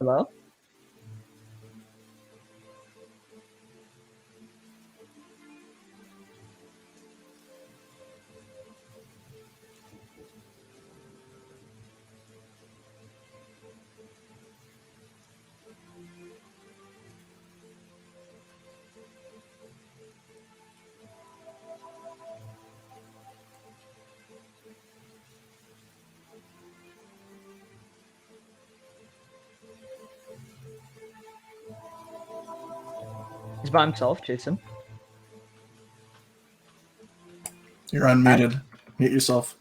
Hello? He's by himself, Jason. You're unmuted. Mute yourself.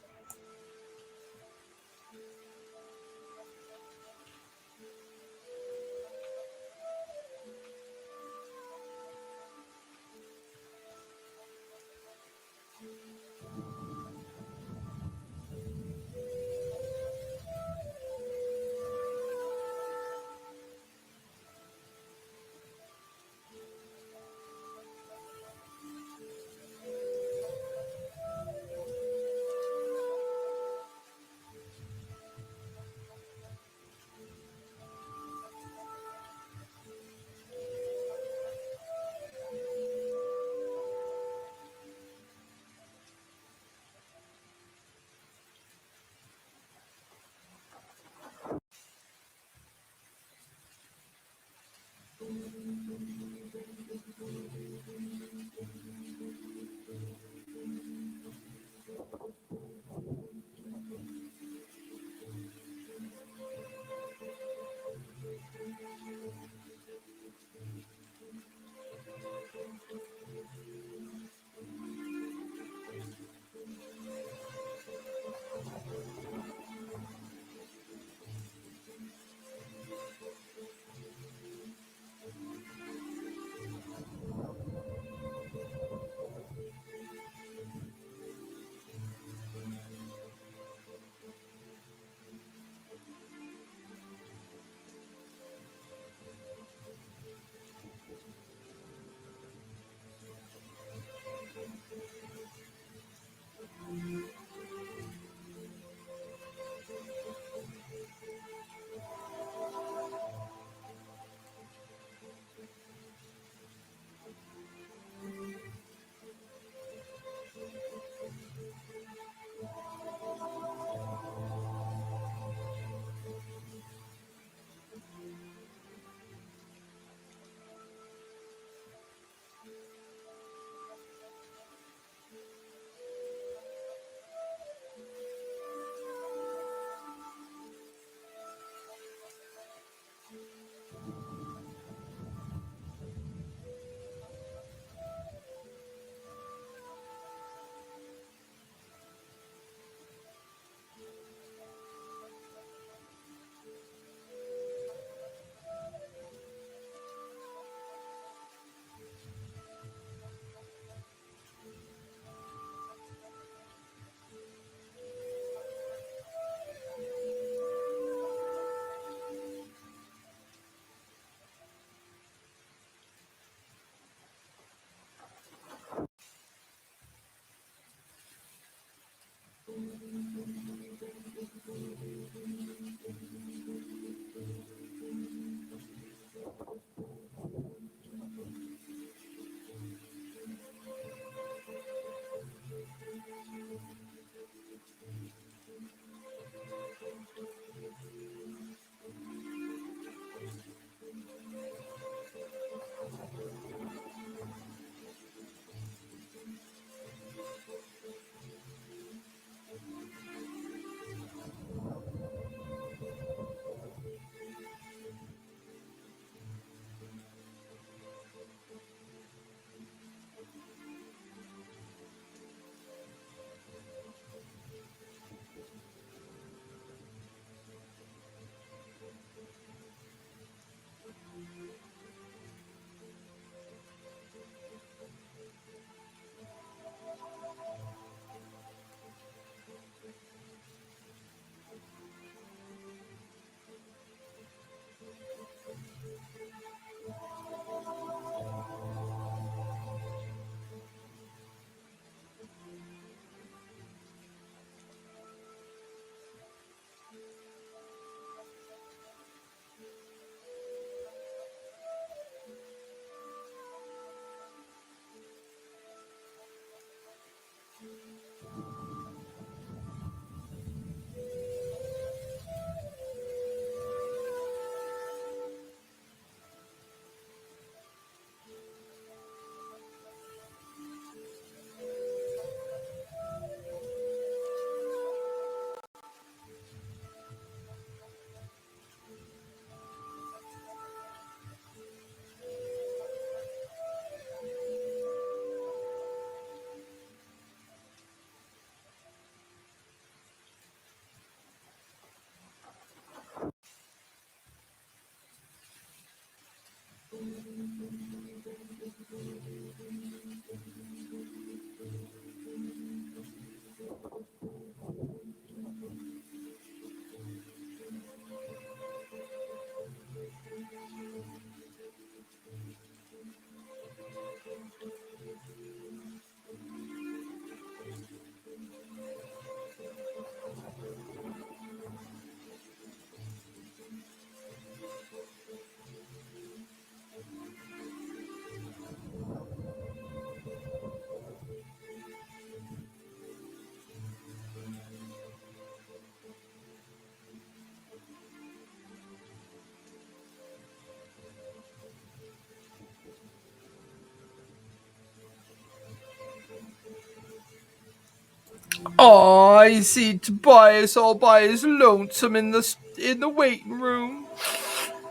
Oh, I see Tobias all by his lonesome in the waiting room.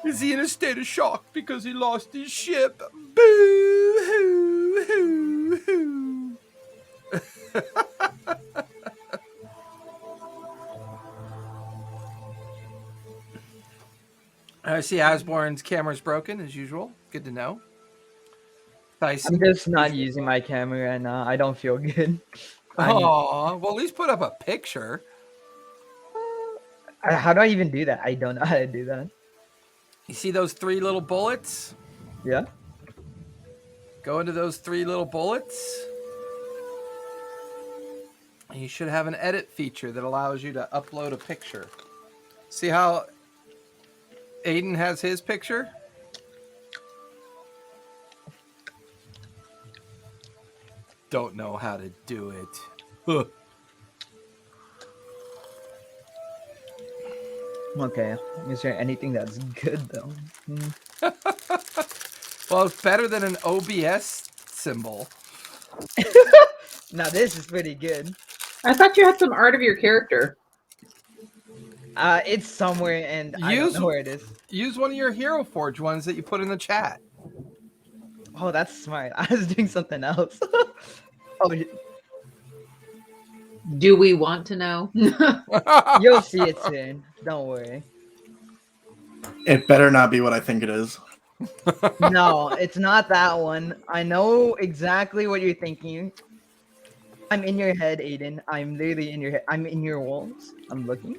Is he in a state of shock because he lost his ship? Boo hoo hoo hoo. I see Osborne's camera's broken as usual. Good to know. Tyson, I'm just not using my camera right now. I don't feel good. Oh, well, at least put up a picture. How do I even do that? I don't know how to do that. You see those 3 little bullets? Yeah. Go into those 3 little bullets. And you should have an edit feature that allows you to upload a picture. See how Aiden has his picture? Don't know how to do it. Huh. Okay. Is there anything that's good though? Well, it's better than an OBS symbol. Now this is pretty good. I thought you had some art of your character. It's somewhere and I don't know where it is. Use one of your Hero Forge ones that you put in the chat. Oh, that's smart. I was doing something else. Oh, Do we want to know? you'll see it soon. Don't worry. It better not be what I think it is. No, it's not that one. I know exactly what you're thinking. I'm in your head, Aiden. I'm literally in your head. I'm in your walls. I'm looking.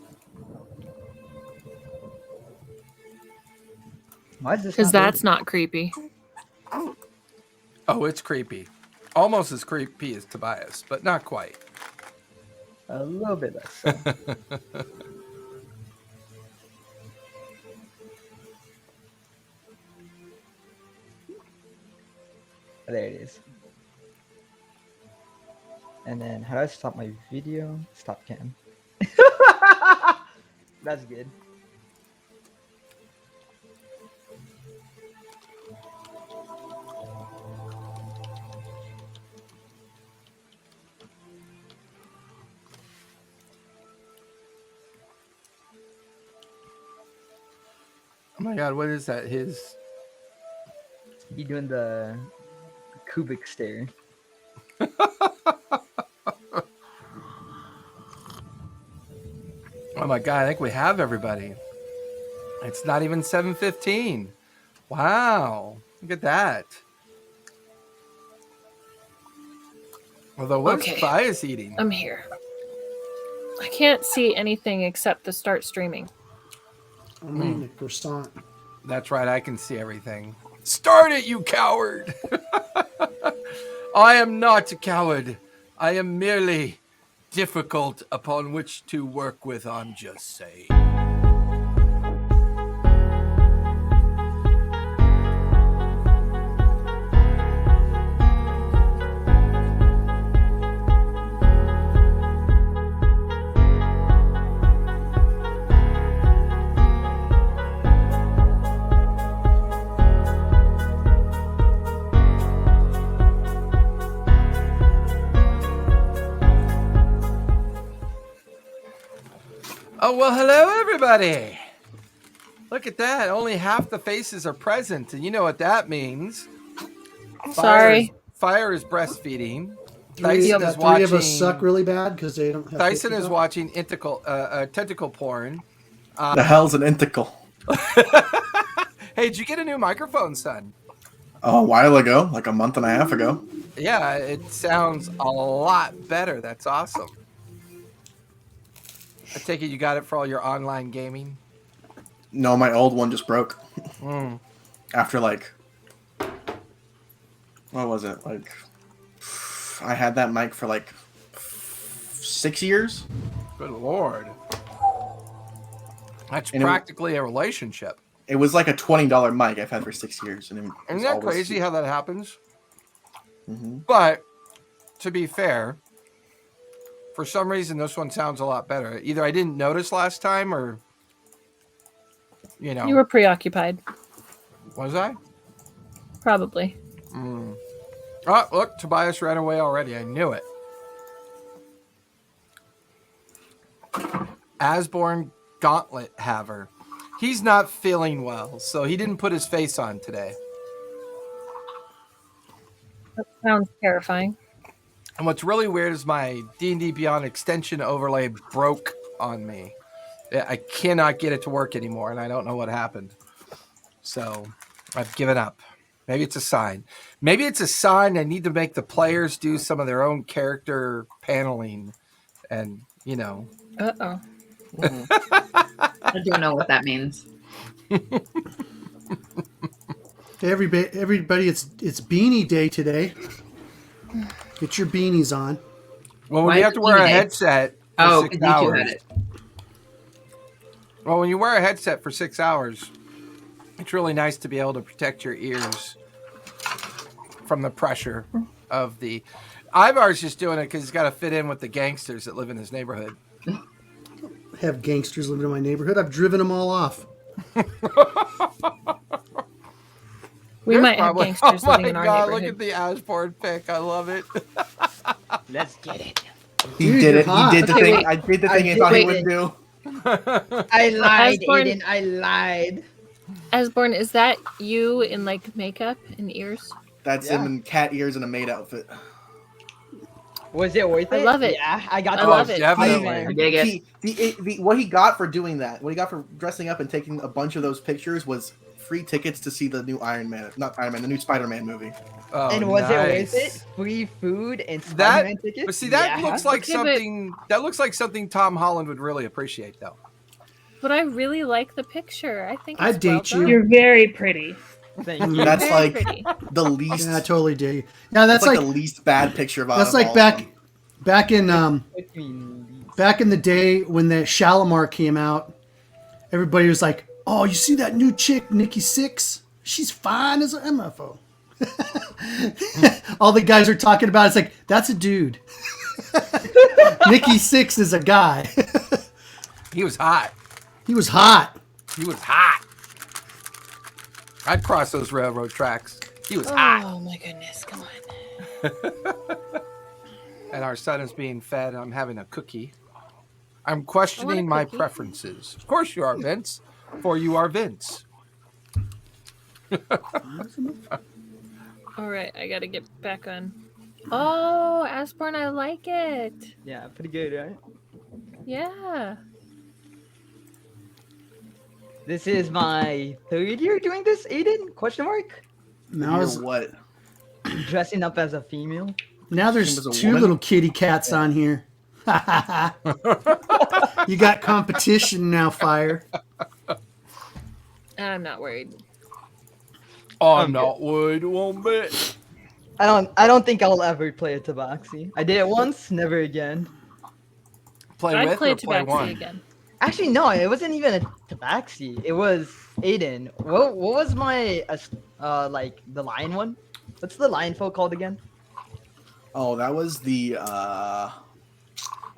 Why is this? Because that's not creepy. Oh, it's creepy. Almost as creepy as Tobias, but not quite. A little bit less. So. There it is. And then how do I stop my video? Stop cam. That's good. Oh my god, what is that? His... You doing the cubic stare. Oh my god, I think we have everybody. It's not even 7:15. Wow, look at that. Although, what's Okay. Tobias eating? I'm here. I can't see anything except the start streaming. I'm eating a croissant. That's right, I can see everything. Start it, you coward! I am not a coward. I am merely difficult upon which to work with, I'm just saying. Oh, well, hello, everybody. Look at that. Only half the faces are present, and you know what that means. Sorry. Fire is breastfeeding. Three Tyson is of us watching... suck really bad because they don't have. Tyson is 50 watching tentacle porn. The hell's an inticle? Hey, did you get a new microphone, son? Oh, a while ago, like a month and a half ago. Yeah, it sounds a lot better. That's awesome. I take it you got it for all your online gaming? No, my old one just broke. Mm. After like, what was it? Like, I had that mic for like 6 years. Good lord. That's And practically a relationship. It was like a $20 mic I've had for 6 years. And it was Isn't that always- crazy how that happens? Mhm. But, to be fair, for some reason this one sounds a lot better. Either I didn't notice last time or, you know. You were preoccupied, Was I? probably. Mm. Oh, look, Tobias ran away already. I knew it. Asborn Gauntlet Haver. He's not feeling well, so he didn't put his face on today. That sounds terrifying. And what's really weird is my D&D Beyond extension overlay broke on me. I cannot get it to work anymore, and I don't know what happened. So I've given up. Maybe it's a sign. Maybe it's a sign I need to make the players do some of their own character paneling. And, you know. Uh-oh. I don't know what that means. Hey, everybody, it's Beanie Day today. Get your beanies on. Well, when Why you is have to it wear a Beanie Day? headset for Oh, 6 because you two hours. had it. Well, when you wear a headset for 6 hours, it's really nice to be able to protect your ears from the pressure of the... Ivar's just doing it because he's got to fit in with the gangsters that live in his neighborhood. Have gangsters living in my neighborhood. I've driven them all off. We There's might have gangsters living in our neighborhood. Look at the Ashboard pick. I love it. Let's get it. He Dude, did you're it. hot. He did the Okay, thing. wait. I did the I thing he did thought he it. would do. I lied, Asborn- Aiden. I lied. Asborn, is that you in like makeup and ears? That's him in cat ears and a maid outfit. Was it worth I it? love it. Yeah, I got I to love it. Definitely. I dig it. What he got for doing that, what he got for dressing up and taking a bunch of those pictures was free tickets to see the new the new Spider-Man movie. Oh, And was nice. it worth it? Free food and That, Spider-Man tickets? but see, that Yeah. looks like Okay, but- something. That looks like something Tom Holland would really appreciate, though. But I really like the picture. I think I'd it's well date you. done. You're very pretty. Thank you. That's Very like pretty. the least. Yeah, I totally do. Yeah, that's That's like like the least bad picture of. that's of like all of back them. back in Between back in the day when the Shalimar came out. Everybody was like, "Oh, you see that new chick, Nikki Sixx? She's fine as an MFO." All the guys are talking about it's like that's a dude. Nikki Sixx is a guy. He was hot. He was hot. He was hot. I'd cross those railroad tracks. He was hot. Oh my goodness, come on. And our son is being fed. I'm having a cookie. I'm questioning my cookie. preferences. Of course you are, Vince. For you are Vince. All right, I gotta get back on. Oh, Asborn, I like it. yeah, pretty good, right? Yeah. This is my third year doing this, Aiden? Question mark? Now, You're is, what? Dressing up as a female. now there's Him as a two woman? little kitty cats on here. You got competition now, Fire. I'm not worried. I'm not worried one bit. I don't think I'll ever play a Tabaxi. I did it once, never again. Play I'd with play or play Tabaxi one? again. Actually, no, it wasn't even a Tabaxi. It was Aiden. What was my like the lion one? What's the lion folk called again? Oh, that was the.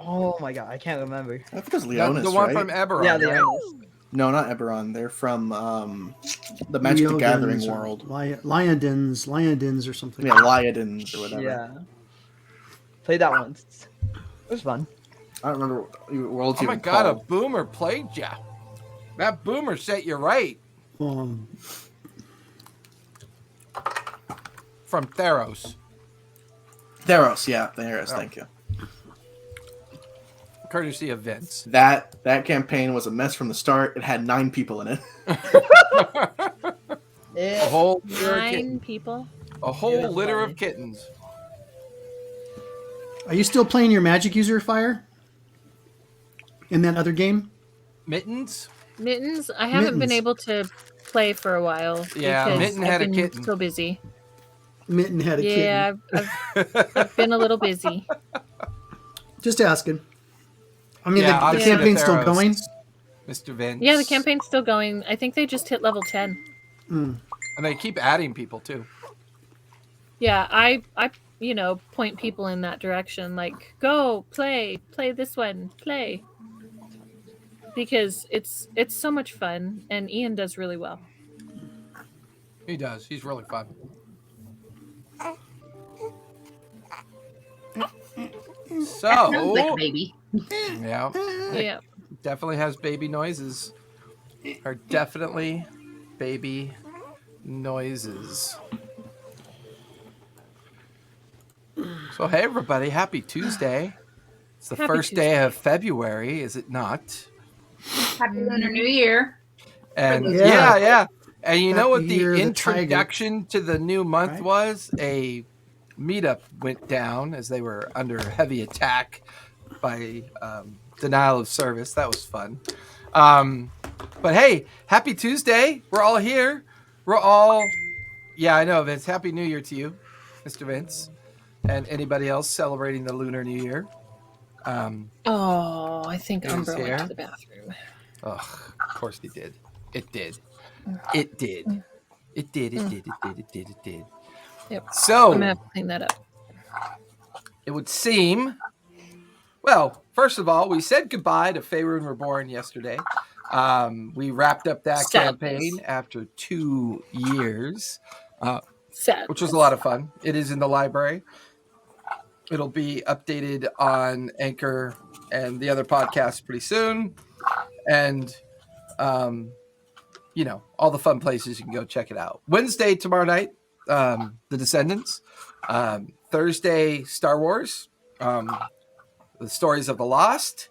Oh my god, I can't remember. I think it was The, Leonis, the one right? from Eberron. Yeah, the right? Leonis. No, not Eberron. They're from the Magic the Gathering Leodins or world. Lyondins or something. Yeah, Lyodins or whatever. Yeah. Played that once. It was fun. I don't remember what worlds Oh my even god, a called. boomer played ya. That boomer set you right. Um, From Theros. Theros, yeah, Theros. Oh. Thank you. Courtesy of Vince. That campaign was a mess from the start. It had 9 people in it. A whole litter of 9 kittens. people. A whole that's litter funny. of kittens. are you still playing your magic user, Fire? In that other game? Mittens? Mittens, I haven't been Mittens. able to play for a while. Yeah, because Mitten I've had a been kitten. so busy. Mitten had a Yeah, kitten. I've been a little busy. Just asking. I mean, Yeah, the obviously campaign's still Theros. going. Mr. Vince. Yeah, the campaign's still going. I think they just hit level 10. And they keep adding people too. Yeah, I point people in that direction. Like, go play this one, play, because it's so much fun, and Ian does really well. He does. He's really fun. Sounds like a So, baby. yeah. Yeah, Definitely has baby noises. Are definitely baby noises. So hey everybody, happy Tuesday. It's the Happy first day Tuesday. of February, is it not? Happy Lunar New Year. And Yeah. yeah. And you know Happy what the Year of the Tiger. introduction to the new month Right. was? A meetup went down as they were under heavy attack by denial of service. That was fun. But hey, happy Tuesday. We're all here. We're all, yeah, I know, Vince. Happy New Year to you, Mr. Vince, and anybody else celebrating the Lunar New Year. Oh, I think Who's Umbra went here? to the bathroom. Oh, of course he did. It did. It did. It did. It did. It did. It did. It did. Yep. I'm So gonna have to clean that up. it would seem. Well, first of all, we said goodbye to Faerun Reborn yesterday. We wrapped up that Sadness. campaign after 2 years, Sad. which was a lot of fun. It is in the library. It'll be updated on Anchor and the other podcasts pretty soon. And, you know, all the fun places you can go check it out. Wednesday, tomorrow night, The Descendants. Thursday, Star Wars. The Stories of the Lost.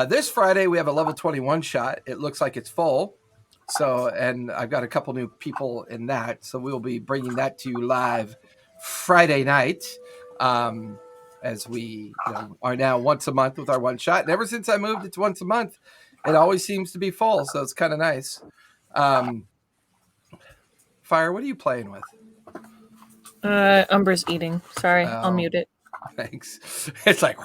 This Friday, we have a level 21 shot. It looks like it's full. So, and I've got a couple new people in that. So we'll be bringing that to you live Friday night. As we are now once a month with our one shot. And ever since I moved it to once a month, it always seems to be full. So it's kind of nice. Fire, what are you playing with? Umbra's eating. Sorry, I'll Oh. mute it. Thanks. It's like,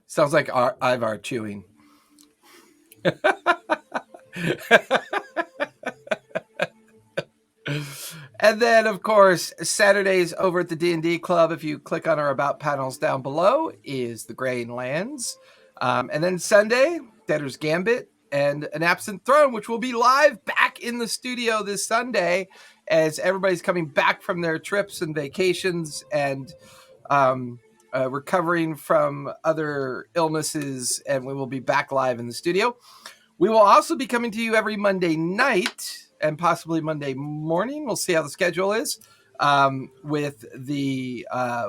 sounds like Ivar chewing. And then, of course, Saturdays over at the D&D Club, if you click on our About panels down below, is the Grain Lands. And then Sunday, Debtor's Gambit and An Absent Throne, which will be live back in the studio this Sunday as everybody's coming back from their trips and vacations and recovering from other illnesses, and we will be back live in the studio. We will also be coming to you every Monday night and possibly Monday morning. We'll see how the schedule is. With the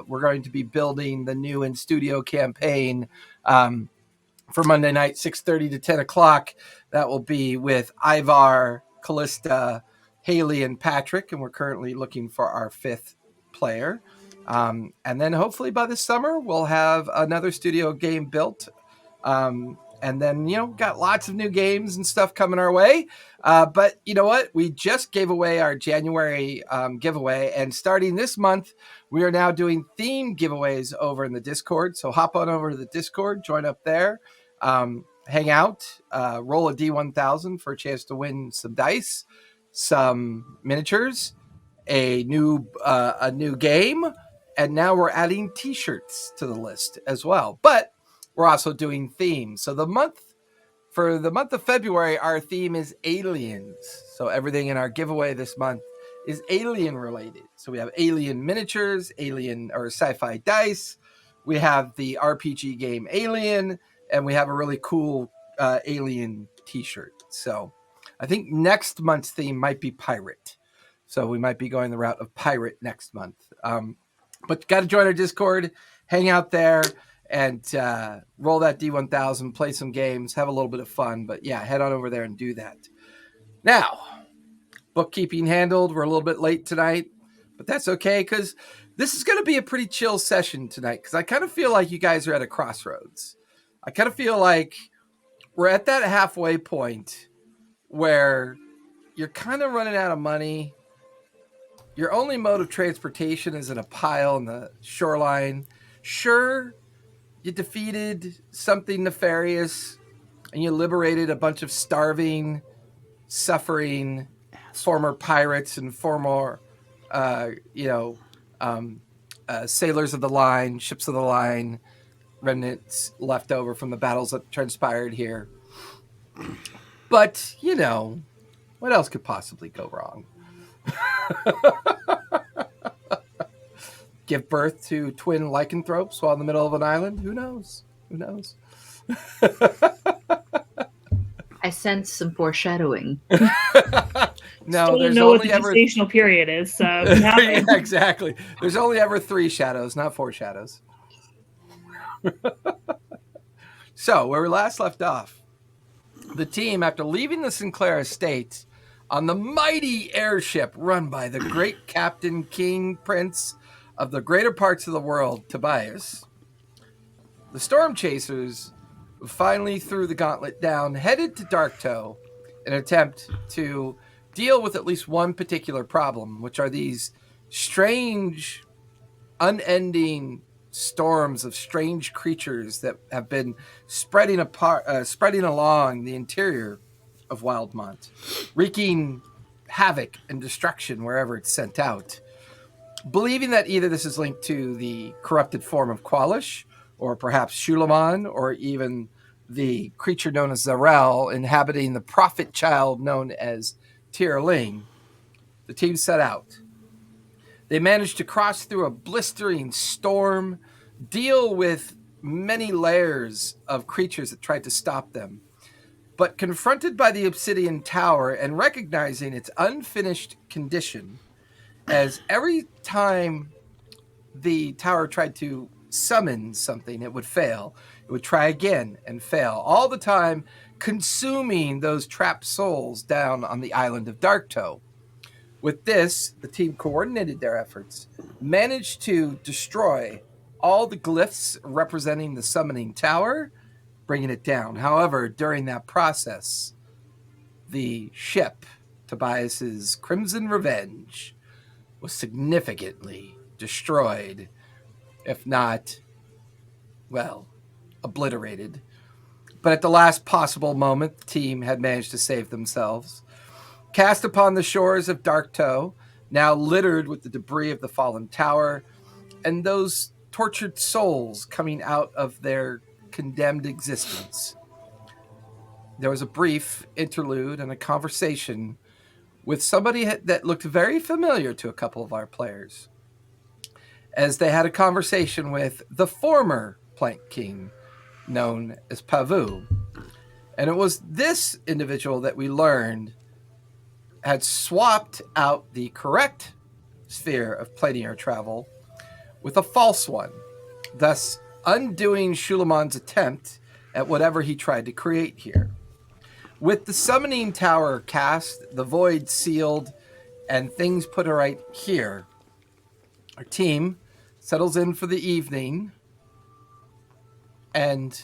we're going to be building the new in studio campaign for Monday night, 6:30 to 10 o'clock. That will be with Ivar, Callista, Haley, and Patrick, and we're currently looking for our 5th player. And then hopefully by the summer, we'll have another studio game built. And then, got lots of new games and stuff coming our way. But you know what? We just gave away our January giveaway. And starting this month, we are now doing theme giveaways over in the Discord. So hop on over to the Discord, join up there, hang out, roll a D1000 for a chance to win some dice, some miniatures, a new game. And now we're adding t-shirts to the list as well. But we're also doing themes. So for the month of February, our theme is aliens. So everything in our giveaway this month is alien related. So we have alien miniatures, alien or sci-fi dice. We have the RPG game Alien, and we have a really cool alien t-shirt. So I think next month's theme might be pirate. So we might be going the route of pirate next month. But got to join our Discord, hang out there, and roll that D1000, play some games, have a little bit of fun. But yeah, head on over there and do that. Now, bookkeeping handled. We're a little bit late tonight, but that's okay because this is going to be a pretty chill session tonight because I kind of feel like you guys are at a crossroads. I kind of feel like we're at that halfway point where you're kind of running out of money. Your only mode of transportation is in a pile on the shoreline. Sure, you defeated something nefarious and you liberated a bunch of starving, suffering former pirates and former, sailors of the line, ships of the line, remnants left over from the battles that transpired here. But, what else could possibly go wrong? Give birth to twin lycanthropes while in the middle of an island? Who knows? I sense some foreshadowing. No, Still there's don't know what only the ever. gestational period is, so Yeah, exactly. There's only ever 3 shadows, not 4 shadows. So, where we last left off, the team, after leaving the Sinclair estate on the mighty airship run by the great captain, king, prince of the greater parts of the world, Tobias, the storm chasers finally threw the gauntlet down, headed to Darktoe in an attempt to deal with at least one particular problem, which are these strange, unending storms of strange creatures that have been spreading along the interior of Wildmont, wreaking havoc and destruction wherever it's sent out. Believing that either this is linked to the corrupted form of Qualish, or perhaps Shulaman, or even the creature known as Zarel inhabiting the prophet child known as Tierling, the team set out. They managed to cross through a blistering storm, deal with many layers of creatures that tried to stop them. But confronted by the obsidian tower and recognizing its unfinished condition, as every time the tower tried to summon something, it would fail. It would try again and fail, all the time consuming those trapped souls down on the island of Darktoe. With this, the team coordinated their efforts, managed to destroy all the glyphs representing the summoning tower, bringing it down. However, during that process, the ship, Tobias's Crimson Revenge, was significantly destroyed, if not, well, obliterated. But at the last possible moment, the team had managed to save themselves. Cast upon the shores of Darktoe, now littered with the debris of the fallen tower, and those tortured souls coming out of their condemned existence. There was a brief interlude and a conversation with somebody that looked very familiar to a couple of our players, as they had a conversation with the former Plank King, known as Pavu. And it was this individual that we learned had swapped out the correct sphere of plain air travel with a false one, thus undoing Shulaman's attempt at whatever he tried to create here. With the summoning tower cast, the void sealed, and things put right here, our team settles in for the evening and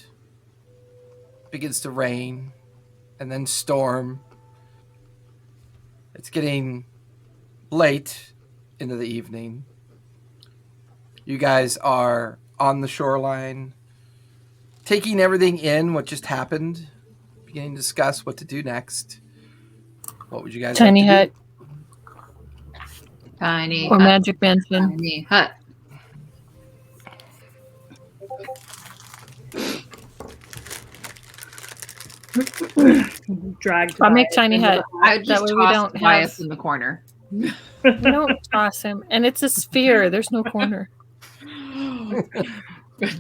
begins to rain and then storm. It's getting late into the evening. You guys are on the shoreline, taking everything in, what just happened, beginning to discuss what to do next. What would you guys Tiny like to hut Tiny or hut. magic mansion. Tiny hut. Drag. I'll make Tobias tiny into hut. the I would just That way we toss don't Tobias have- in the corner. You don't toss him, and it's a sphere. There's no corner.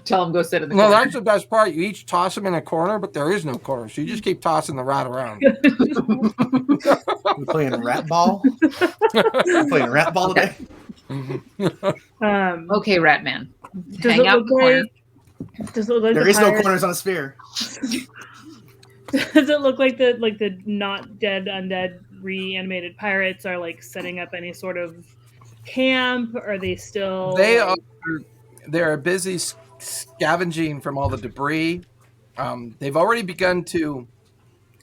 Tell him go sit in the No, corner. that's the best part. You each toss them in a corner, but there is no corner. So you just keep tossing the rat around. We playing rat ball? We playing rat ball today? Okay, Ratman. Does Hang it out look in the corner. like? Does it look like There the is no pirates- corners on a sphere. Does it look like the not dead undead reanimated pirates are like setting up any sort of camp? Are they still? They're busy scavenging from all the debris. They've already begun to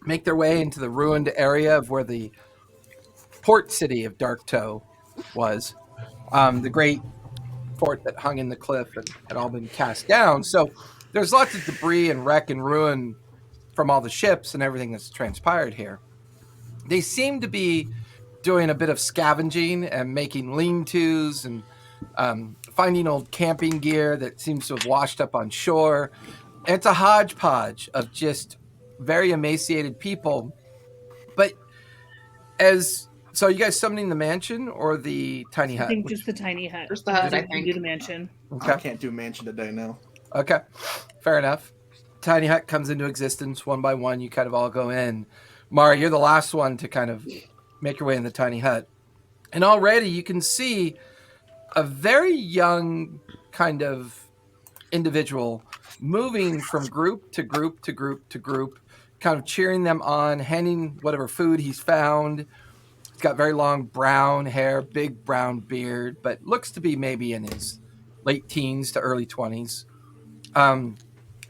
make their way into the ruined area of where the port city of Darktoe was. The great fort that hung in the cliff and had all been cast down. So there's lots of debris and wreck and ruin from all the ships and everything that's transpired here. They seem to be doing a bit of scavenging and making lean-tos and finding old camping gear that seems to have washed up on shore. And it's a hodgepodge of just very emaciated people. But so you guys summoning the mansion or the tiny hut? I think just the tiny hut. Just the hut, I We think. do the mansion. I can't do mansion today, no. Okay, fair enough. tiny hut comes into existence one by one. You kind of all go in. Mara, you're the last one to kind of make your way in the tiny hut. And already you can see a very young kind of individual moving from group to group to group to group, kind of cheering them on, handing whatever food he's found. He's got very long brown hair, big brown beard, but looks to be maybe in his late teens to early 20s.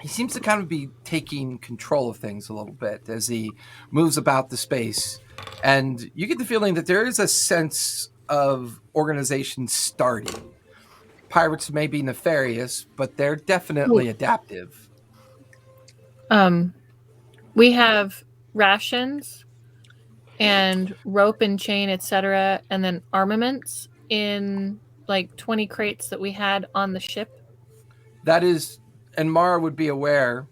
He seems to kind of be taking control of things a little bit as he moves about the space. And you get the feeling that there is a sense of organization starting. Pirates may be nefarious, but they're definitely adaptive. We have rations and rope and chain, etc., and then armaments in like 20 crates that we had on the ship. That is, and Mara would be aware,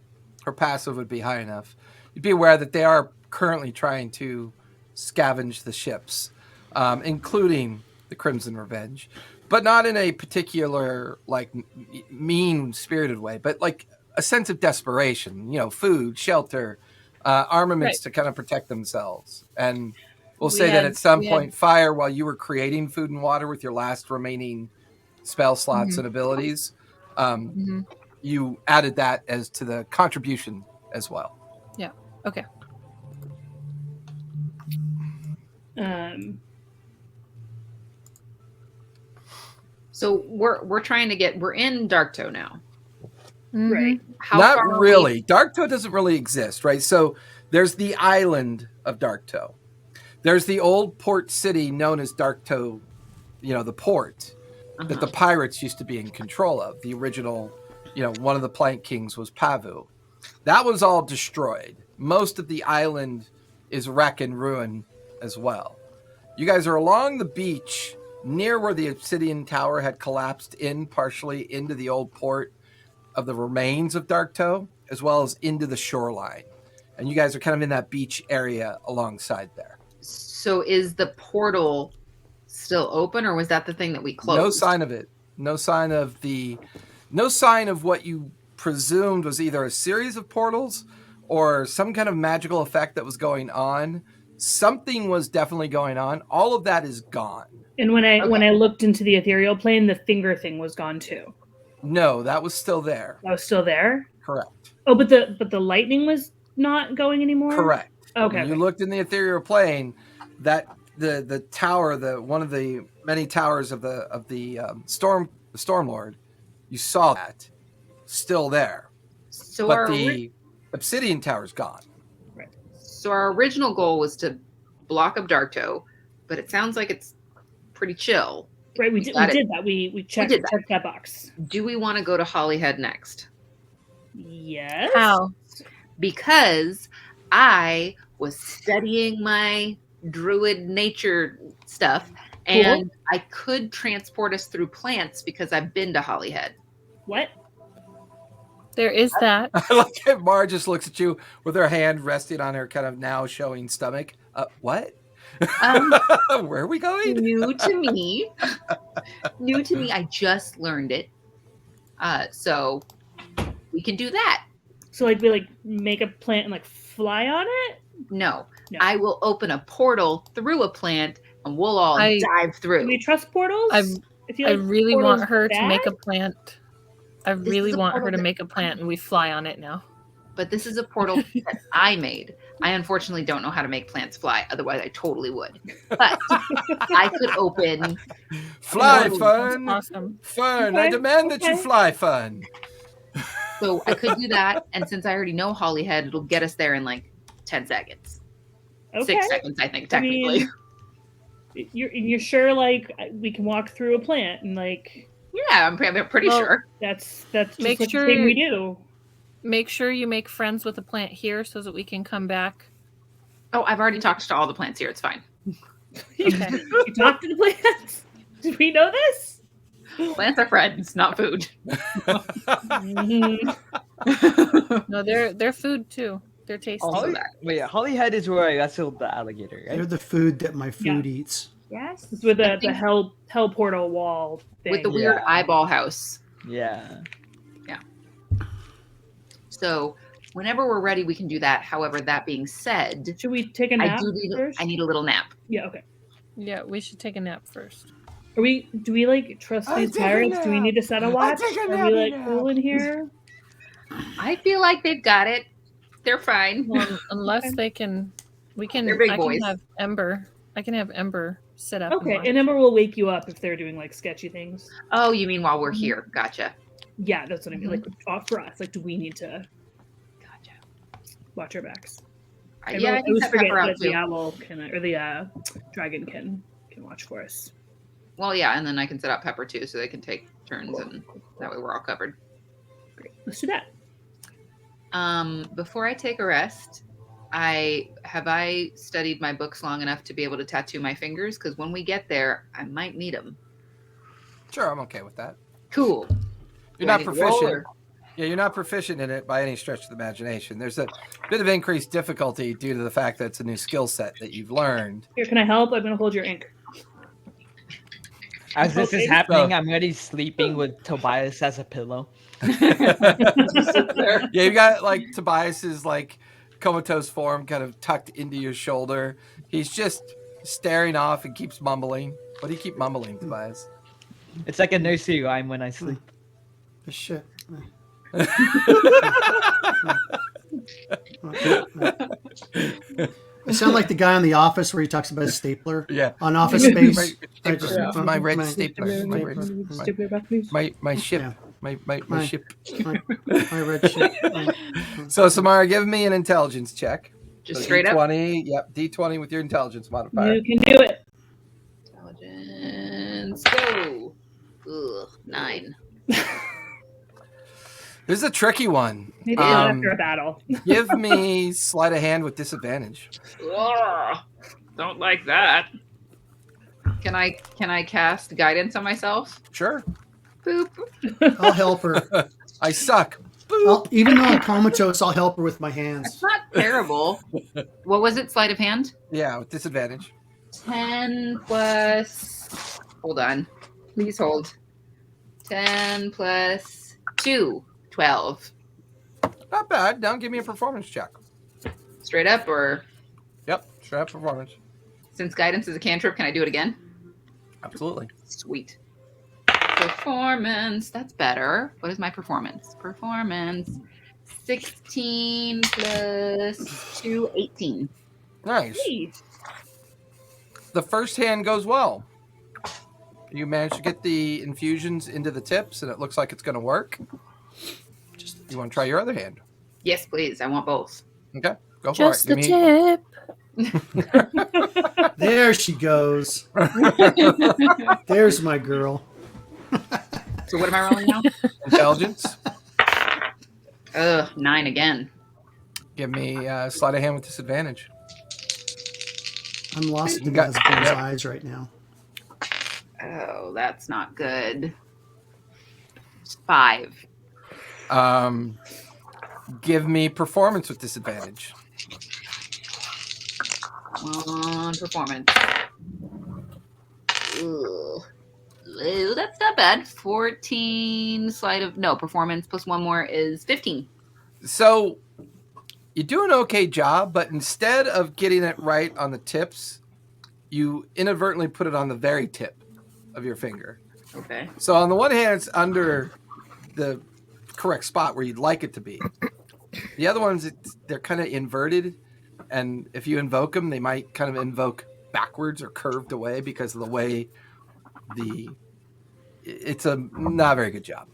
her passive would be high enough. You'd be aware that they are currently trying to scavenge the ships, including the Crimson Revenge, but not in a particular like mean-spirited way, but like a sense of desperation. You know, food, shelter, armaments to kind of protect themselves. And we'll say that at some point, Fire, while you were creating food and water with your last remaining spell slots and abilities, you added that as to the contribution as well. Yeah. Okay. So we're trying to get, we're in Darktoe now. Right. How Not far really. Darktoe doesn't really exist, right? So there's the island of Darktoe. There's the old port city known as Darktoe, you know, the port that the pirates used to be in control of. The original, you know, one of the Plank Kings was Pavu. That was all destroyed. Most of the island is wreck and ruin as well. You guys are along the beach near where the obsidian tower had collapsed in partially into the old port of the remains of Darktoe, as well as into the shoreline. And you guys are kind of in that beach area alongside there. So is the portal still open, or was that the thing that we closed? No sign of it. No sign of what you presumed was either a series of portals or some kind of magical effect that was going on. Something was definitely going on. All of that is gone. And when I looked into the ethereal plane, the finger thing was gone too. No, that was still there. That was still there? Correct. Oh, but the lightning was not going anymore? Correct. Okay. When you looked in the ethereal plane, that the tower, one of the many towers of the Storm Lord, you saw that still there. So but the obsidian tower's gone. Right. So our original goal was to block up Darktoe, but it sounds like it's pretty chill. Right, we did that. We checked that box. Do we want to go to Hollyhead next? Yes. How? Because I was studying my druid nature stuff, and I could transport us through plants because I've been to Hollyhead. What? There is that. I like it. Mara just looks at you with her hand resting on her kind of now showing stomach. What? Where are we going? New to me. I just learned it. So we can do that. So we make a plant and fly on it? No. I will open a portal through a plant and we'll all dive through. Do we trust portals? I really want her to make a plant. I really want her to make a plant and we fly on it now. But this is a portal that I made. I unfortunately don't know how to make plants fly. Otherwise, I totally would. But I could open... Fly, Fern! Awesome. Fern, I demand that you fly, Fern. So I could do that. And since I already know Hollyhead, it'll get us there in 10 seconds. Okay. 6 seconds, I think, technically. You're sure we can walk through a plant and Yeah, I'm pretty sure. That's just make the sure thing we do. Make sure you make friends with the plant here so that we can come back. Oh, I've already talked to all the plants here. It's fine. Okay. You talked to the plants? Did we know this? Plants are friends, not food. No, they're food too. They're tasty. Hollyhead is where I wrestled the alligator, right? They're the food that my food eats. Yes. It's with the hell portal wall thing. With the weird eyeball house. Yeah. So Whenever we're ready, we can do that. However, that being said, Should we take a I nap do need first? I need a little nap. Yeah. Okay. Yeah, we should take a nap first. Do we like trust I these take a pirates? Do we nap. need to set a watch? take a Are we nappy like nap. cool in here? I feel like they've got it. They're fine. Well, unless they can, we can. They're big I boys. can have Ember. I can have Ember set up. Okay, and and Ember will wake you up if they're doing like sketchy things. Oh, you mean while we're here? Gotcha. Yeah, that's what I mean. Like for us, like, do we need to Gotcha. watch our backs? Yeah, I I can always set forget Pepper out that the too. owl can, or the dragon can watch for us. Well, yeah, and then I can set out Pepper too, so they can take turns, and that way we're all covered. Great, let's do that. Before I take a rest, I studied my books long enough to be able to tattoo my fingers, because when we get there, I might need them. Sure, I'm okay with that. Cool. You're Do I not need to roll, proficient. or- Yeah, you're not proficient in it by any stretch of the imagination. There's a bit of increased difficulty due to the fact that it's a new skill set that you've learned. Here, can I help? I'm gonna hold your ink. As this is Okay. happening, I'm already sleeping with Tobias as a pillow. Yeah, you got like Tobias's like comatose form kind of tucked into your shoulder. He's just staring off and keeps mumbling. What do you keep mumbling, Tobias? It's like a nursery rhyme when I sleep. Shit. I sound like the guy in The Office where he talks about his stapler Yeah. on Office Space. I Stapler. just- My red my- stapler. My ship. Yeah. My My- ship. My red shit. So Samara, give me an intelligence check. Just So straight up. D20. Yep, D20 with your intelligence modifier. You can do it. Intelligence, go. Ugh, 9. This is a tricky one. Maybe not after a battle. Give me sleight of hand with disadvantage. Ugh, don't like that. Can I cast guidance on myself? Sure. Boop. I'll help her. I suck. Even though I'm comatose, I'll help her with my hands. That's not terrible. What was it? Sleight of hand? Yeah, with disadvantage. 10 plus. Hold on. Please hold. 10 plus 2. 12. Not bad. Now give me a performance check. Straight up, or Yep, straight up performance. since guidance is a cantrip, can I do it again? Absolutely. Sweet. Performance. That's better. What is my performance? Performance. 16 plus 2, 18. Nice. Hey, The first hand goes well. You manage to get the infusions into the tips, and it looks like it's going to work. You want to try your other hand? Yes, please. I want both. Okay, go Just for the it. tip. There she goes. There's my girl. So what am I rolling now? Intelligence. Ugh, 9 again. Give me sleight of hand with disadvantage. I'm lost in got- those girl's yep. eyes right now. Oh, that's not good. 5. Give me performance with disadvantage. On performance. Ugh. Ooh, that's not bad. 14 performance plus 1 more is 15. So you do an okay job, but instead of getting it right on the tips, you inadvertently put it on the very tip of your finger. Okay. So on the one hand, it's under the correct spot where you'd like it to be. The other ones, they're kind of inverted, and if you invoke them, they might kind of invoke backwards or curved away because of the way it's a not very good job.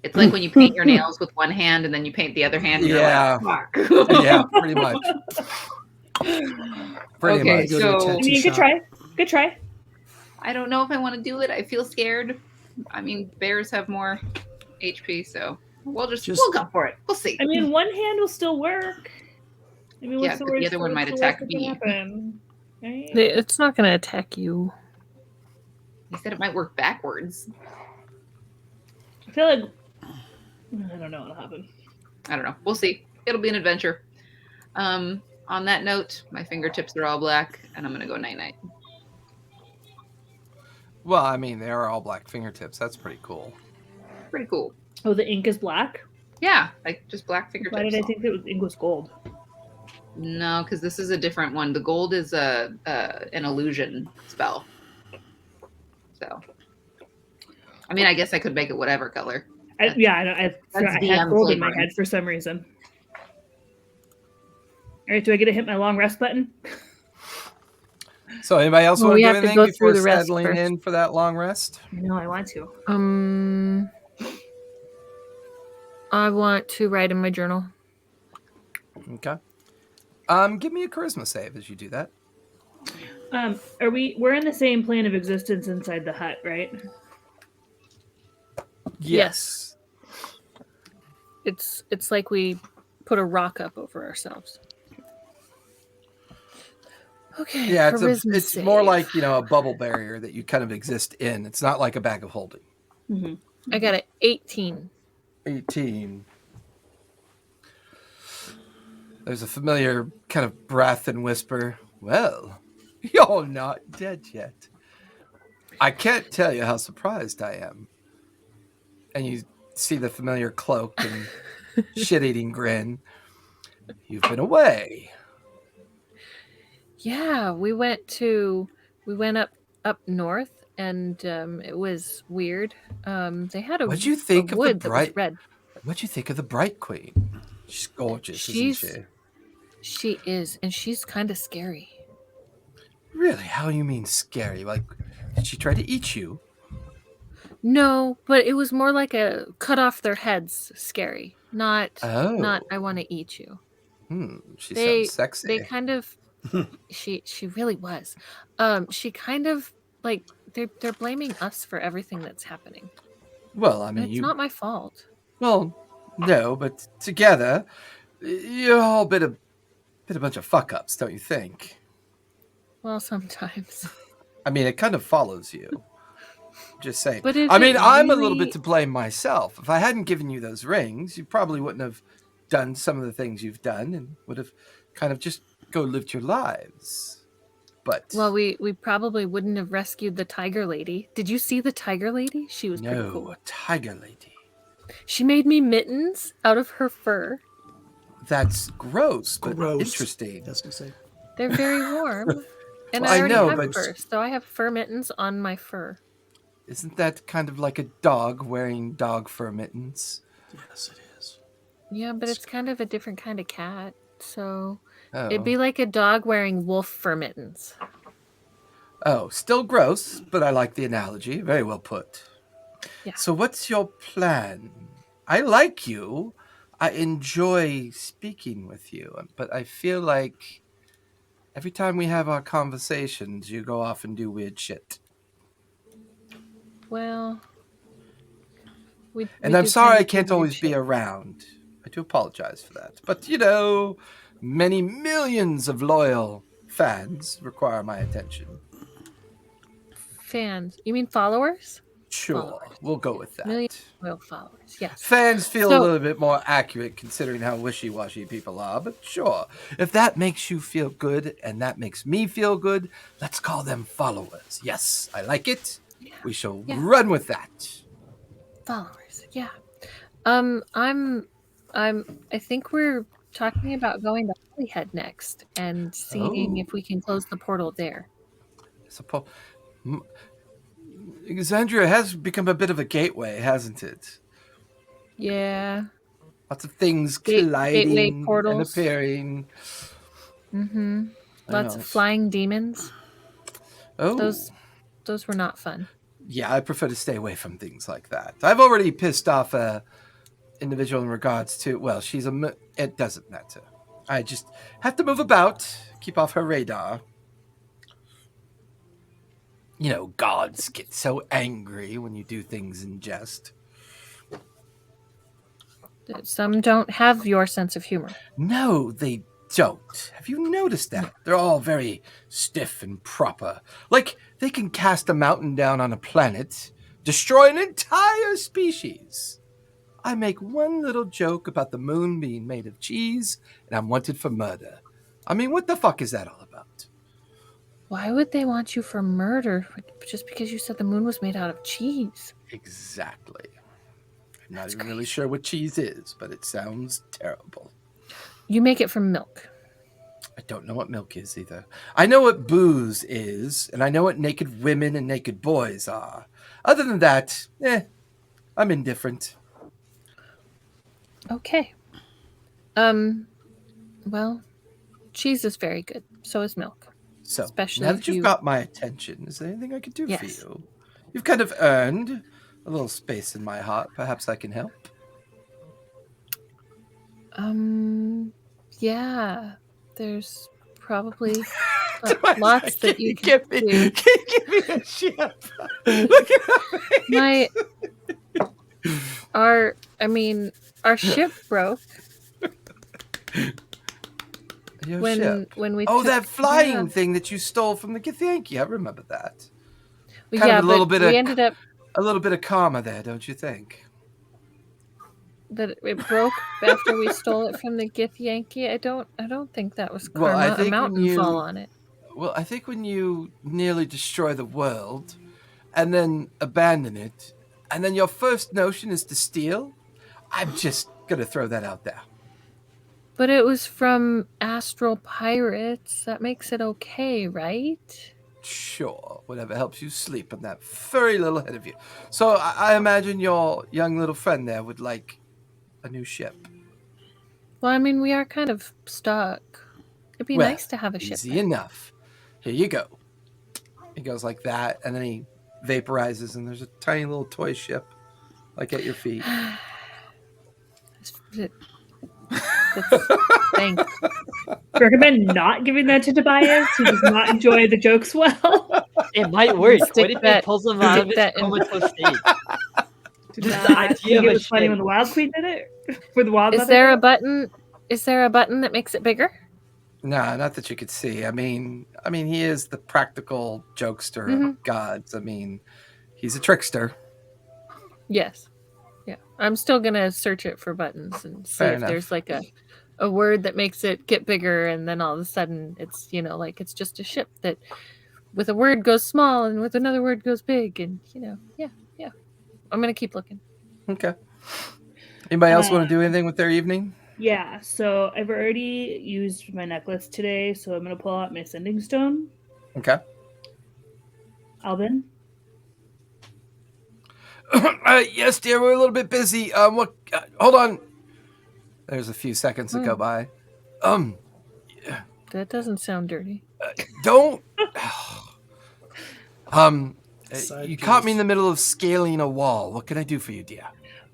It's like when you paint your nails with one hand and then you paint the other hand. And Yeah. You're like, fuck. Yeah, pretty much. Pretty Okay, much. Go to a so- tattoo I mean, good shop. try. Good try. I don't know if I want to do it. I feel scared. I mean, bears have more HP, so we'll go for it. We'll see. I mean, one hand will still work. I mean, Yeah, what's the but the worst? other one what's might the worst attack that can me. happen? Right? It's not going to attack you. He said it might work backwards. I feel like I don't know what'll happen. I don't know. We'll see. It'll be an adventure. On that note, my fingertips are all black, and I'm gonna go night night. Well, I mean, they are all black fingertips. That's pretty cool. Pretty cool. Oh, the ink is black. Yeah, like just black fingertips. Why did I think it was gold? No, because this is a different one. The gold is an illusion spell. So, I mean, I guess I could make it whatever color. I That's had DM gold in my flavoring. head for some reason. All right, do I get to hit my long rest button? So, anybody else Well, want we to do have to anything go before through the rest settling first. in for that long rest? I know I want to. I want to write in my journal. Okay. Give me a charisma save as you do that. We're in the same plane of existence inside the hut, right? Yes. It's like we put a rock up over ourselves. Okay. Yeah, charisma it's save. more like, a bubble barrier that you kind of exist in. It's not like a bag of holding. Mm-hmm. I got an 18. 18. There's a familiar kind of breath and whisper. Well, you're not dead yet. I can't tell you how surprised I am. And you see the familiar cloak and shit-eating grin. You've been away. Yeah, we went up north, and it was weird. They had What'd you think a of wood the that was bright? red. What'd you think of the Bright Queen? She's gorgeous, isn't she? She is, and she's kind of scary. Really? How do you mean scary? Like, did she try to eat you? No, but it was more like a cut off their heads scary. Not I want to eat you. She sounds sexy. They kind of she really was. She kind of like they're blaming us for everything that's happening. Well, I mean, it's not my fault. Well, no, but together, you're all been a bunch of fuck ups, don't you think? Well, sometimes. I mean, it kind of follows you. Just saying. But I'm a little bit to blame myself. If I hadn't given you those rings, you probably wouldn't have done some of the things you've done and would have kind of just go lived your lives. But we probably wouldn't have rescued the tiger lady. Did you see the tiger lady? She was pretty cool. No, a tiger lady. She made me mittens out of her fur. That's gross, but Gross. interesting. That's gonna say. They're very warm. And Well, I already I know, have but fur, so I have fur mittens on my fur. Isn't that kind of like a dog wearing dog fur mittens? Yes, it is. Yeah, but it's kind of a different kind of cat. So Oh. it'd be like a dog wearing wolf fur mittens. Oh, still gross, but I like the analogy. Very well put. Yeah. So what's your plan? I like you. I enjoy speaking with you, but I feel like every time we have our conversations, you go off and do weird shit. Well, And I'm sorry I can't always be around. I do apologize for that. But, many millions of loyal fans require my attention. Fans? You mean followers? Sure, Followers. we'll go with that. Million loyal followers, yes. Fans feel a little bit more accurate considering how wishy-washy people are, but sure. If that makes you feel good and that makes me feel good, let's call them followers. Yes, I like it. Yeah. We shall run with that. Followers, yeah. I think we're talking about going to Holyhead next and seeing if we can close the portal there. Exandria has become a bit of a gateway, hasn't it? Yeah. Lots of things gateway colliding portals. and appearing. Mm-hmm. Lots of flying demons. Oh. Those were not fun. Yeah, I prefer to stay away from things like that. I've already pissed off a individual in regards to, well, it doesn't matter. I just have to move about, keep off her radar. Gods get so angry when you do things in jest. Some don't have your sense of humor. No, they don't. Have you noticed that? They're all very stiff and proper. Like, they can cast a mountain down on a planet, destroy an entire species. I make one little joke about the moon being made of cheese, and I'm wanted for murder. I mean, what the fuck is that all about? Why would they want you for murder just because you said the moon was made out of cheese? Exactly. I not That's even really crazy. sure what cheese is, but it sounds terrible. You make it from milk. I don't know what milk is either. I know what booze is, and I know what naked women and naked boys are. Other than that, I'm indifferent. Okay. Well, cheese is very good. So is milk. So, Especially now if that you've you- got my attention, is there anything I could do for Yes. you? You've kind of earned a little space in my heart. Perhaps I can help. Yeah. There's probably lots that you can give do. me, give me a ship. Look at My our ship broke your when ship. we Oh, took- that flying yeah. thing that you stole from the Githyanki. I remember that. Well, Kind yeah, of a little but bit we of ended up a little bit of karma there, don't you think? that it broke after we stole it from the Githyanki. I don't think that was Well, karma. I think a mountain when fall you- on it. Well, I think when you nearly destroy the world and then abandon it, and then your first notion is to steal, I'm just gonna throw that out there. But it was from astral pirates. That makes it okay, right? Sure, whatever helps you sleep on that furry little head of you. So I imagine your young little friend there would like a new ship. Well, we are kind of stuck. It'd be Well, nice to have a ship. Easy back. enough. Here you go. He goes like that, and then he vaporizes, and there's a tiny little toy ship, like at your feet. Thanks. Recommend not giving that to Tobias, who does not enjoy the jokes well. It might work. Stick What if that- it pulls him out of stick his that in- comatose state? Did Just not the idea think of it a was funny ship. when the Wild Queen did it. For the Wild Is Mother there did a it? button? Is there a button that makes it bigger? Nah, not that you could see. I mean, he is the practical jokester of gods. He's a trickster. Yes. Yeah. I'm still gonna search it for buttons and see Fair if enough. there's like a word that makes it get bigger, and then all of a sudden it's like it's just a ship that with a word goes small and with another word goes big, and yeah. I'm gonna keep looking. Okay. Anybody else want to do anything with their evening? Yeah, so I've already used my necklace today, so I'm going to pull out my sending stone. Okay. Alvin? Yes, dear, we're a little bit busy. What? Hold on. There's a few seconds that go by. That doesn't sound dirty. Don't. Side You caught me in piece. the middle of scaling a wall. What can I do for you, dear?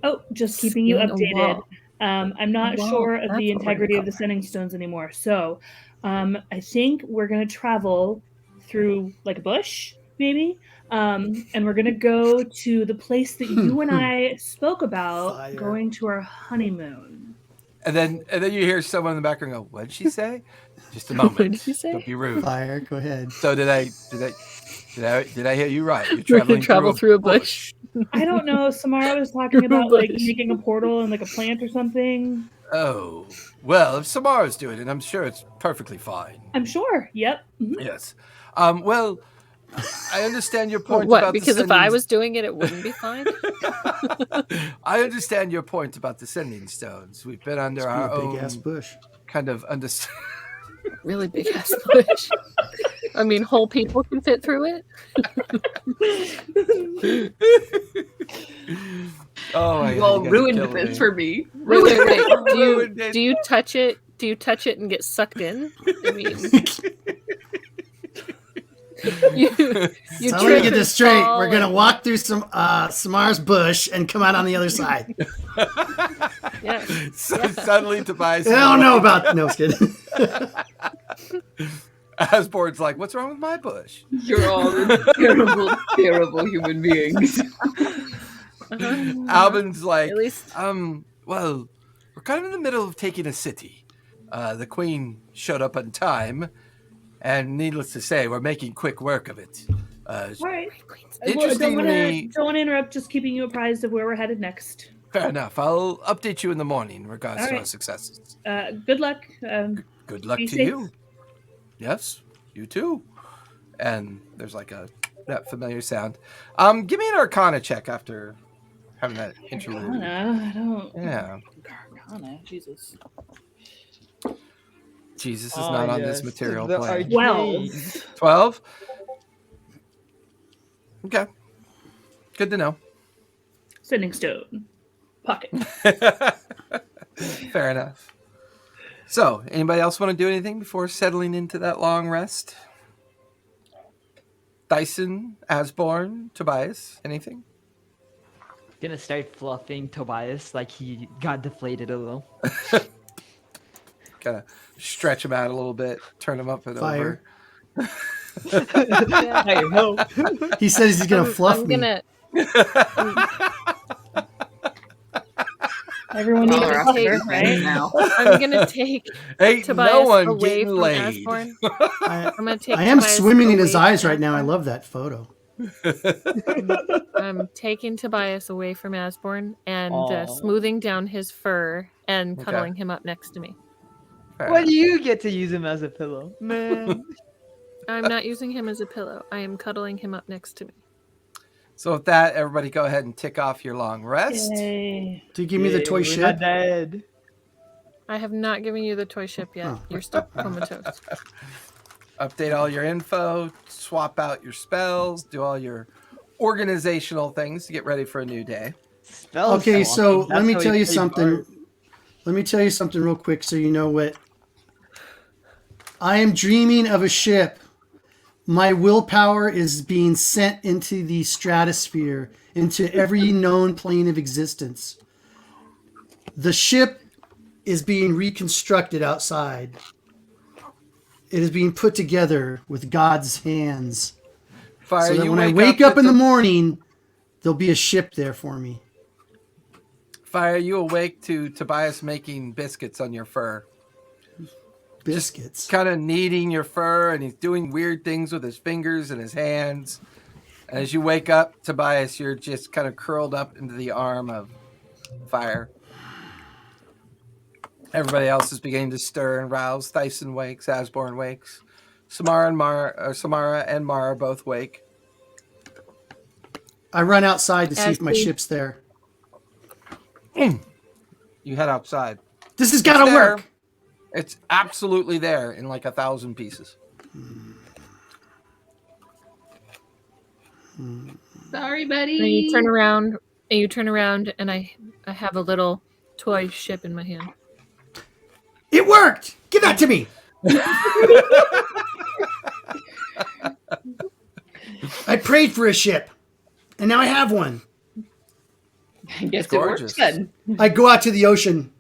Oh, just keeping you Skin a updated. wall. I'm not Wall, sure of that's the what we're integrity gonna of the cover. sending stones anymore. So I think we're going to travel through like a bush, maybe. And we're going to go to the place that you and I spoke about Fire. going to our honeymoon. And then you hear someone in the background go, "What did she say?" Just a What moment. did you say? Don't be rude. Fire, go ahead. So did I hear you right? You're We're traveling gonna travel through a bush. I don't know. Samara was talking about like making a portal and like a plant or something. Oh, well, if Samara's doing it, I'm sure it's perfectly fine. I'm sure. Yep. Mhm. Yes. Well, I understand your point What? about Because the if I sending- was doing it, it wouldn't be fine. I understand your point about the sending stones. We've been under Screw our a big own ass bush. kind of understand. Really big ass bush. Whole people can fit through it. Oh my You God, all you guys are ruined killing this me. for me. Wait. Ruined it. Do you touch it? Do you touch it and get sucked in? You So let me trip get and this straight. fall We're gonna and- walk through some Samar's bush and come out on the other side. Yeah. Suddenly, Tobias. I don't know about. No, I was kidding. Asborn's like, "What's wrong with my bush?" You're all terrible, terrible human beings. Albin's like, At least well, we're kind of in the middle of taking a city. The queen showed up on time, and needless to say, we're making quick work of it. All right. Interestingly, don't want to interrupt. Just keeping you apprised of where we're headed next. fair enough. I'll update you in the morning in regards All to our right. successes. Good luck. Good luck Be to safe. you. Yes, you too. And there's like that familiar sound. Give me an Arcana check after having that interlude. Arcana, I don't. Yeah. Arcana, Jesus. Jesus is not on this material plane. 12. 12? Okay. Good to know. Sending stone. Pocket. Fair enough. So, anybody else want to do anything before settling into that long rest? Dyson, Asborn, Tobias, anything? Gonna start fluffing Tobias like he got deflated a little. Kind of stretch him out a little bit, turn him up and Fire. over. Hey, no. He says he's gonna fluff I'm me. gonna Everyone needs All a right. fluffer, right? Now. I'm gonna take Ain't Tobias no one away getting from laid. Asborn. I, I'm gonna take. I am Tobias swimming in his away eyes from right now. I Asborn. love that photo. I'm taking Tobias away from Asborn and Aw. smoothing down his fur and Okay. cuddling him up next to me. Fair Why enough. do you get to use him as a pillow? Man. I'm not using him as a pillow. I am cuddling him up next to me. So with that, everybody go ahead and tick off your long rest. Yay. Do you give me the toy We're ship? not dead. I have not given you the toy ship yet. Oh. You're still comatose. Update all your info, swap out your spells, do all your organizational things to get ready for a new day. Spell Okay, so swapping, let me that's tell how you play something. Bard. Let me tell you something real quick so you know what. I am dreaming of a ship. My willpower is being sent into the stratosphere, into every known plane of existence. The ship is being reconstructed outside. It is being put together with God's hands. Fire, So that you when I wake up in the to- morning, there'll be a ship there for me. Fire, you awake to Tobias making biscuits on your fur. Biscuits. Kind of kneading your fur, and he's doing weird things with his fingers and his hands. And as you wake up, Tobias, you're just kind of curled up into the arm of Fire. Everybody else is beginning to stir and rouse. Thyson wakes, Asborn wakes. Samara and Mara both wake. I run outside to see As if my we- ship's there. You head outside. This has got to It's there. work. It's absolutely there in like 1,000 pieces. Sorry, buddy. And you turn around, and I have a little toy ship in my hand. It worked. Give that to me. I prayed for a ship, and now I have one. I guess It's it works gorgeous. good. I go out to the ocean.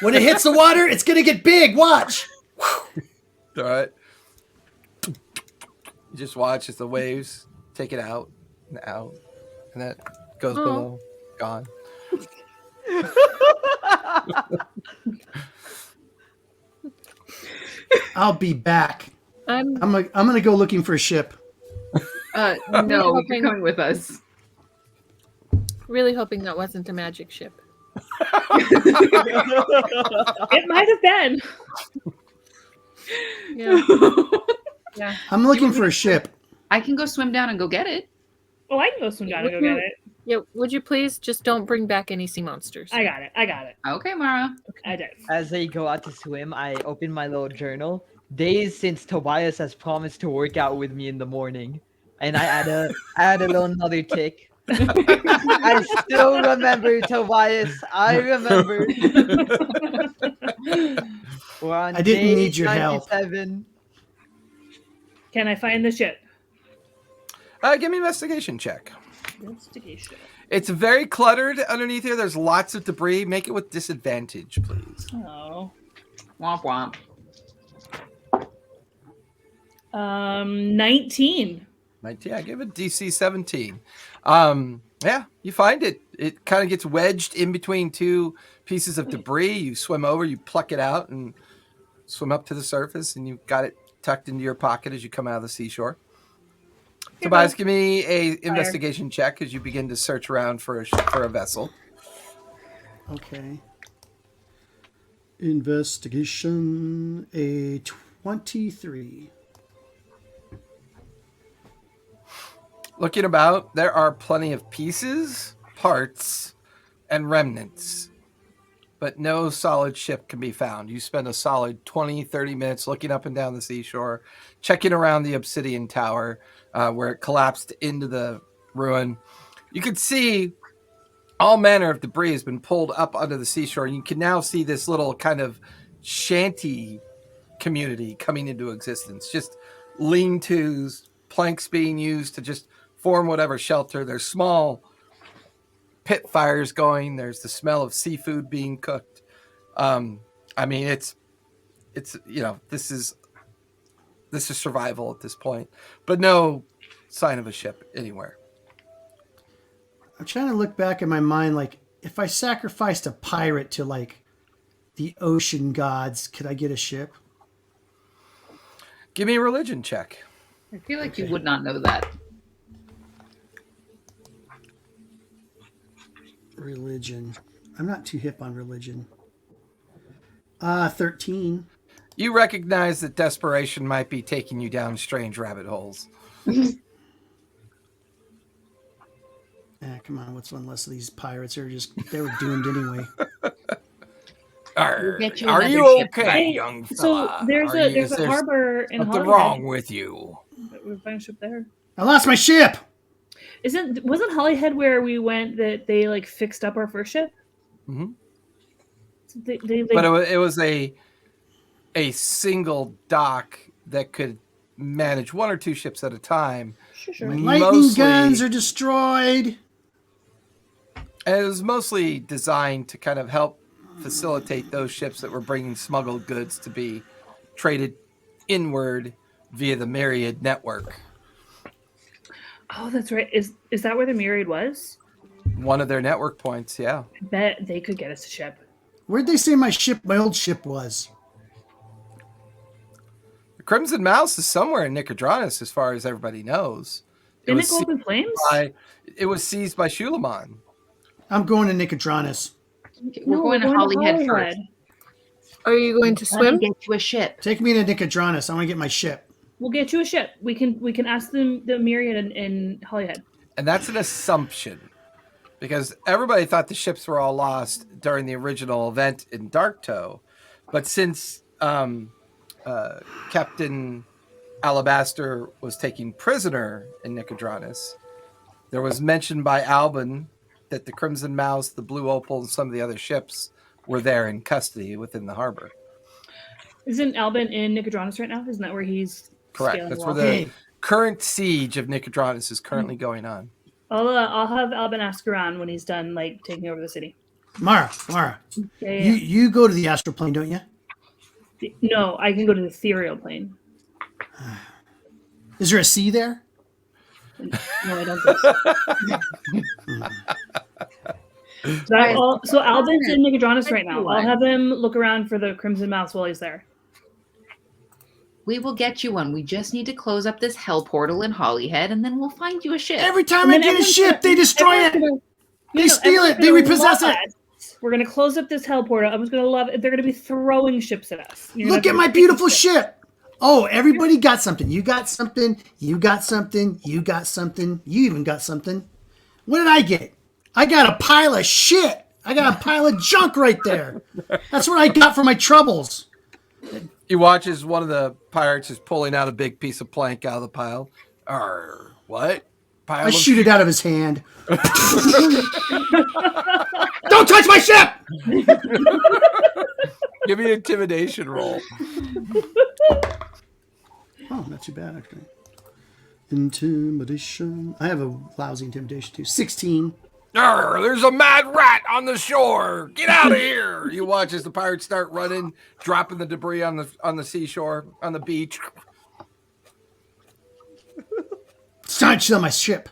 When it hits the water, it's going to get big. Watch. All right. You just watch as the waves take it out, and that goes Oh. below. Gone. I'll be back. I'm I'm going to go looking for a ship. No, hoping- you're coming with us. really hoping that wasn't a magic ship. It might have been. Yeah. Yeah. I'm looking for a ship. I can go swim down and go get it. Oh, I can go swim down and go get it. Yeah. Would you please just don't bring back any sea monsters? I got it. Okay, Mara. I did. As they go out to swim, I open my little journal. Days since Tobias has promised to work out with me in the morning, and I add a little another tick. I still remember Tobias. I remember. We're on I didn't day need your help. 97. Can I find the ship? Give me an investigation check. Investigation. It's very cluttered underneath here. There's lots of debris. Make it with disadvantage, please. Oh. Womp womp. 19. Yeah, give it DC 17. Yeah, you find it. It kind of gets wedged in between two pieces of debris. You swim over, you pluck it out, and swim up to the surface, and you've got it tucked into your pocket as you come out of the seashore. Tobias, give me a investigation check as you begin to search around for a vessel. Okay. Investigation, a 23. Looking about, there are plenty of pieces, parts, and remnants, but no solid ship can be found. You spend a solid 20, 30 minutes looking up and down the seashore, checking around the obsidian tower where it collapsed into the ruin. You can see all manner of debris has been pulled up onto the seashore. And you can now see this little kind of shanty community coming into existence. Just lean-tos, planks being used to just form whatever shelter. There's small pit fires going. There's the smell of seafood being cooked. I mean, it's this is survival at this point, but no sign of a ship anywhere. I'm trying to look back in my mind, like, if I sacrificed a pirate to, like, the ocean gods, could I get a ship? Give me a religion check. I feel like you would not know that. Religion. I'm not too hip on religion. 13. You recognize that desperation might be taking you down strange rabbit holes. Come on, what's one less of these pirates? They were doomed anyway. Are get you you another ship, okay, right? young So fella? there's Is a there harbor in something Holyhead. wrong with you? We'll find a ship there. I lost my ship! Wasn't Holyhead where we went that they like fixed up our first ship? Mm-hmm. So But it was a single dock that could manage one or two ships at a time. Sure. My lightning Mostly- guns are destroyed. And it was mostly designed to kind of help facilitate those ships that were bringing smuggled goods to be traded inward via the Myriad network. Oh, that's right. Is that where the Myriad was? One of their network points, yeah. I bet they could get us a ship. Where'd they say my old ship was? The Crimson Mouse is somewhere in Nicodranus, as far as everybody knows. Didn't it was go up in flames? it was seized by Shulamon. I'm going to Nicodranus. We're going to Holyhead first. Are you going to Let me swim? get you a ship. Take me to Nicodranus. I want to get my ship. We'll get you a ship. We can ask the Myriad in Holyhead. And that's an assumption, because everybody thought the ships were all lost during the original event in Darktoe. But since Captain Alabaster was taken prisoner in Nicodranus, there was mention by Albin that the Crimson Mouse, the Blue Opal, and some of the other ships were there in custody within the harbor. Isn't Albin in Nicodranus right now? Isn't that where he's Correct. scaling That's the where wall? the Hey, current siege of Nicodranus is currently going on. I'll have Albin ask around when he's done like taking over the city. Mara, Yeah. you go to the astral plane, don't you? No, I can go to the ethereal plane. Is there a sea there? No, I don't think so. So Albin's in Nicodranus right now. I'll have him look around for the Crimson Mouse while he's there. We will get you one. We just need to close up this hell portal in Holyhead, and then we'll find you a ship. Every time And I then get a everyone's ship, they destroy it. They steal it. They repossess it. We're gonna close up this hell portal. I'm just gonna love it. They're gonna be throwing ships at us. You're gonna Look have at to my take beautiful the ship. Oh, everybody got something. You got something. You got something. You got something. You even got something. What did I get? I got a pile of shit. I got a pile of junk right there. That's what I got for my troubles. He watches one of the pirates is pulling out a big piece of plank out of the pile. What? Pile I of shoot it out of his hand. Don't touch my ship! Give me an intimidation roll. Oh, not too bad, actually. Intimidation. I have a lousy intimidation, too. 16. There's a mad rat on the shore. Get out of here. You watch as the pirates start running, dropping the debris on the seashore, on the beach. It's trying to steal my ship.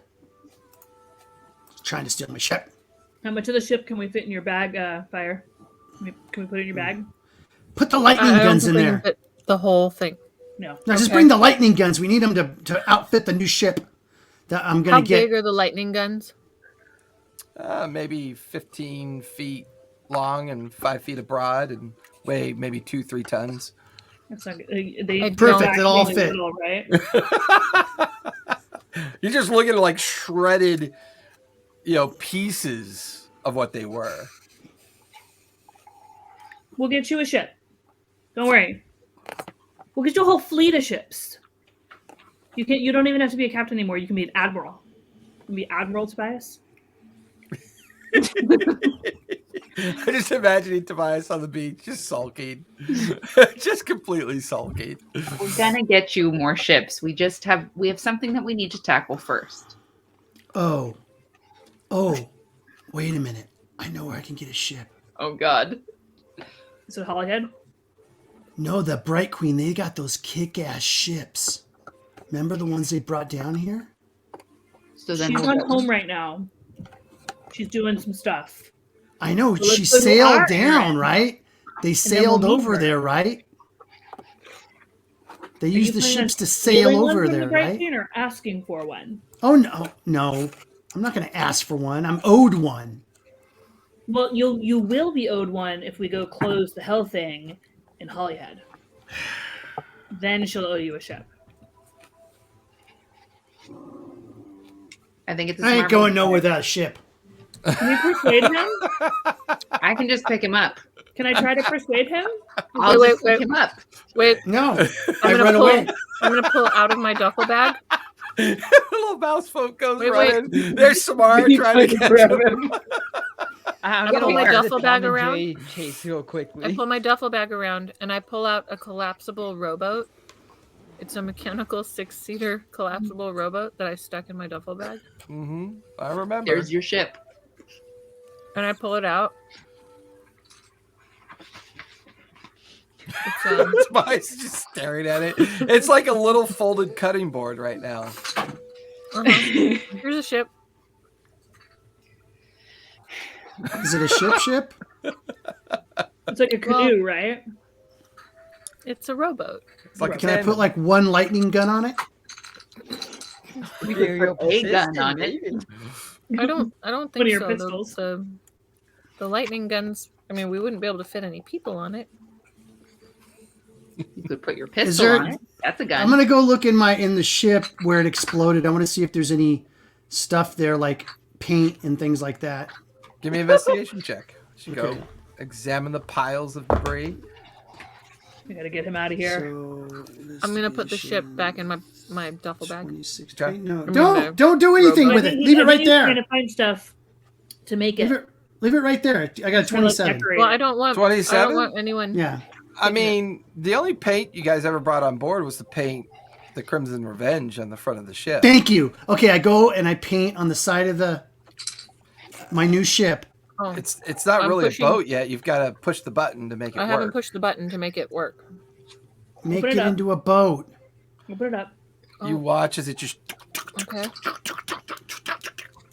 It's trying to steal my ship. How much of the ship can we fit in your bag, Fire? Can we put it in your bag? Put the lightning I don't guns in think we there. can fit the whole thing. No. Now just Okay. bring the lightning guns. We need them to outfit the new ship that I'm How going to get. big are the lightning guns? Maybe 15 feet long and 5 feet broad and weigh maybe 2-3 tons. That's not good. They I Perfect, don't it'll all actually fit. little, right? You're just looking at like shredded, pieces of what they were. We'll get you a ship. Don't worry. We'll get you a whole fleet of ships. You don't even have to be a captain anymore. You can be an admiral. You can be Admiral Tobias. I'm just imagining Tobias on the beach, just sulking, just completely sulking. We're gonna get you more ships. We have something that we need to tackle first. Oh, wait a minute. I know where I can get a ship. Oh God. Is it Holyhead? No, the Bright Queen, they got those kick-ass ships. Remember the ones they brought down here? So then She's on home right now. She's doing some stuff. I know, So she let's go to sailed our down, errand. right? They then sailed we'll meet over her. there, right? They Are you used the planning on ships to sail stealing one over from the there, Bright right? Queen or asking for one? Oh, no. I'm not going to ask for one. I'm owed one. Well, you will be owed one if we go close the hell thing in Holyhead. Then she'll owe you a ship. I think it's. I ain't going nowhere without a ship. Can we persuade him? I can just pick him up. Can I try to persuade him? I'll Wait, just pick him up. Wait, No, I'm I gonna run pull. away. I'm gonna pull out of my duffel bag. Little mouse folk goes Wait. running. There's Samara trying to catch him. I'm I gonna pull my watch duffel the bag Tom and around. Jerry chase real I quickly. pull my duffel bag around and I pull out a collapsible rowboat. It's a mechanical 6-seater collapsible rowboat that I stuck in my duffel bag. Mm-hmm. I remember. There's your ship. And I pull it out. It's, Tobias is just staring at it. It's like a little folded cutting board right now. Here's a ship. Is it a ship? It's like a canoe, right? It's a rowboat. It's like a Can I cannon. put like one lightning gun on it? You're a gun on persistent, it. baby. I don't One think of your so. pistols. The lightning guns, I mean, we wouldn't be able to fit any people on it. You could put your Is pistol there- on it. That's a gun. I'm gonna go look in the ship where it exploded. I want to see if there's any stuff there like paint and things like that. Give me an investigation check. Should go Okay. examine the piles of debris. We gotta get him out of here. So, I'm gonna put the ship back in my duffel bag. 26. Okay. No, mean, don't do anything I with think it. he- Leave I it think right he's trying there. to find stuff to make Leave it. it right there. I got a Kinda like 27. decorate Well, it. I don't want 27? anyone. Yeah. I mean, the only paint you guys ever brought on board was to paint the Crimson Revenge on the front of the ship. Thank you. Okay, I go and I paint on the side of my new ship. Oh, It's not I'm really pushing- a boat yet. You've got to push the button to make it I work. haven't pushed the button to make it work. Make Open it it up. into a boat. We'll put it up. You watch as it just. Okay.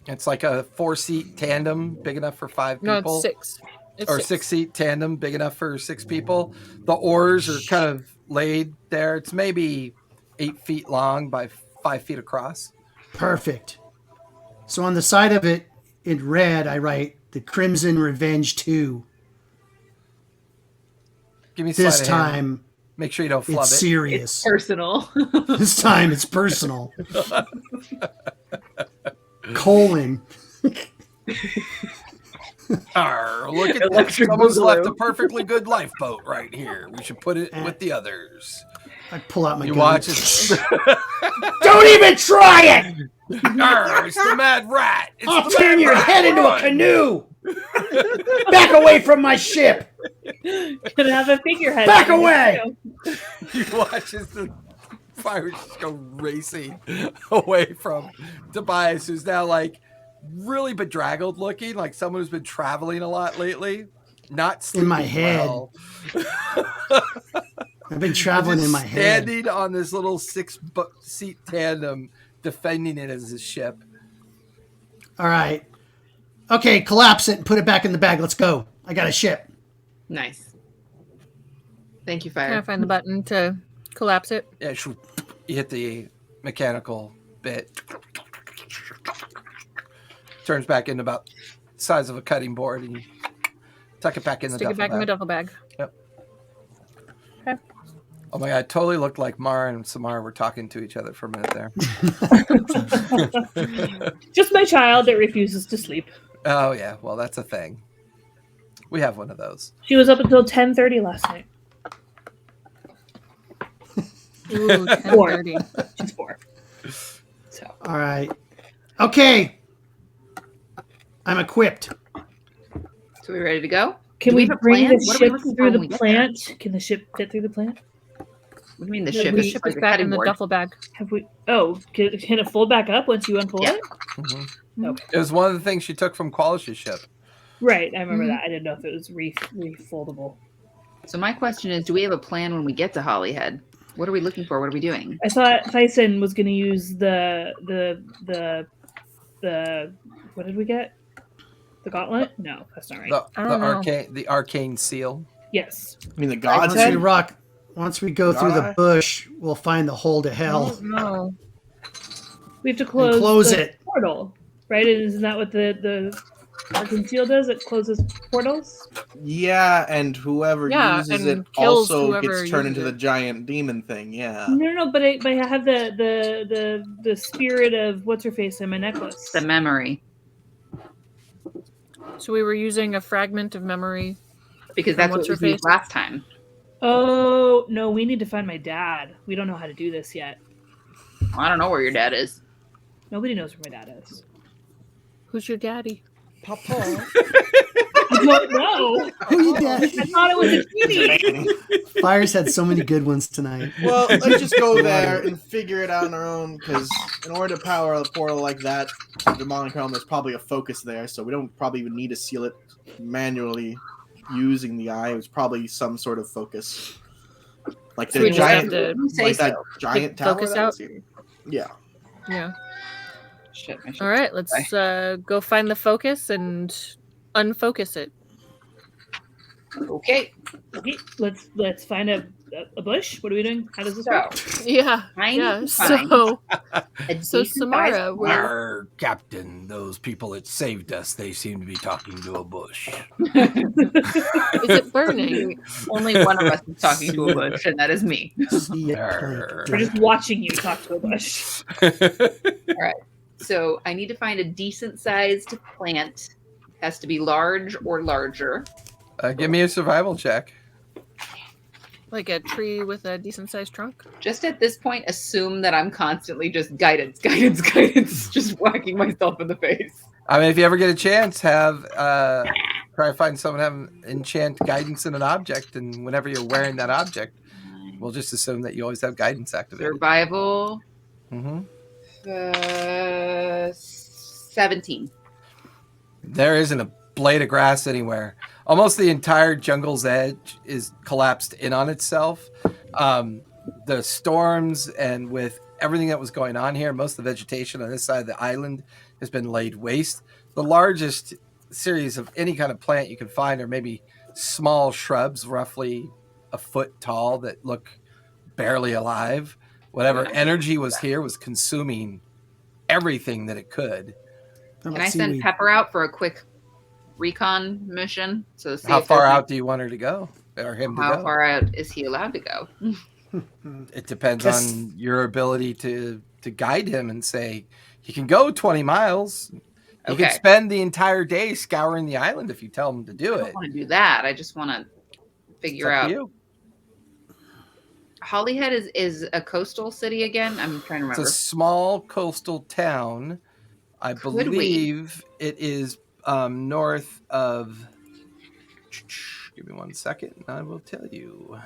It's like a 4-seat tandem, big enough for 5 No, people. it's 6. It's Or 6. 6-seat tandem, big enough for 6 people. The oars are kind of laid there. It's maybe 8 feet long by 5 feet across. Perfect. So on the side of it, in red, I write the Crimson Revenge 2. Give me a This sleight of hand. time, Make sure you don't flub it's it. serious. Personal. This time, it's personal. Colon. Arr, look at that. Electric Someone's boogaloo. left a perfectly good lifeboat right here. We should put it with the others. I pull out my You gun. watch it. Don't even try it! Arr, it's the mad rat. It's I'll the turn mad your rat. head into a Run. canoe! Back away from my ship! Gonna have a figurehead. Back away! You watch as the pirates just go racing away from Tobias, who's now like really bedraggled looking, like someone who's been traveling a lot lately. Not sleeping my head. well. I've been traveling in my head. Standing on this little 6-seat tandem, defending it as his ship. All right. Okay, collapse it and put it back in the bag. Let's go. I got a ship. Nice. Thank you, Can I Fire. find the button to collapse it? Yeah, you hit the mechanical bit. Turns back into about the size of a cutting board, and you tuck it back in the Stick duffel it back in my bag. duffel bag. Yep. Okay. Oh my god, it totally looked like Mara and Samara were talking to each other for a minute there. Just my child that refuses to sleep. Oh yeah, well that's a thing. We have one of those. She was up until 10:30 last night. Ooh, 10:30. She's 4. So All right. Okay. I'm equipped. So we ready to go? can Do we have a bring plan? the What are we ship looking for through when the we get plant? Can the ship fit through the plant? What do you mean the The ship? ship Is Ship like is a back cutting in the board. duffel bag. Have we? Oh, can it fold back up once you unfold Yeah. it? Mm-hmm. Okay. It was one of the things she took from Qualis's ship. Right, I remember Mhm. that. I didn't know if it was refoldable. So my question is, do we have a plan when we get to Hollyhead? What are we looking for? What are we doing? I thought Tyson was going to use the what did we get? The gauntlet? No, that's not right. I don't know. The arcane seal. Yes. I mean, the gods Once we head? once we go through the God. bush, we'll find the hole to hell. No. We have to close, close the it. portal, right? Isn't that what the Arcane Seal does? It closes portals? Yeah, and whoever Yeah, uses and it kills also whoever gets turned uses into it. the giant demon thing. Yeah. No, but I have the spirit of what's her face in my necklace. The memory, So we were using a fragment of memory. because From that's what what's we her used face? last time. Oh no, we need to find my dad. We don't know how to do this yet. I don't know where your dad is. Nobody knows where my dad is. Who's your daddy? Papa. I don't know. Who you got? I thought it was a kitty. Fire's had so many good ones tonight. Well, let's just go there and figure it out on our own, because in order to power a portal like that, the demonic realm, there's probably a focus there, so we don't probably even need to seal it manually using the eye. It was probably some sort of focus. Like So the we just have giant, to You say like that so. giant tower focus that out? was here. Yeah. Yeah. Shit, my shit. All right, let's go find the focus and unfocus it. Okay. Okay, let's find a bush. What are we doing? How does this work? So Yeah. I need Yeah. to find So a So, decent-sized Samara, portal. where- Our captain, those people that saved us, they seem to be talking to a bush. is it burning? Only one of us is talking to a bush, and that is me. See it Arr. We're just watching you talk to a bush. So I need to find a decent-sized plant. Has to be large or larger. Give me a survival check. Like a tree with a decent sized trunk? Just at this point, assume that I'm constantly just guidance, just whacking myself in the face. I mean, if you ever get a chance, have try to find someone having enchant guidance in an object, and whenever you're wearing that object, we'll just assume that you always have guidance activated. Survival, Mm-hmm. 17. There isn't a blade of grass anywhere. Almost the entire jungle's edge is collapsed in on itself. The storms and with everything that was going on here, most of the vegetation on this side of the island has been laid waste. The largest series of any kind of plant you can find are maybe small shrubs, roughly a foot tall, that look barely alive. Whatever energy was here was consuming everything that it could. How Can about I send seaweed? Pepper out for a quick recon mission? So see How if far there's out do you want her to go, or him to How go? far out is he allowed to go? It depends Yes. on your ability to guide him and say he can go 20 miles. He Okay. can spend the entire day scouring the island if you tell him to do I it. don't want to do that. I just want to It's figure up to out. you. Hollyhead is a coastal city again. I'm trying to It's remember. a small coastal town. I Could we? believe it is north of. Give me 1 second, and I will tell you.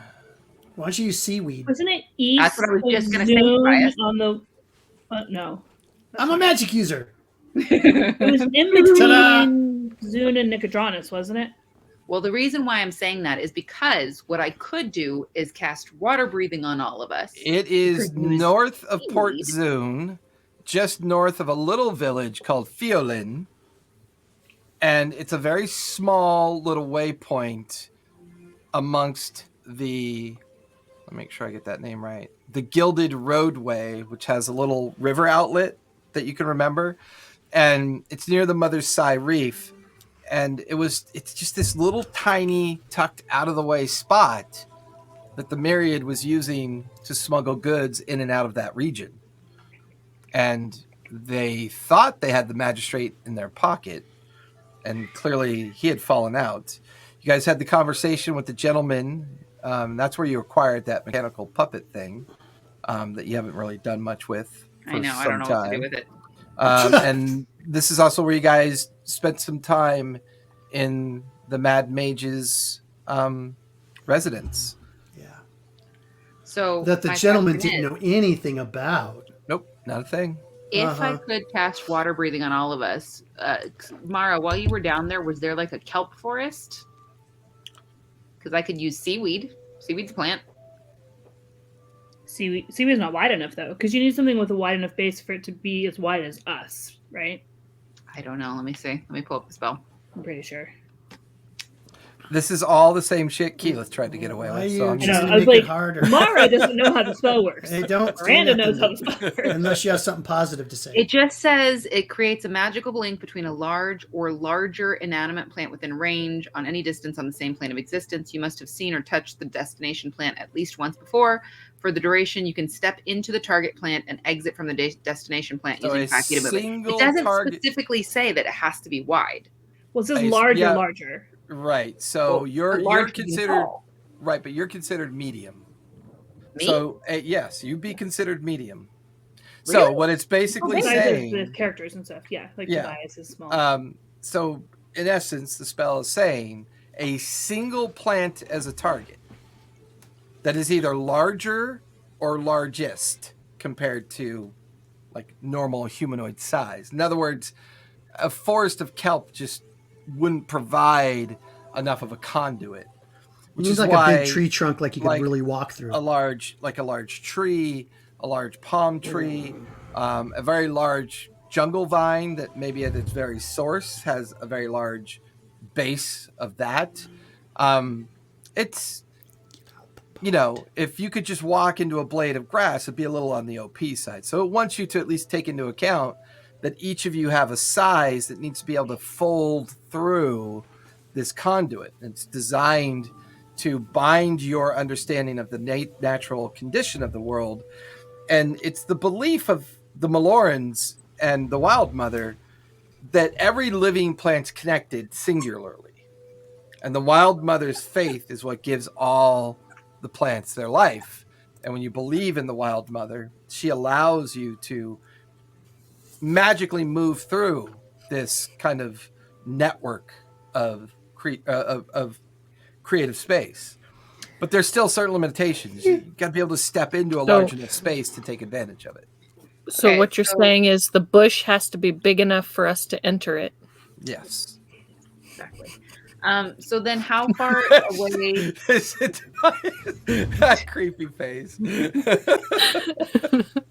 Why don't you use seaweed? Wasn't it east That's what I was of just gonna say, Zune Brian. on the? No, I'm a magic user. it was in Ta-da! between Zune and Nicodranus, wasn't it? Well, the reason why I'm saying that is because what I could do is cast water breathing on all of us. It is Could use north of Port seaweed. Zune, just north of a little village called Fiolin. And it's a very small little waypoint amongst the, let me make sure I get that name right, the Gilded Roadway, which has a little river outlet that you can remember. And it's near the Mother's Sigh Reef. And it's just this little tiny tucked out of the way spot that the Myriad was using to smuggle goods in and out of that region. And they thought they had the magistrate in their pocket, and clearly he had fallen out. You guys had the conversation with the gentleman. That's where you acquired that mechanical puppet thing that you haven't really done much with for I know. I some don't know time. what to do with it. And this is also where you guys spent some time in the Mad Mage's residence. Yeah. So That the my gentleman question didn't is, know anything about. Nope, not a thing. If I Uh-huh. could cast water breathing on all of us, Mara, while you were down there, was there like a kelp forest? Because I could use seaweed. Seaweed's a plant. Seaweed's not wide enough though, because you need something with a wide enough base for it to be as wide as us, right? I don't know. Let me see. Let me pull up the spell. I'm pretty sure. This is all the same shit Keyleth tried to get away Why with. you So I'm just just, I know, gonna I was make it like, harder? Mara doesn't know how the spell works. Hey, don't say Miranda knows how nothing the spell works. unless you have something positive to say. It just says it creates a magical link between a large or larger inanimate plant within range on any distance on the same plane of existence. You must have seen or touched the destination plant at least once before. For the duration, you can step into the target plant and exit from the destination plant So using a 5 feet of movement. single It doesn't target- specifically say that it has to be wide. Well, it says Nice. large Yeah. and larger. right. So Well, you're large can be considered tall. right, but you're considered medium. Me? So yes, you'd be considered medium. Really? So what it's basically Besides the saying, characters and stuff, yeah, like Yeah. Tobias is small. so in essence, the spell is saying a single plant as a target that is either larger or largest compared to like normal humanoid size. In other words, a forest of kelp just wouldn't provide enough of a conduit, which It is needs like why a big tree trunk, like you could like really walk through. a large tree, a large palm tree, a very large jungle vine that maybe at its very source has a very large base of that. It's, if you could just walk into a blade of grass, it'd be a little on the OP side. So it wants you to at least take into account that each of you have a size that needs to be able to fold through this conduit. It's designed to bind your understanding of the natural condition of the world. And it's the belief of the Malorans and the Wild Mother that every living plant's connected singularly. And the Wild Mother's faith is what gives all the plants their life. And when you believe in the Wild Mother, she allows you to magically move through this kind of network of creative space. But there's still certain limitations. You got to be able to step into a large enough space to take advantage of it. So Okay, what you're so- saying is the bush has to be big enough for us to enter it. Yes. Exactly. So then how far away? Is it that creepy face?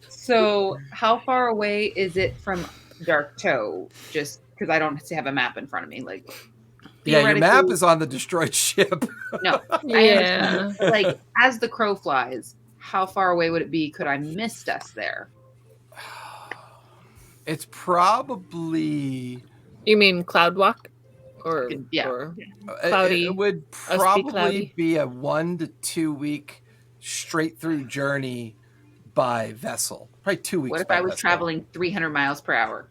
So how far away is it from Dark Toe? Just because I don't have a map in front of me. Like, Yeah, your map theoretically- is on the destroyed ship. No, I Yeah. understand. Like, as the crow flies, how far away would it be? Could I miss us there? It's probably You mean cloud walk? Or Yeah. or Cloudy. It would be probably cloudy. be a 1 to 2 week straight through journey by vessel. Probably 2 weeks. What if by I was vessel. traveling 300 miles per hour?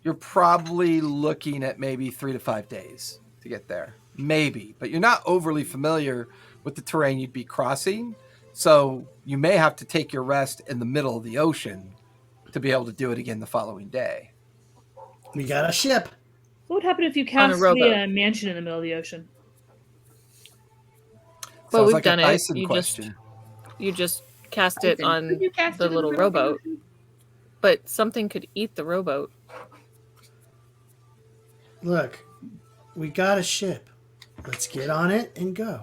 You're probably looking at maybe 3 to 5 days to get there. Maybe, but you're not overly familiar with the terrain you'd be crossing. So you may have to take your rest in the middle of the ocean to be able to do it again the following day. We got a ship. What would happen if you On a cast rowboat. the mansion in the middle of the ocean? Well, Sounds we've like done a it. Dyson You question. just cast it Could on you cast the it in little middle of the rowboat. ocean? But something could eat the rowboat. Look, we got a ship. Let's get on it and go.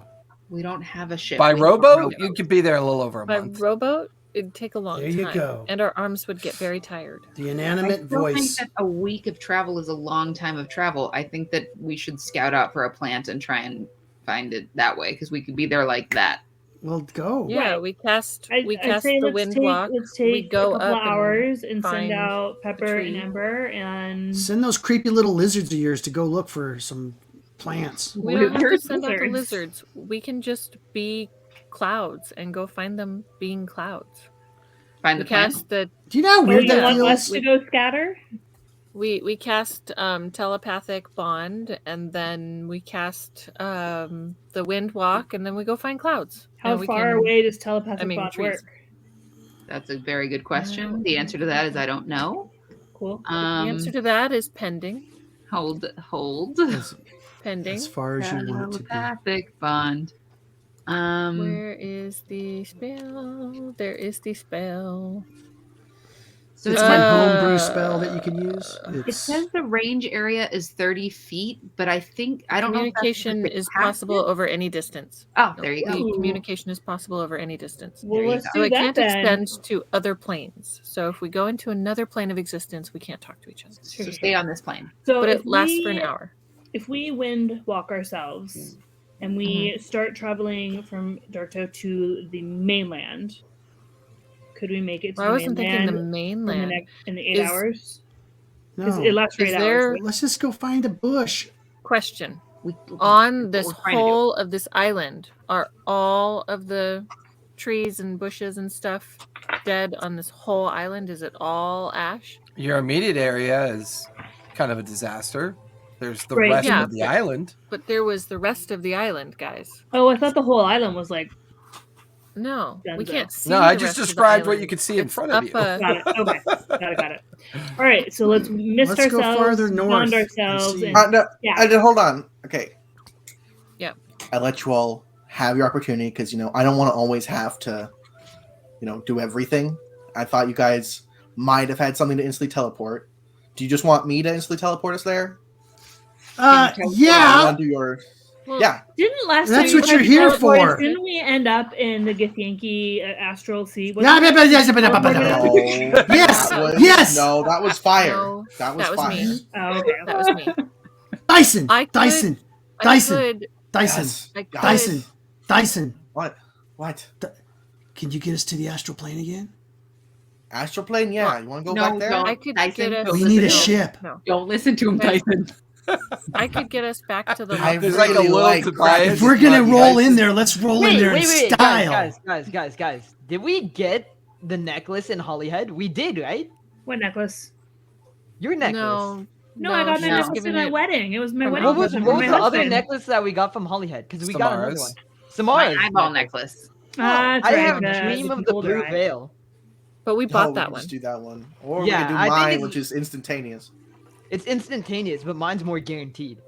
We don't have a ship. By We have a rowboat, you could be there in a little over a By month. rowboat, it'd take a long There time. you go. And our arms would get very tired. The I inanimate still think voice. that a week of travel is a long time of travel. I think that we should scout out for a plant and try and find it that way because we could be there like that. Well, go. Yeah, Right. we cast I'd the let's wind take, walk. Let's We take go a couple up of hours and find send out Pepper and tree. Ember and Send those creepy little lizards of yours to go look for some plants. We don't have to Wizards. send out the lizards. We can just be clouds and go find them being clouds. Find We the plan. cast the Do you know how Oh, weird you that want us feels? to go scatter? we cast telepathic bond, and then we cast the wind walk, and then we go find clouds. How And we far can- away does telepathic bond trees. work? That's a very good question. The answer to that is I don't know. Cool. The answer to that is pending. Hold. Pending. As far as you want it to be. Telepathic bond. Where is the spell? There is the spell. So It's it's my like homebrew spell that you can use. it It's says the range area is 30 feet, but I don't know. If that's Communication because is they cast possible it. over any distance. Oh, there you go. Ooh. Communication is possible over any distance. Well, There you let's go. So do it that can't then. extend to other planes. So if we go into another plane of existence, we can't talk to each other. So stay on this plane. So But if it lasts for an we- hour. If we wind walk ourselves and we start traveling from Darkto to the mainland, could we make it to Well, I the wasn't thinking the mainland mainland. in the 8 Is- hours? Because no. it lasts for Is 8 there- hours. Right? Let's just go find a bush. Question. We, On this we're trying to do. whole of this island, are all of the trees and bushes and stuff dead on this whole island? Is it all ash? Your immediate area is kind of a disaster. There's the Right, rest yeah, of the but- island. But there was the rest of the island, guys. Oh, I thought the whole island was like. No, we Dunzo. can't see. No, I the just rest of the described what island. you could see in It's front of up you. Got it. Okay. Got it. All right. So let's mist Let's go ourselves, farther north bond and ourselves, see. and No, yeah. hold on. Okay. Yeah. I let you all have your opportunity because I don't want to always have to, do everything. I thought you guys might have had something to instantly teleport. Do you just want me to instantly teleport us there? You Yeah. want to do your? Well, Yeah. Didn't last That's time what we you're here teleported, for. Didn't we end up in the Githyanki astral sea? Yeah, Wasn't but- yes, it? but- but- but- No. Yes, That was- yes. No, that was fire. No, that was that was fire. me. Oh, okay. that was me. Dyson. I could- Dyson. I Dyson. could. Dyson. Yes. I could. Dyson. Dyson. What? Can you get us to the astral plane again? Astral plane? Yeah. You want to go No, back there? don't. I could Dyson, get us. don't We need a listen to him. ship. No, Don't listen to him, Okay. Tyson. I could get us back to the. I There's like a really little like Tobias. If we're gonna Buggy roll Dyson. in there, let's roll in there in style. Guys. Did we get the necklace in Hollyhead? We did, right? What necklace? Your necklace. No, I got my she was necklace giving at my it- wedding. It was my From wedding What was, present what from was my the other husband. necklace that we got from Hollyhead? Because we got another one. My Samara's eyeball necklace. Ah, that's I right, have the- Dream the of the golden Blue eye. Veil. But we Oh, bought we that can one. just do that one, or Yeah, we can do I think mine, it's- which is instantaneous. It's instantaneous, but mine's more guaranteed.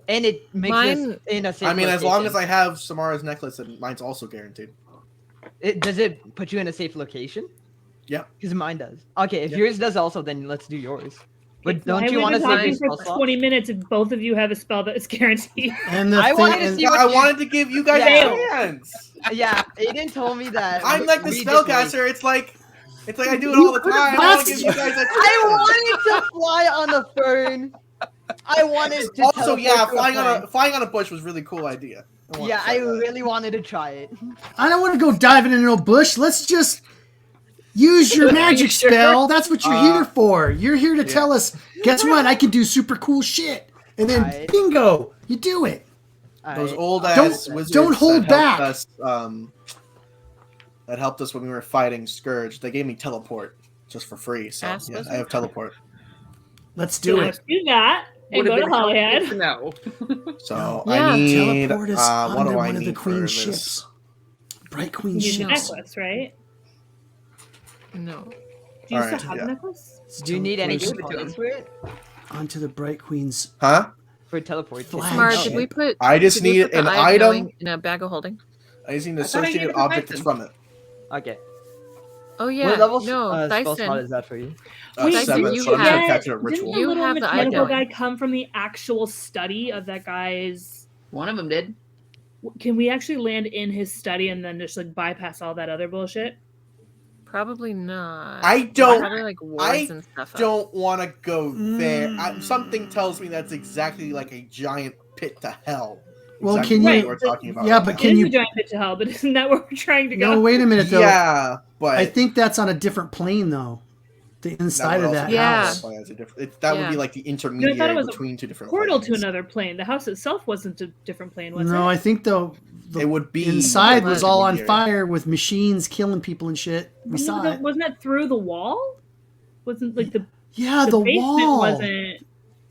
And it makes Mine- us in a safe I mean, as long as location. I have Samara's necklace, then mine's also guaranteed. Does it put you in a safe location? Yep. Because mine does. Okay, if Yep. yours does also, then let's do yours. But Why don't have you we want to been save talking your spell for slot? 20 minutes if both of you have a spell that is guaranteed? And the I thing, wanted to and- see what I you- wanted to give you guys Yeah. a chance. Yeah, Aiden told me that. I'm like the we just wait. spellcaster. It's like I do it all the time. I want to give you guys a chance. I wanted to fly on the fern. I wanted to. Also, yeah, teleport to a flying on a bush was a really cool idea. plane. Yeah, I really wanted to try it. I don't want to go diving in no bush. Let's just use your magic Sure. spell. That's what you're here for. You're here to yeah. tell us, guess what? I can do super cool shit. And then Alright. bingo, you do it. Those Alright. old Don't- ass wizards don't hold that helped back. Us, that helped us when we were fighting Scourge. They gave me teleport just for free. So Ass yeah, I wizard? have teleport. Let's do Let's it. do that and go to Hollyhead. No. So Yeah. I need. Teleport us what onto do I one of the need for queen this? ships. Bright queen You need a ships. necklace, right? No. Do you Alright, still have yeah. a necklace? Do you need any Teleport us components for it? onto the bright queen's Huh? For teleport? Flag Smart, ship. did we put? I just did we need put the an eye of item. knowing in a bag of holding. I just need an I thought I associated needed for object that's Dyson. from it. Okay. Oh yeah. What level no, spell slot Dyson. is that for you? Wait, Dyson, 7, you so I'm have- gonna catch a Didn't ritual. the You little have the eye mechanical knowing. guy come from the actual study of that guy's? One of them did. Can we actually land in his study and then just like bypass all that other bullshit? Probably not. I don't- Probably like wards I and stuff. Don't want to go there. Mm. Something tells me that's exactly like a giant pit to hell. Well, Exactly can what you- we're talking about Yeah, right but now. Can It is you- a giant pit to hell, but isn't that where we're trying to go? No, wait a minute though. Yeah, but I think that's on a different plane though. The inside would of also that Yeah. house. qualify as a that would Yeah. be like the No, I intermediary thought it was between two different Portal to planes. another plane. The house itself wasn't a different plane, was No, it? I think the It would be inside like was all on intermediary. fire with machines killing people and shit. We saw it. Wasn't that through the wall? Wasn't like the Yeah, the basement wall. wasn't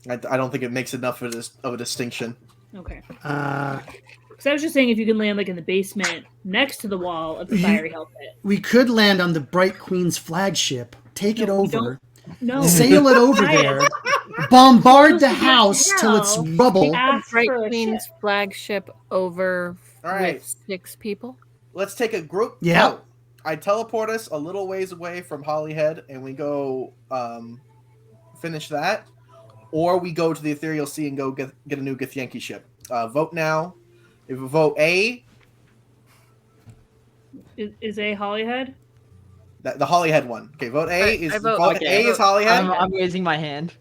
I don't think it makes enough of a distinction. okay. Uh, Because I was just saying, if you can land like in the basement next to the wall of the fiery helmet. we could land on the Bright Queen's flagship, take it No, we over, No, sail it over Right. there, bombard the Close to house till it's hell. rubble. ask Bright for a Queen's ship. flagship over All right. with 6 people. Let's take a group. Yeah. Oh, I teleport us a little ways away from Holyhead, and we go finish that, or we go to the Ethereal Sea and go get a new Githyanki ship. Vote now. If we vote A, Is a Holyhead? the Holyhead one. Okay, vote A I vote- vote okay. A is Holyhead. I'm raising my hand.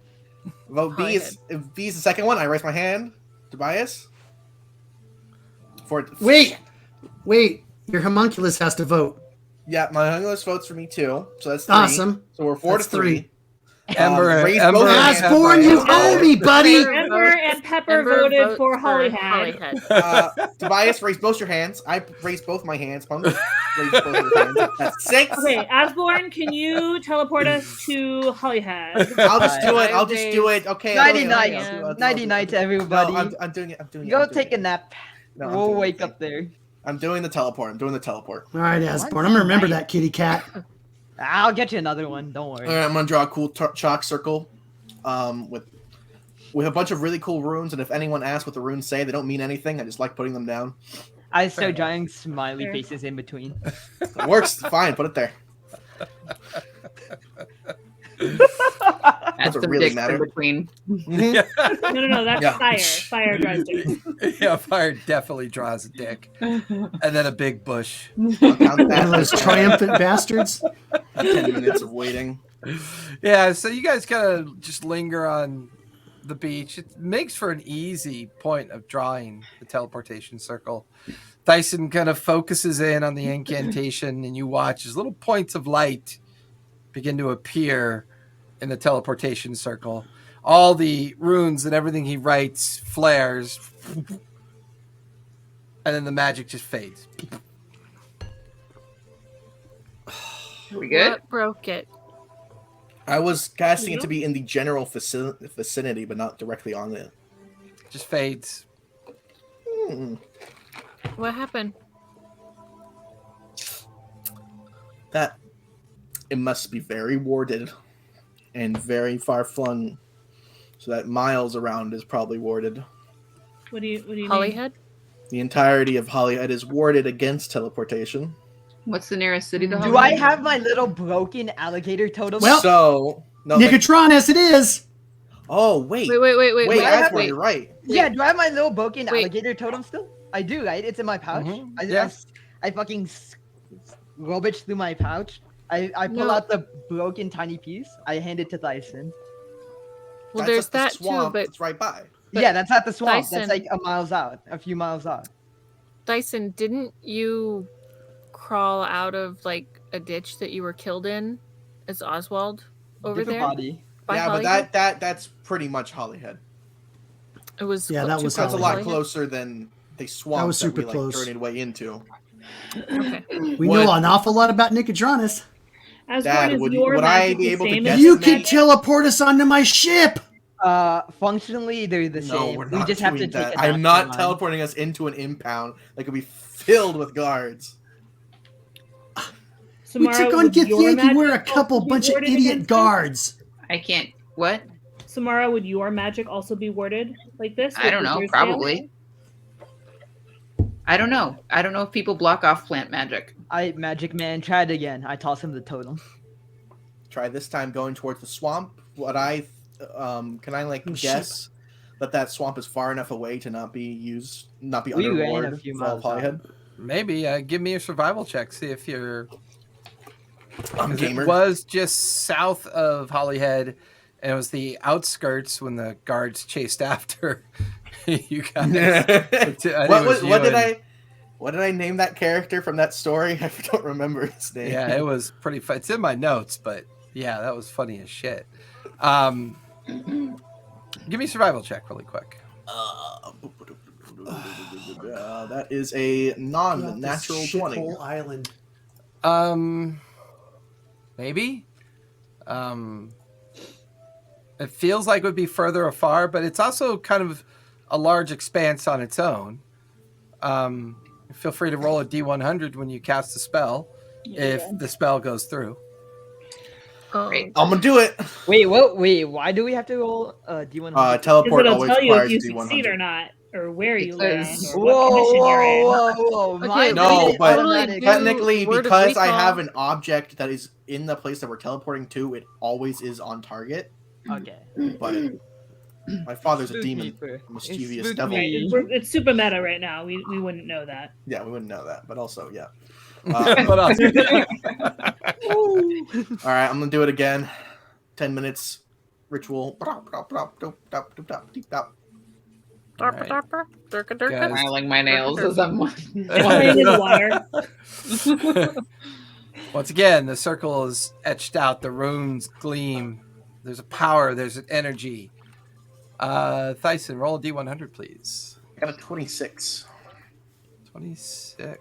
Vote B is if B is the second one. I raise my hand. Tobias. Wait, your homunculus has to vote. Yeah, my homunculus votes for me too. So that's 3. Awesome. So we're 4 That's to 3. Ember, raise Ember, both hands. Asborn, you owe me, buddy. Ember and Pepper voted votes for Holyhead. Tobias, raise both your hands. I raised both my hands. Punk, raise both your hands. That's 6. Okay, Asborn, can you teleport us to Holyhead? I'll just do it. I I'll just do it. Okay. I'll do it. Nighty I'll do it. night. Nighty night to everybody. No, I'm doing it. I'm doing it. Go I'm doing take a it. nap. No, I'm We'll doing wake it. up there. I'm doing the teleport. All right, Asborn, I'm gonna remember that kitty cat. I'll get you another one. Don't worry. All right, I'm gonna draw a cool chalk circle, with a bunch of really cool runes. And if anyone asks what the runes say, they don't mean anything. I just like putting them down. I start drawing smiley Fair. faces in between. It works. Fine. Put it there. That's Doesn't some really dicks matter. in between. No, that's Yeah. fire. Fire drives it. Yeah, fire definitely draws a dick. And then a big bush. I'll count One of those that. triumphant bastards. 10 minutes of waiting. Yeah, so you guys kind of just linger on the beach. It makes for an easy point of drawing the teleportation circle. Dyson kind of focuses in on the incantation, and you watch as little points of light begin to appear in the teleportation circle. All the runes and everything he writes flares, and then the magic just fades. Are we good? What broke it? I was casting it to be in the general vicinity, but not directly on it. Just fades. What happened? That it must be very warded and very far flung, so that miles around is probably warded. What do you mean? Holyhead? The entirety of Holyhead is warded against teleportation. What's the nearest city to Do I Holyhead? have my little broken alligator totem? Well- So no. Like, Nicodranus, it is. oh wait, Wait, wait, I have- Asborn, you're right. Yeah, do I have my little broken Wait. alligator totem still? I do, right? It's in my pouch. Mhm, I, yeah. I fucking rubbish through my pouch. I pull No. out the broken tiny piece. I hand it to Dyson. Well, That's there's at the that too, swamp but It's right by. But Yeah, that's at the swamp. Dyson- That's like a few miles out. Dyson, didn't you crawl out of like a ditch that you were killed in as Oswald over Different there? body. By Yeah, Holyhead? but that's pretty much Holyhead. It was Yeah, that too was close That's a to lot Holyhead? closer than the swamp was super we close. journeyed way into. Okay. We What- know an awful lot about Nicodranus. Asborn, Dad, is would your I magic be the able to same guess as You his can magic? teleport us onto my ship. Functionally, they're the No, same. we're We not just have to doing take that. a I'm nap not for mine. teleporting us into an impound that could be filled with guards. We Samara, took on would your Githyanki. We're a magic couple also be bunch of warded idiot against guards. I can't. What? this? Samara, would your magic also be warded like this? I don't With know. your Probably. I don't know. I don't know if people block off plant magic. Magic Man, try it again. I toss him the totem. Try this time going towards the swamp. Can I like Oh, guess that swamp is far enough away to not be We under ran a ward few for all of miles out. Holyhead? Maybe. Give me a survival check. See if you're. I'm 'cause gamer. It was just south of Holyhead, and it was the outskirts when the guards chased after you guys. What did I name that character from that story? I don't remember his name. Yeah, it was pretty fun. It's in my notes, but Yeah, that was funny as shit. Give me a survival check really quick. That is a non-natural This 20. shithole island. Maybe. It feels like it would be further afar, but it's also kind of a large expanse on its own. Feel free to roll a D100 when you cast a spell, if the spell goes through. Great. I'm gonna do it. Wait, what? Wait, why do we have to roll D100? Teleport Because it'll always tell you if requires you succeed or D100. not, or where you Because- land, or what condition you're in. whoa! Okay, Mine No, is but automatic. Technically, Word of because I recall. have an object that is in the place that we're teleporting to, it always is on target. Okay. But my father's a Spook demon, me for- a mischievous spook devil. me. It's super meta right now. We wouldn't know that. Yeah, we wouldn't know that, but also, yeah. What else? All right, I'm gonna do it again. 10 minutes ritual. Alright. Guys. Smiling my nails as I'm Playing in the water. Once again, the circle is etched out. The runes gleam. There's a power. There's an energy. Thyson, roll a D100, please. Got a 26. 26.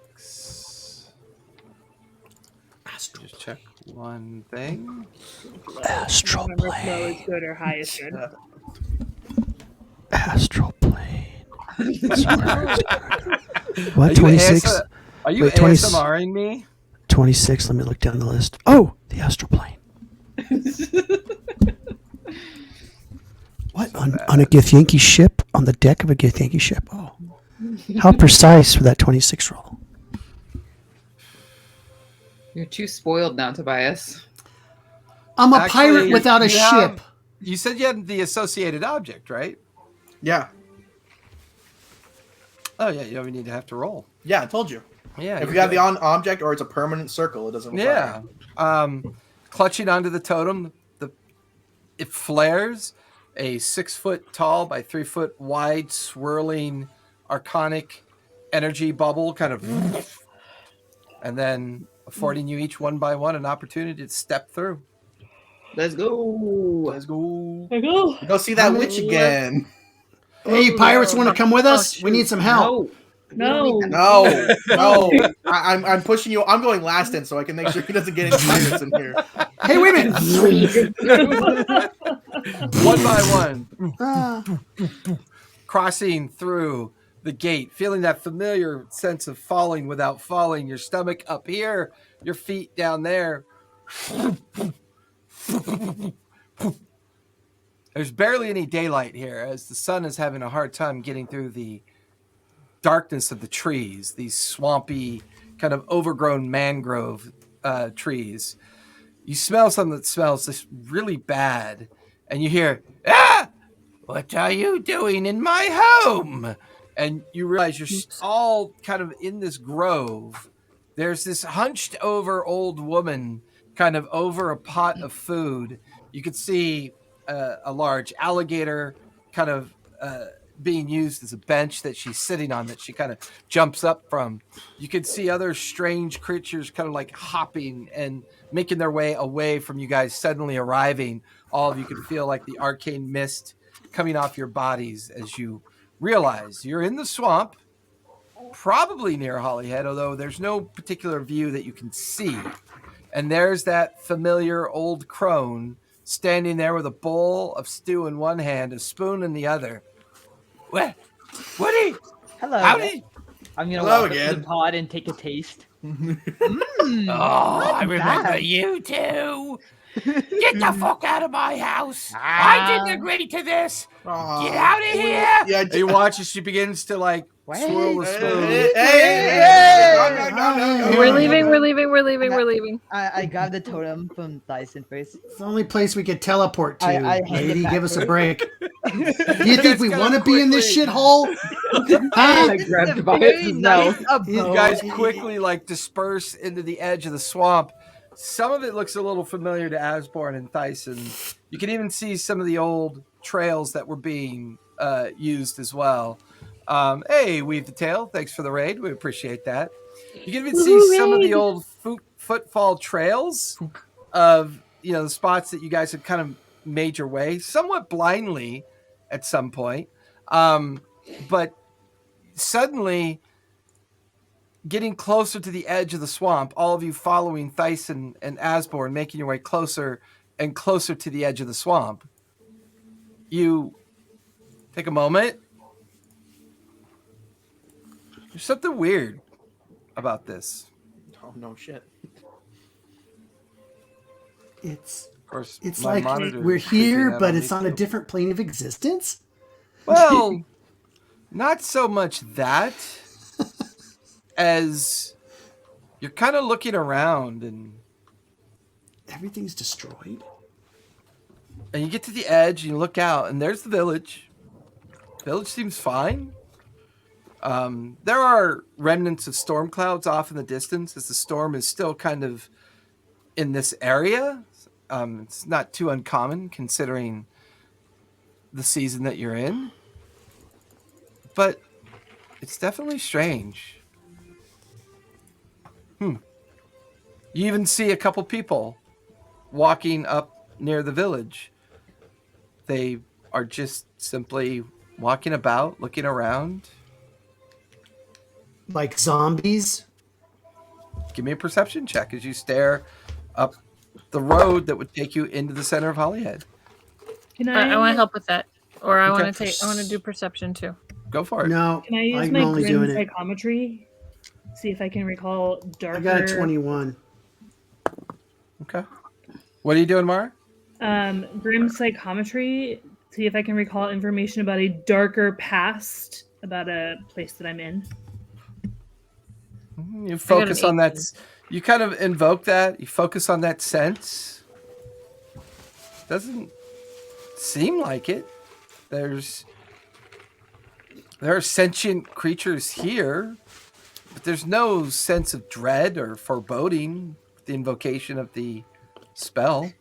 Just check one thing. Astral Remember if low is good or high is good. Astral plane. Are What? you 26? Are you Wait, 20 ASMRing me? 26. Let me look down the list. Oh, the astral plane. What? On a Githyanki ship? On the deck of a Githyanki ship? Oh. How precise for that 26 roll. You're too spoiled now, Tobias. I'm a Actually, pirate without a you have- ship. You said you had the associated object, right? Yeah. Oh, yeah, you don't even need to have to roll. Yeah, I told you. Yeah. If you're you have good. the on object or it's a permanent circle, it doesn't require. Yeah. Clutching onto the totem, it flares a 6 foot tall by 3 foot wide, swirling arcanic energy bubble, kind of, and then affording you each one by one an opportunity to step through. Let's go. Let's go. I go. Go see that witch again. Hey, pirates want to come with us? We need some help. No. No, no. I'm pushing you. I'm going last in so I can make sure he doesn't get any pirates in here. Hey, wait a minute. One by one, Ah. crossing through the gate, feeling that familiar sense of falling without falling. Your stomach up here, your feet down there. There's barely any daylight here as the sun is having a hard time getting through the darkness of the trees, these swampy, kind of overgrown mangrove trees. You smell something that smells just really bad, and you hear, "Ah! What are you doing in my home?" And you realize you're all kind of in this grove. There's this hunched over old woman kind of over a pot of food. You could see a large alligator kind of being used as a bench that she's sitting on that she kind of jumps up from. You could see other strange creatures kind of like hopping and making their way away from you guys suddenly arriving. All of you could feel like the arcane mist coming off your bodies as you realize you're in the swamp, probably near Hollyhead, although there's no particular view that you can see. And there's that familiar old crone standing there with a bowl of stew in one hand, a spoon in the other. What? Woody? Hello. Howdy? I'm gonna Hello walk up to again. the pod and take a taste. Oh, I remember bad. you two. Get the fuck out of my house. I didn't agree to this. Get out of here. Yeah, And you watch as she begins to like swirl the spoon. We're leaving. We're leaving. We're leaving. We're leaving. I grabbed the totem from Dyson first. It's the only place we could teleport to. I hand it Lady, back give us to a her. break. Do you think we want to be in this shithole? Huh? I grabbed Tobias's mouth. You guys quickly like disperse into the edge of the swamp. Some of it looks a little familiar to Asborn and Thyson. You can even see some of the old trails that were being used as well. Hey, Weave the Tail, thanks for the raid. We appreciate that. You can even see some of the old footfall trails of the spots that you guys had kind of made your way somewhat blindly at some point. But suddenly getting closer to the edge of the swamp, all of you following Thyson and Asborn, making your way closer and closer to the edge of the swamp. You take a moment. There's something weird about this. Oh no shit. It's Of course, it's my like monitor we're is freaking here, out but on it's me on a too. different plane of existence. Well, not so much that as you're kind of looking around and Everything's destroyed. you get to the edge and you look out and there's the village. Village seems fine. There are remnants of storm clouds off in the distance as the storm is still kind of in this area. It's not too uncommon considering the season that you're in. But it's definitely strange. You even see a couple people walking up near the village. They are just simply walking about, looking around. Like zombies. Give me a perception check as you stare up the road that would take you into the center of Hollyhead. Can I want to help with that, or I Okay. want to I want to do perception too. Go for it. No, Can I use I'm my only grim doing it. psychometry? See if I can recall darker. I got a 21. Okay. What are you doing, Mara? Grim psychometry. See if I can recall information about a darker past about a place that I'm in. You focus an on that. 18. You kind of invoke that. You focus on that sense. Doesn't seem like it. There are sentient creatures here, but there's no sense of dread or foreboding with the invocation of the spell.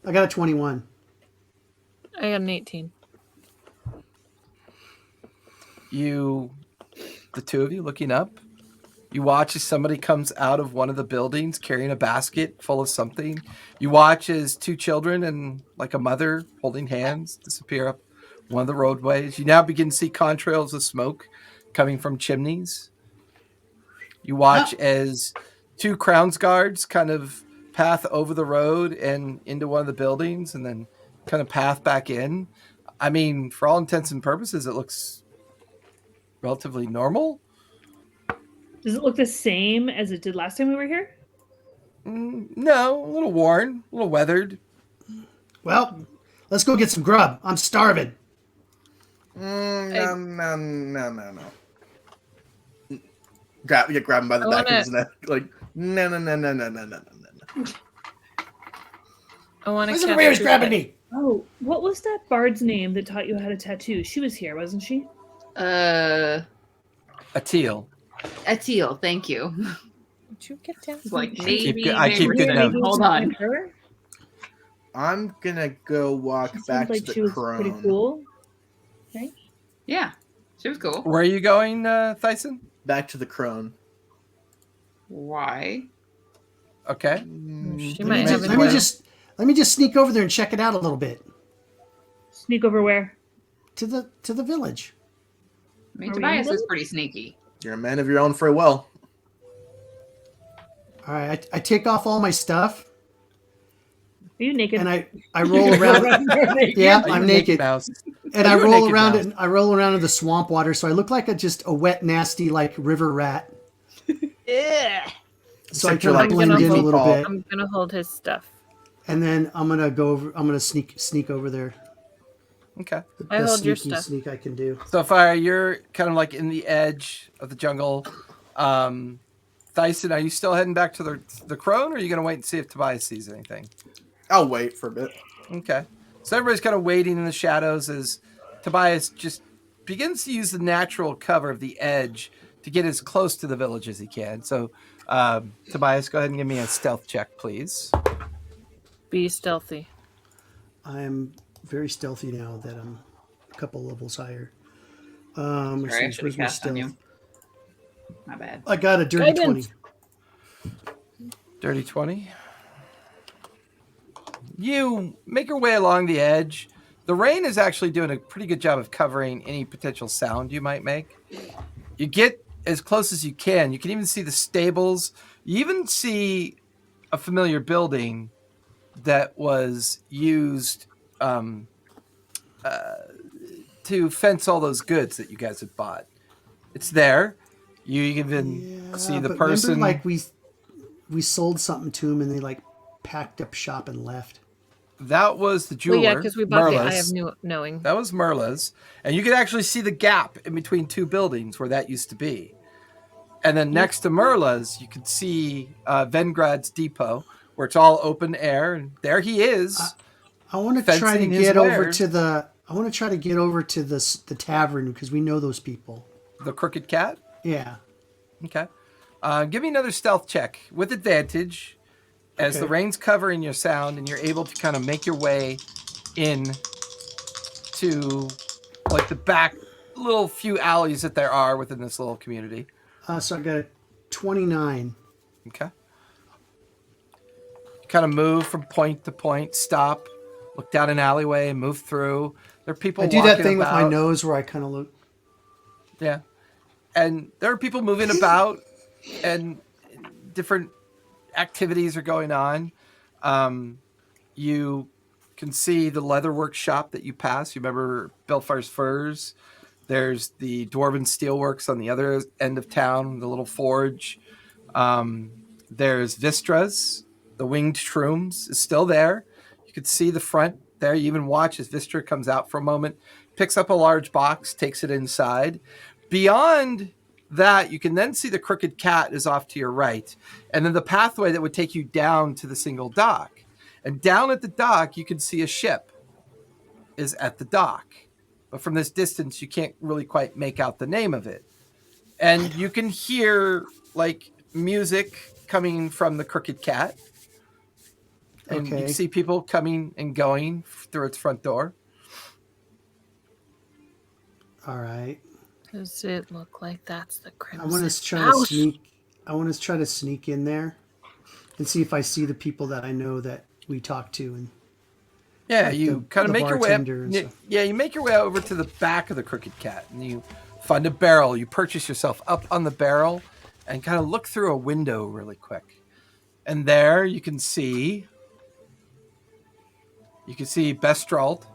I got a 21. I got an 18. The two of you looking up, you watch as somebody comes out of one of the buildings carrying a basket full of something. You watch as two children and like a mother holding hands disappear up one of the roadways. You now begin to see contrails of smoke coming from chimneys. You watch as two Crowns guards kind of path over the road and into one of the buildings and then kind of path back in. I mean, for all intents and purposes, it looks relatively normal. Does it look the same as it did last time we were here? No, a little worn, a little weathered. Well, let's go get some grub. I'm starving. No. Grab him by the back of his neck. Like, no. I want Where's to everybody who's grabbing me? Oh, what was that bard's name that taught you how to tattoo? She was here, wasn't she? A teal. Etiel, thank you. Did you get down? Like I keep good notes. Hold on. Her? I'm gonna go walk It back sounds to like she the was crone. pretty cool. Right? Yeah, she was cool. Where are you going, Thyson? Back to the crone. Why? Okay. She might have Let me just sneak over there and check it out a little bit. Sneak over where? To the village. I mean, Are we Tobias in is them? pretty sneaky. You're a man of your own free will. All right, I take off all my stuff Are you naked? and I roll around. Yeah, I'm naked. Mouse. And Are I you a roll naked around mouse? it. I roll around in the swamp water, so I look like just a wet, nasty, like river rat. Yeah. So I Except you're kind of like blend 3 in a feet little tall. bit, I'm gonna hold his stuff. and then I'm gonna go over. I'm gonna sneak over there. Okay. The I best hold your sneaky stuff. sneak I can do. So, Fire, you're kind of like in the edge of the jungle. Thyson, are you still heading back to the crone, or are you going to wait and see if Tobias sees anything? I'll wait for a bit. Okay. So everybody's kind of waiting in the shadows as Tobias just begins to use the natural cover of the edge to get as close to the village as he can. So, Tobias, go ahead and give me a stealth check, please. Be stealthy. I'm very stealthy now that I'm a couple levels higher. Sorry, I Where's should have my cast on you. stealth? My bad. I got a dirty Guidance. 20. Dirty 20. You make your way along the edge. The rain is actually doing a pretty good job of covering any potential sound you might make. You get as close as you can. You can even see the stables. You even see a familiar building that was used to fence all those goods that you guys had bought. It's there. You even see the but person. Remember, like we sold something to him and they like packed up shop and left. That was the jeweler. Well, yeah, because we bought the Eye Merla's. of Knowing. That was Merla's. And you could actually see the gap in between two buildings where that used to be. And then next to Merla's, you could see Vengrad's depot, where it's all open air. And there he is. I want to try to fencing his get over wares. to the. I want to try to get over to the tavern because we know those people. The Crooked Cat. Yeah. Okay. Give me another stealth check with advantage as the Okay. rain's covering your sound and you're able to kind of make your way in to like the back little few alleys that there are within this little community. So I got a 29. Okay. You kind of move from point to point, stop, look down an alleyway and move through. There are people I do walking that thing about. with my nose where I kind of look. Yeah. And there are people moving about and different activities are going on. You can see the leather workshop that you pass. You remember Belfar's Furs. There's the Dwarven Steelworks on the other end of town, the little forge. There's Vistra's. The Winged Shrooms is still there. You can see the front there. You even watch as Vistra comes out for a moment, picks up a large box, takes it inside. Beyond that, you can then see the Crooked Cat is off to your right. And then the pathway that would take you down to the single dock. And down at the dock, you can see a ship is at the dock. But from this distance, you can't really quite make out the name of it. And you can hear like music coming from the Crooked Cat. And you Okay. can see people coming and going through its front door. All right. Does it look like that's the I Crimson want to try to House? sneak. I want to try to sneak in there and see if I see the people that I know that we talked to. And Yeah, like you the- kind of the make your way up. bartender and stuff. Yeah, you make your way over to the back of the Crooked Cat and you find a barrel. You purchase yourself up on the barrel and kind of look through a window really quick. And there you can see Bestrald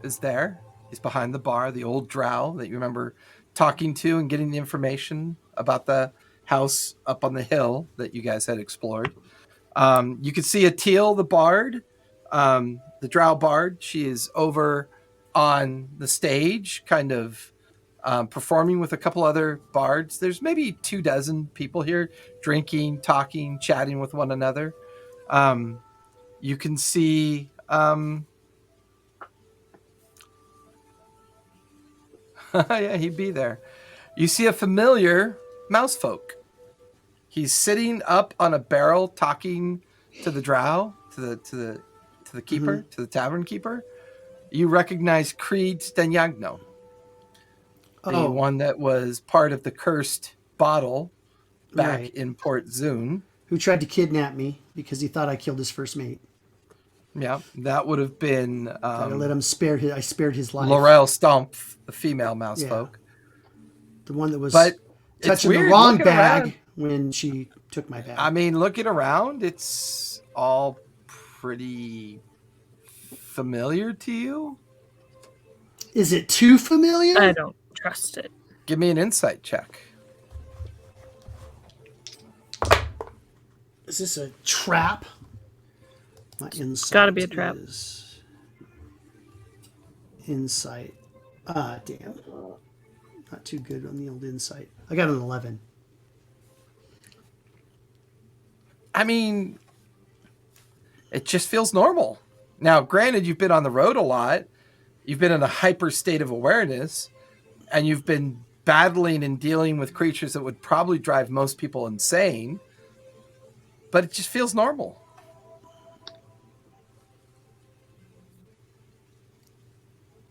is there. He's behind the bar, the old drow that you remember talking to and getting the information about the house up on the hill that you guys had explored. You can see Atil, the bard, the drow bard. She is over on the stage, kind of performing with a couple other bards. There's maybe 24 people here drinking, talking, chatting with one another. You can see yeah, he'd be there. You see a familiar mousefolk. He's sitting up on a barrel talking to the drow, to the keeper, to the tavern keeper. You recognize Creed Stenyagno, the one that was part of the cursed bottle back Right. in Port Zune. Who tried to kidnap me because he thought I killed his first mate. Yeah, that would have been I let him spare his. I spared his life. Laurel Stomp, the female mousefolk. The one that was But it's touching the weird wrong looking bag around. when she took my bag. I mean, looking around, it's all pretty familiar to you. Is it too familiar? I don't trust it. Give me an insight check. Is this a trap? My insight gotta be a trap. is insight. Ah, damn. Not too good on the old insight. I got an 11. I mean, it just feels normal. Now, granted, you've been on the road a lot. You've been in a hyper state of awareness, and you've been battling and dealing with creatures that would probably drive most people insane. But it just feels normal.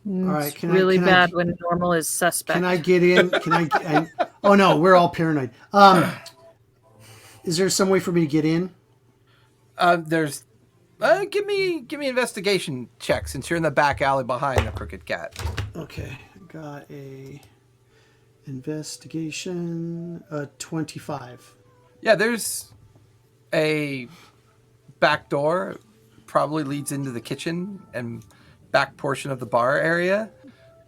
right, It's can I- really can I- bad when normal is suspect. Can I get in? Oh no, we're all paranoid. Is there some way for me to get in? There's Give me investigation check since you're in the back alley behind the Crooked Cat. Okay, got a investigation 25. Yeah, there's a back door, probably leads into the kitchen and back portion of the bar area,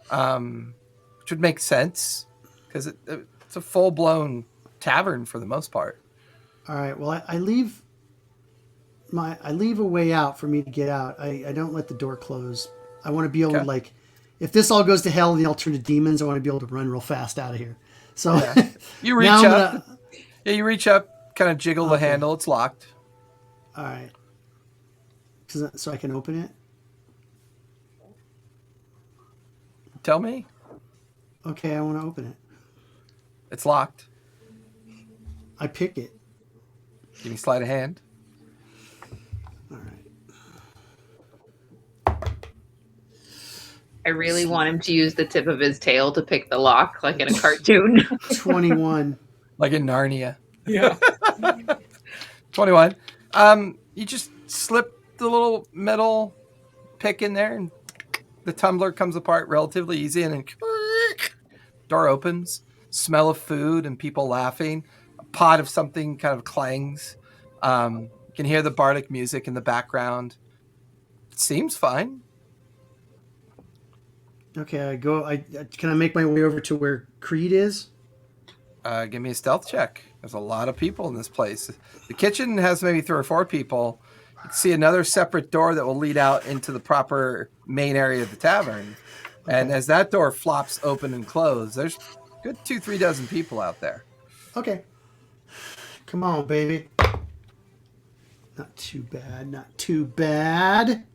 which would make sense because it's a full-blown tavern for the most part. All right. Well, I leave a way out for me to get out. I don't let the door close. I want to be able to, like, if this all goes to hell and the alternate demons, I want to be able to run real fast out of here. So you reach up. Yeah, you reach up, kind of jiggle the handle. It's locked. All right. So I can open it? Tell me. Okay, I want to open it. It's locked. I pick it. Give me sleight of hand. All right. I really want him to use the tip of his tail to pick the lock, like in a cartoon. 21. Like in Narnia. Yeah. 21. You just slip the little metal pick in there and the tumbler comes apart relatively easy and then door opens. Smell of food and people laughing. A pot of something kind of clangs. You can hear the bardic music in the background. It seems fine. Okay, can I make my way over to where Creed is? Give me a stealth check. There's a lot of people in this place. The kitchen has maybe 3 or 4 people. You can see another separate door that will lead out into the proper main area of the tavern. Okay. And as that door flops open and close, there's a good 2-3 dozen people out there. Okay. Come on, baby. Not too bad. Not too bad.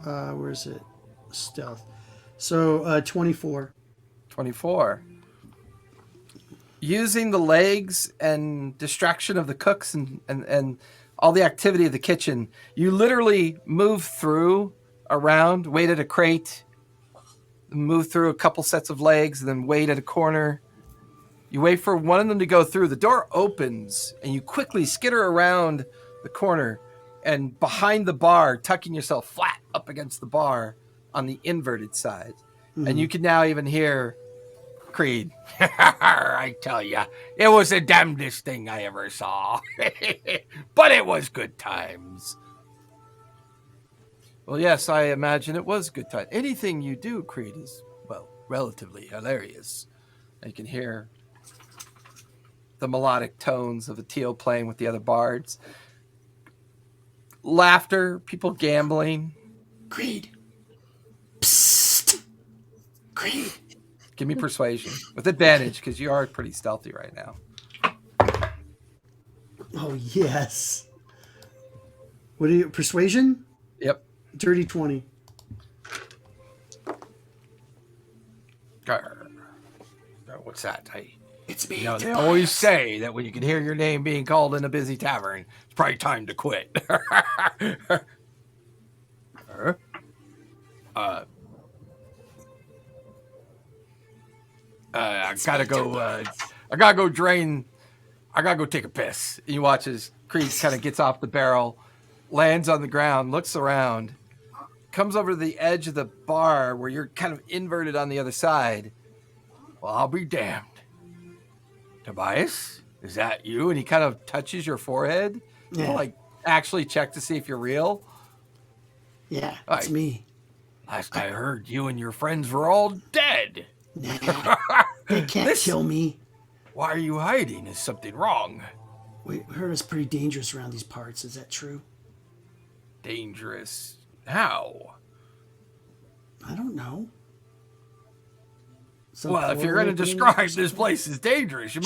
Where's it? Stealth. So 24. 24. Using the legs and distraction of the cooks and all the activity of the kitchen, you literally move through, around, wait at a crate, move through a couple sets of legs, and then wait at a corner. You wait for one of them to go through. The door opens, and you quickly skitter around the corner, and behind the bar, tucking yourself flat up against the bar on the inverted side. Mm-hmm. And you can now even hear Creed. I tell you, it was the damnedest thing I ever saw. But it was good times. Well, yes, I imagine it was good time. Anything you do, Creed, is, well, relatively hilarious. And you can hear the melodic tones of Atil playing with the other bards. Laughter, people gambling. Creed. Psst. Creed. Give me persuasion with advantage because you are pretty stealthy right now. Oh, yes. What are you, persuasion? Yep. Dirty 20. What's that? It's me. You know, they always say that when you can hear your name being called in a busy tavern, it's probably time to quit. I gotta go drain. I gotta go take a piss. You watch as Creed kind of gets off the barrel, lands on the ground, looks around, comes over to the edge of the bar where you're kind of inverted on the other side. Well, I'll be damned. Tobias, is that you? And he kind of touches your forehead. Yeah. Like actually check to see if you're real. Yeah, it's me. Last I heard, you and your friends were all dead. Nah, they can't kill me. Why are you hiding? Is something wrong? We heard it's pretty dangerous around these parts. Is that true? Dangerous? How? I don't know. Well, if you're going to describe this place as dangerous, you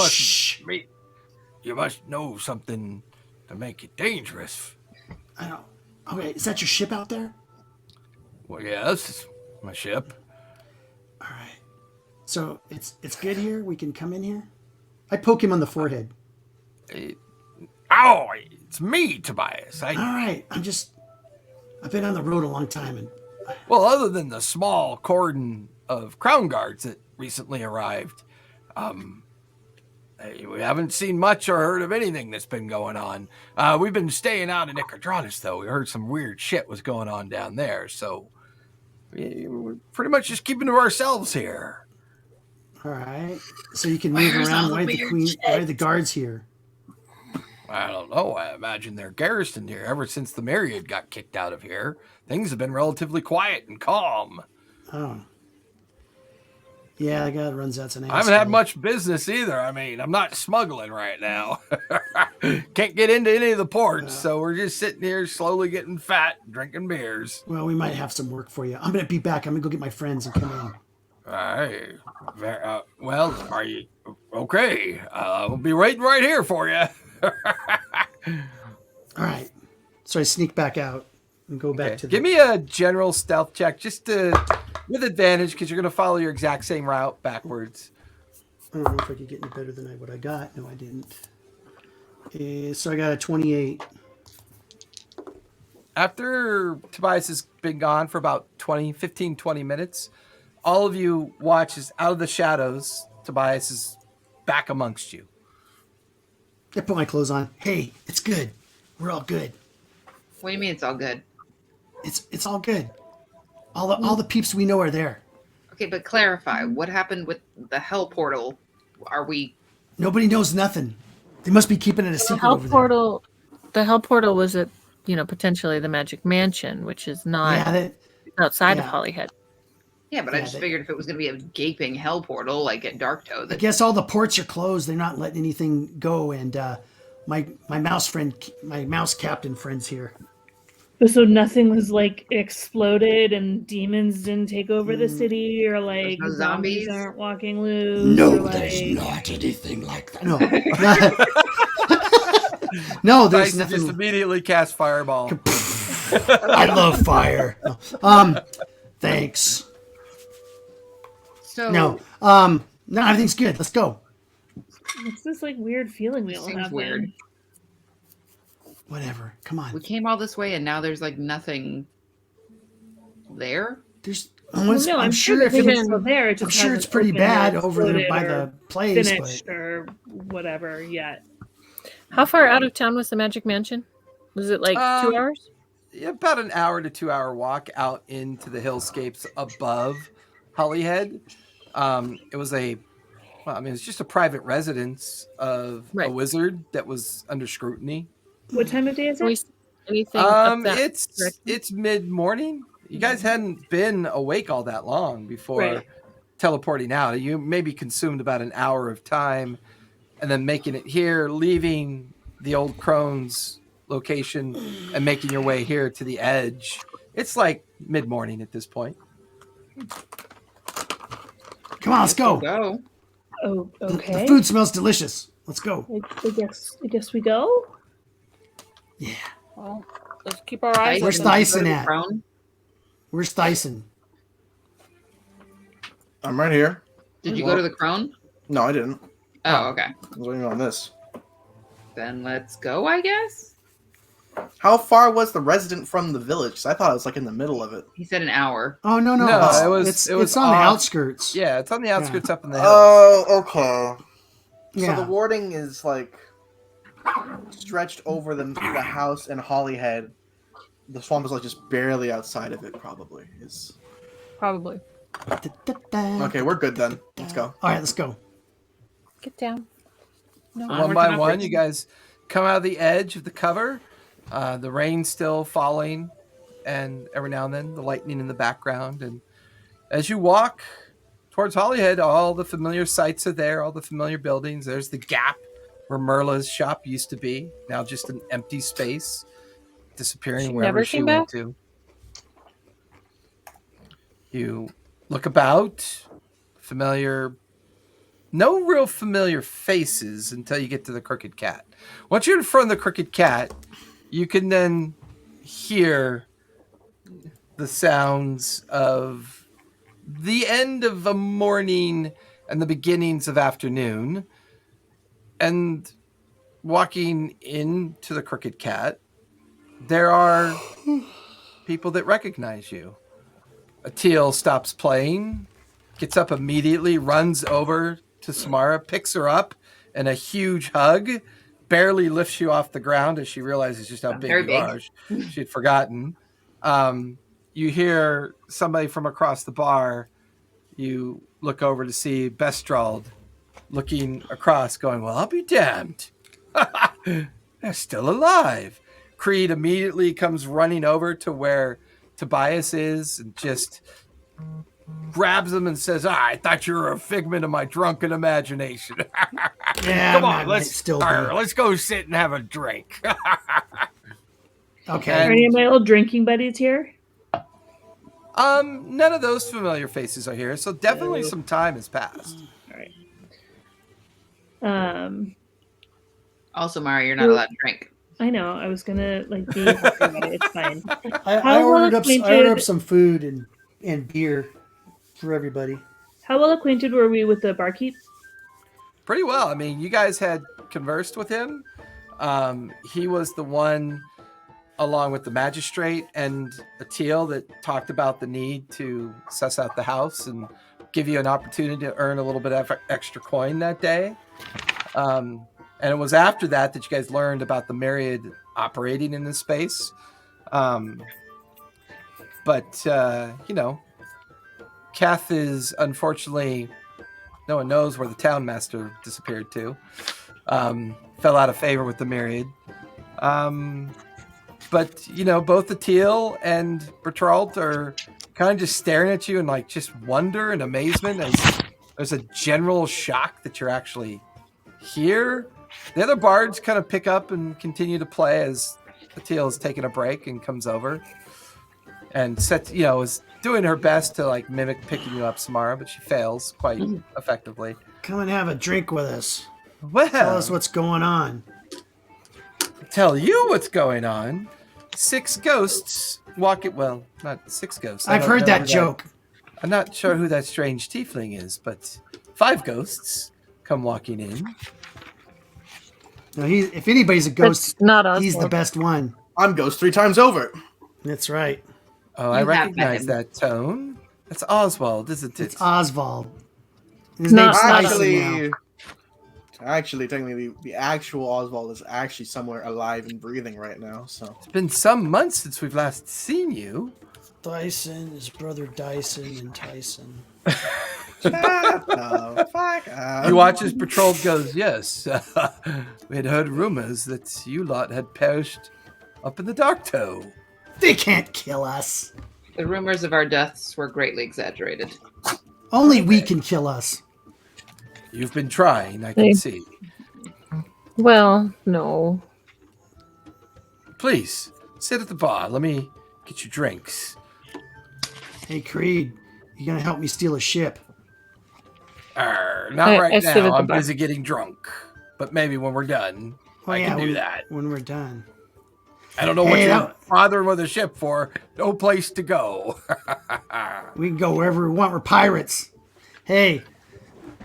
must know something to make it dangerous. I don't. Okay, is that your ship out there? Well, yes, it's my ship. All right. So it's good here. We can come in here. I poke him on the forehead. Ow! It's me, Tobias. All right. I've been on the road a long time, and well, other than the small cordon of crown guards that recently arrived, Hey, we haven't seen much or heard of anything that's been going on. We've been staying out in Nicodranus, though. We heard some weird shit was going on down there, so we're pretty much just keeping to ourselves here. All right. So you can move around. Why are the guards here? I don't know. I imagine they're garrisoned here. Ever since the Myriad got kicked out of here, things have been relatively quiet and calm. Oh. Yeah, the guy that runs that's an asshole. I haven't had much business either. I mean, I'm not smuggling right now. Can't get into any of the ports, so we're just sitting here slowly getting fat, drinking beers. Well, we might have some work for you. I'm going to be back. I'm going to go get my friends and come in. All right. Well, are you okay? We'll be waiting right here for you. All right. So I sneak back out and go back to the... Give me a general stealth check, just with advantage, because you're going to follow your exact same route backwards. I don't know if I could get any better than what I got. No, I didn't. So I got a 28. After Tobias has been gone for about 15, 20 minutes, all of you watch as out of the shadows, Tobias is back amongst you. I put my clothes on. Hey, it's good. We're all good. What do you mean it's all good? It's all good. All the peeps we know are there. Okay, but clarify. What happened with the hell portal? Are we... Nobody knows nothing. They must be keeping it a secret over there. The hell portal was at, potentially the Magic Mansion, which is not outside of Holyhead. Yeah, but I just figured if it was going to be a gaping hell portal, like at Darktoe... I guess all the ports are closed. They're not letting anything go. And my mouse captain friend's here. So nothing was like exploded and demons didn't take over the city, or like no zombies aren't walking loose. No, or, there's like... not anything like that. No, there's nothing. Just immediately cast fireball. I love fire. Thanks. So No, everything's good. Let's go. It's this like weird feeling we all seems have. weird. Then. Whatever. Come on. We came all this way and now there's like nothing there. There's. No, I'm sure if it's still there. It just I'm sure it's hasn't pretty opened bad or over there by exploded the place. finished or whatever yet. How far out of town was the Magic Mansion? Was it like 2 hours? Yeah, about an hour to 2 hour walk out into the hillscapes above Holyhead. It was it's just a private residence of a wizard that was under scrutiny. What time of day is it? Anything up that It's mid-morning. You guys hadn't been awake all that long before teleporting out. You maybe consumed about an hour of time and then making it here, leaving the old crone's location and making your way here to the edge. It's like mid-morning at this point. Come on, let's go. Go. Oh, okay. The food smells delicious. Let's go. I guess we go. Yeah. Well, let's keep our eyes Where's open. Dyson at? Where's Dyson? I'm right here. Did you go to the crone? No, I didn't. Oh, okay. I was waiting on this. Then let's go, I guess. How far was the resident from the village? 'Cause I thought it was like in the middle of it. He said an hour. Oh no! It's on the outskirts. Yeah, it's on the outskirts up in the hills. Oh, okay. Yeah. So the warding is like stretched over the house and Holyhead. The swamp is like just barely outside of it, probably. Probably. Okay, we're good then. Let's go. All right, let's go. Get down. No. One by one, you guys come out of the edge of the cover. The rain's still falling, and every now and then the lightning in the background. And as you walk towards Holyhead, all the familiar sights are there, all the familiar buildings. There's the Gap where Merla's shop used to be, now just an empty space, disappearing wherever she went to. You look about, no real familiar faces until you get to the Crooked Cat. Once you're in front of the Crooked Cat, you can then hear the sounds of the end of a morning and the beginnings of afternoon. And walking into the Crooked Cat, there are people that recognize you. Atil stops playing, gets up immediately, runs over to Samara, picks her up, and a huge hug, barely lifts you off the ground as she realizes just how big Very you big. are. She'd forgotten. You hear somebody from across the bar. You look over to see Bestrald looking across, going, well, I'll be damned. They're still alive. Creed immediately comes running over to where Tobias is and just grabs him and says, I thought you were a figment of my drunken imagination. Yeah, Come I on, might still be. let's go sit and have a drink. Okay. Are any of my old drinking buddies here? None of those familiar faces are here, so definitely some time has passed. All right. Also, Mara, you're not allowed to drink. I know. I was gonna be happy about it. It's fine. I How ordered up well-acquainted- some food and beer for everybody. How well acquainted were we with the barkeep? Pretty well. I mean, you guys had conversed with him. He was the one, along with the magistrate and Atil, that talked about the need to suss out the house and give you an opportunity to earn a little bit of extra coin that day. And it was after that you guys learned about the Myriad operating in this space. But Kath is unfortunately, no one knows where the town master disappeared to. Fell out of favor with the Myriad. But, both Atil and Bertrand are kind of just staring at you in like just wonder and amazement as there's a general shock that you're actually here. The other bards kind of pick up and continue to play as Atil is taking a break and comes over and is doing her best to like mimic picking you up, Samara, but she fails quite effectively. Come and have a drink with us. Well, Tell us what's going on. Tell you what's going on. 6 ghosts walk it. Well, not 6 ghosts. I've heard that joke. I'm not sure who that strange tiefling is, but 5 ghosts come walking in. No, if anybody's a ghost, That's not Oswald. he's the best one. I'm Ghost 3 times over. That's right. Oh, I You have recognize met that tone. That's Oswald, isn't it? It's Oswald. His Not- name's not Tyson now. Actually, technically, the actual Oswald is actually somewhere alive and breathing right now. So It's been some months since we've last seen you. Dyson, his brother Dyson, and Tyson. shut the fuck up. You watch as Patrol goes, yes. We had heard rumors that you lot had perished up in the Dark Toe. They can't kill us. The rumors of our deaths were greatly exaggerated. Only we can kill us. You've been trying, I can Hey. see. Well, no. Please, sit at the bar. Let me get you drinks. Hey, Creed, you gonna help me steal a ship? Not I right sit at now. the I'm bar. busy getting drunk. But maybe when we're done, I can do that. When we're done. I don't know what Hey, you're bothering with a ship for. No place to go. We can go wherever we want. We're pirates. Hey,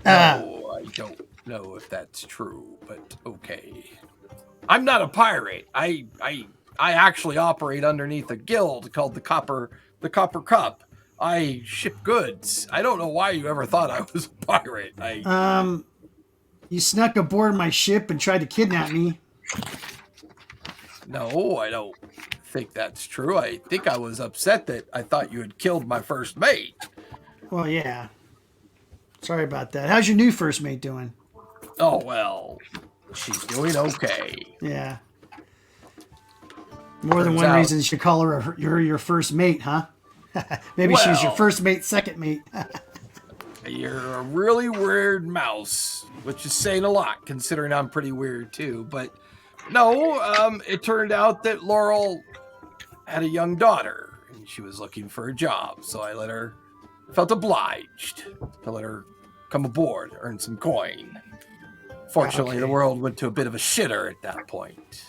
Oh, I don't know if that's true, but okay. I'm not a pirate. I actually operate underneath a guild called the Copper Cup. I ship goods. I don't know why you ever thought I was a pirate. you snuck aboard my ship and tried to kidnap me. No, I don't think that's true. I think I was upset that I thought you had killed my first mate. Well, yeah. Sorry about that. How's your new first mate doing? Oh, well, she's doing okay. Yeah. More than Turns one out- reason you should call her your first mate, huh? Maybe she's your Well- first mate, second mate. You're a really weird mouse, which is saying a lot considering I'm pretty weird too. But no, it turned out that Laurel had a young daughter and she was looking for a job. So I felt obliged to let her come aboard, earn some coin. Fortunately, Okay. the world went to a bit of a shitter at that point.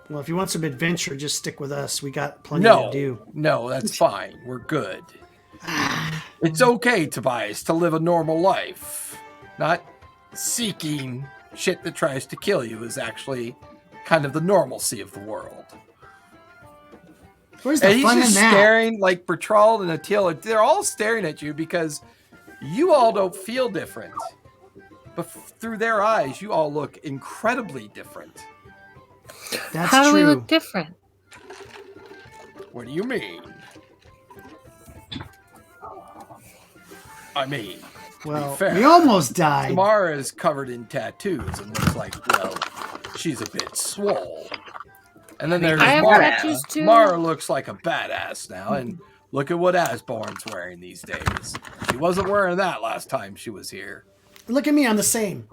Well, if you want some adventure, just stick with us. We got plenty to do. No, that's fine. We're good. It's okay, Tobias, to live a normal life. Not seeking shit that tries to kill you is actually kind of the normalcy of the world. Where's the And he's fun in just that? staring like Bertrand and Attila. They're all staring at you because you all don't feel different. but through their eyes, you all look incredibly different. That's How do true. we look different? What do you mean? I mean, Well, fair. we almost died. Tamara is covered in tattoos and looks like, well, she's a bit swole. And then there's I have Mara. tattoos too. Mara looks like a badass now, and look at what Asborn's wearing these days. She wasn't wearing that last time she was here. Look at me, I'm the same.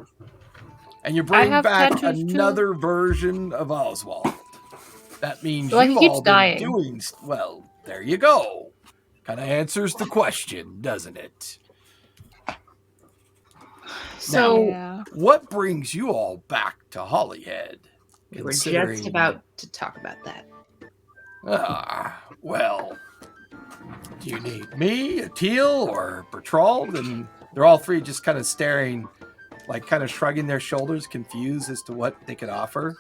And you bring have back tattoos too. another version of Oswald. That means Well, he you've keeps all been dying. doing well. There you go. Kind of answers the question, doesn't it? So Yeah. What brings you all back to Holyhead? we were just considering- about to talk about that. Well, do you need me, a Teal, or Bertrald? And they're all three just kind of staring, like kind of shrugging their shoulders, confused as to what they could offer.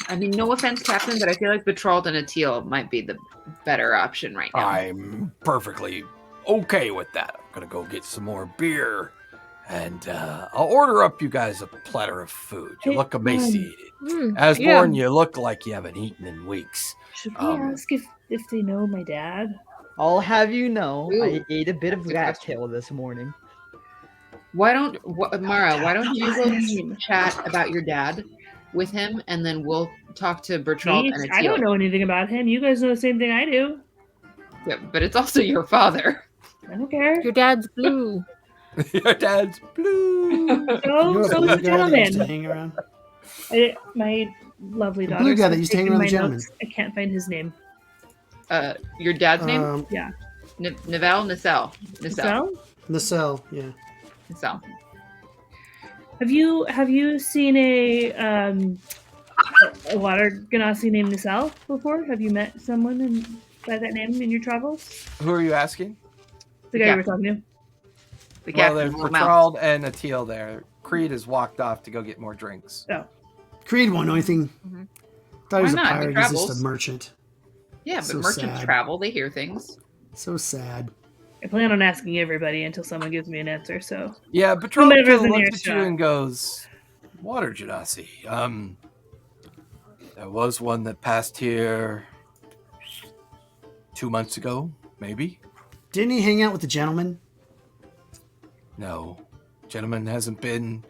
I mean, no offense, Captain, but I feel like Betrothed and a Teal might be the better option right now. I'm perfectly okay with that. I'm going to go get some more beer. And I'll order up you guys a platter of food. You Hey, look emaciated. Mm, Asborn, you look like you haven't eaten in weeks. Should we Um, ask if they know my dad? I'll have you know, I Ooh, ate a bit of good rat question. tail this morning. Mara, why don't you go chat about your dad with him, and then we'll talk to Bertrand Me? and a I Teal. don't know anything about him. You guys know the same thing I do. Yeah, but it's also your father. I don't care. Your dad's blue. Your dad's blue. You're So a is blue the guy that used to gentleman. hang around. My lovely The daughter. blue guy that used to hang around the taking my gentleman. notes. I can't find his name. Your dad's name? Nivelle? Nacelle. Sal? The cell, yeah. Nacelle. Have you seen a water ganassi named Nacelle before? Have you met someone by that name in your travels? Who are you asking? The guy Yeah. you were talking to? The Well, captain. there's Little Mouse. Bertrald and Atil there. Creed has walked off to go get more drinks. Creed won't know anything. Mhm. Thought he was Why a not? He pirate. He's just travels. a merchant. Yeah, but So merchants sad. travel. They hear things. So sad. I plan on asking everybody until someone gives me an answer. So Yeah, Bertrald Whomever's kind of in looks at you earshot. and goes, Water Genasi. There was one that passed here 2 months ago, maybe? Didn't he hang out with the gentleman? No. Gentleman hasn't been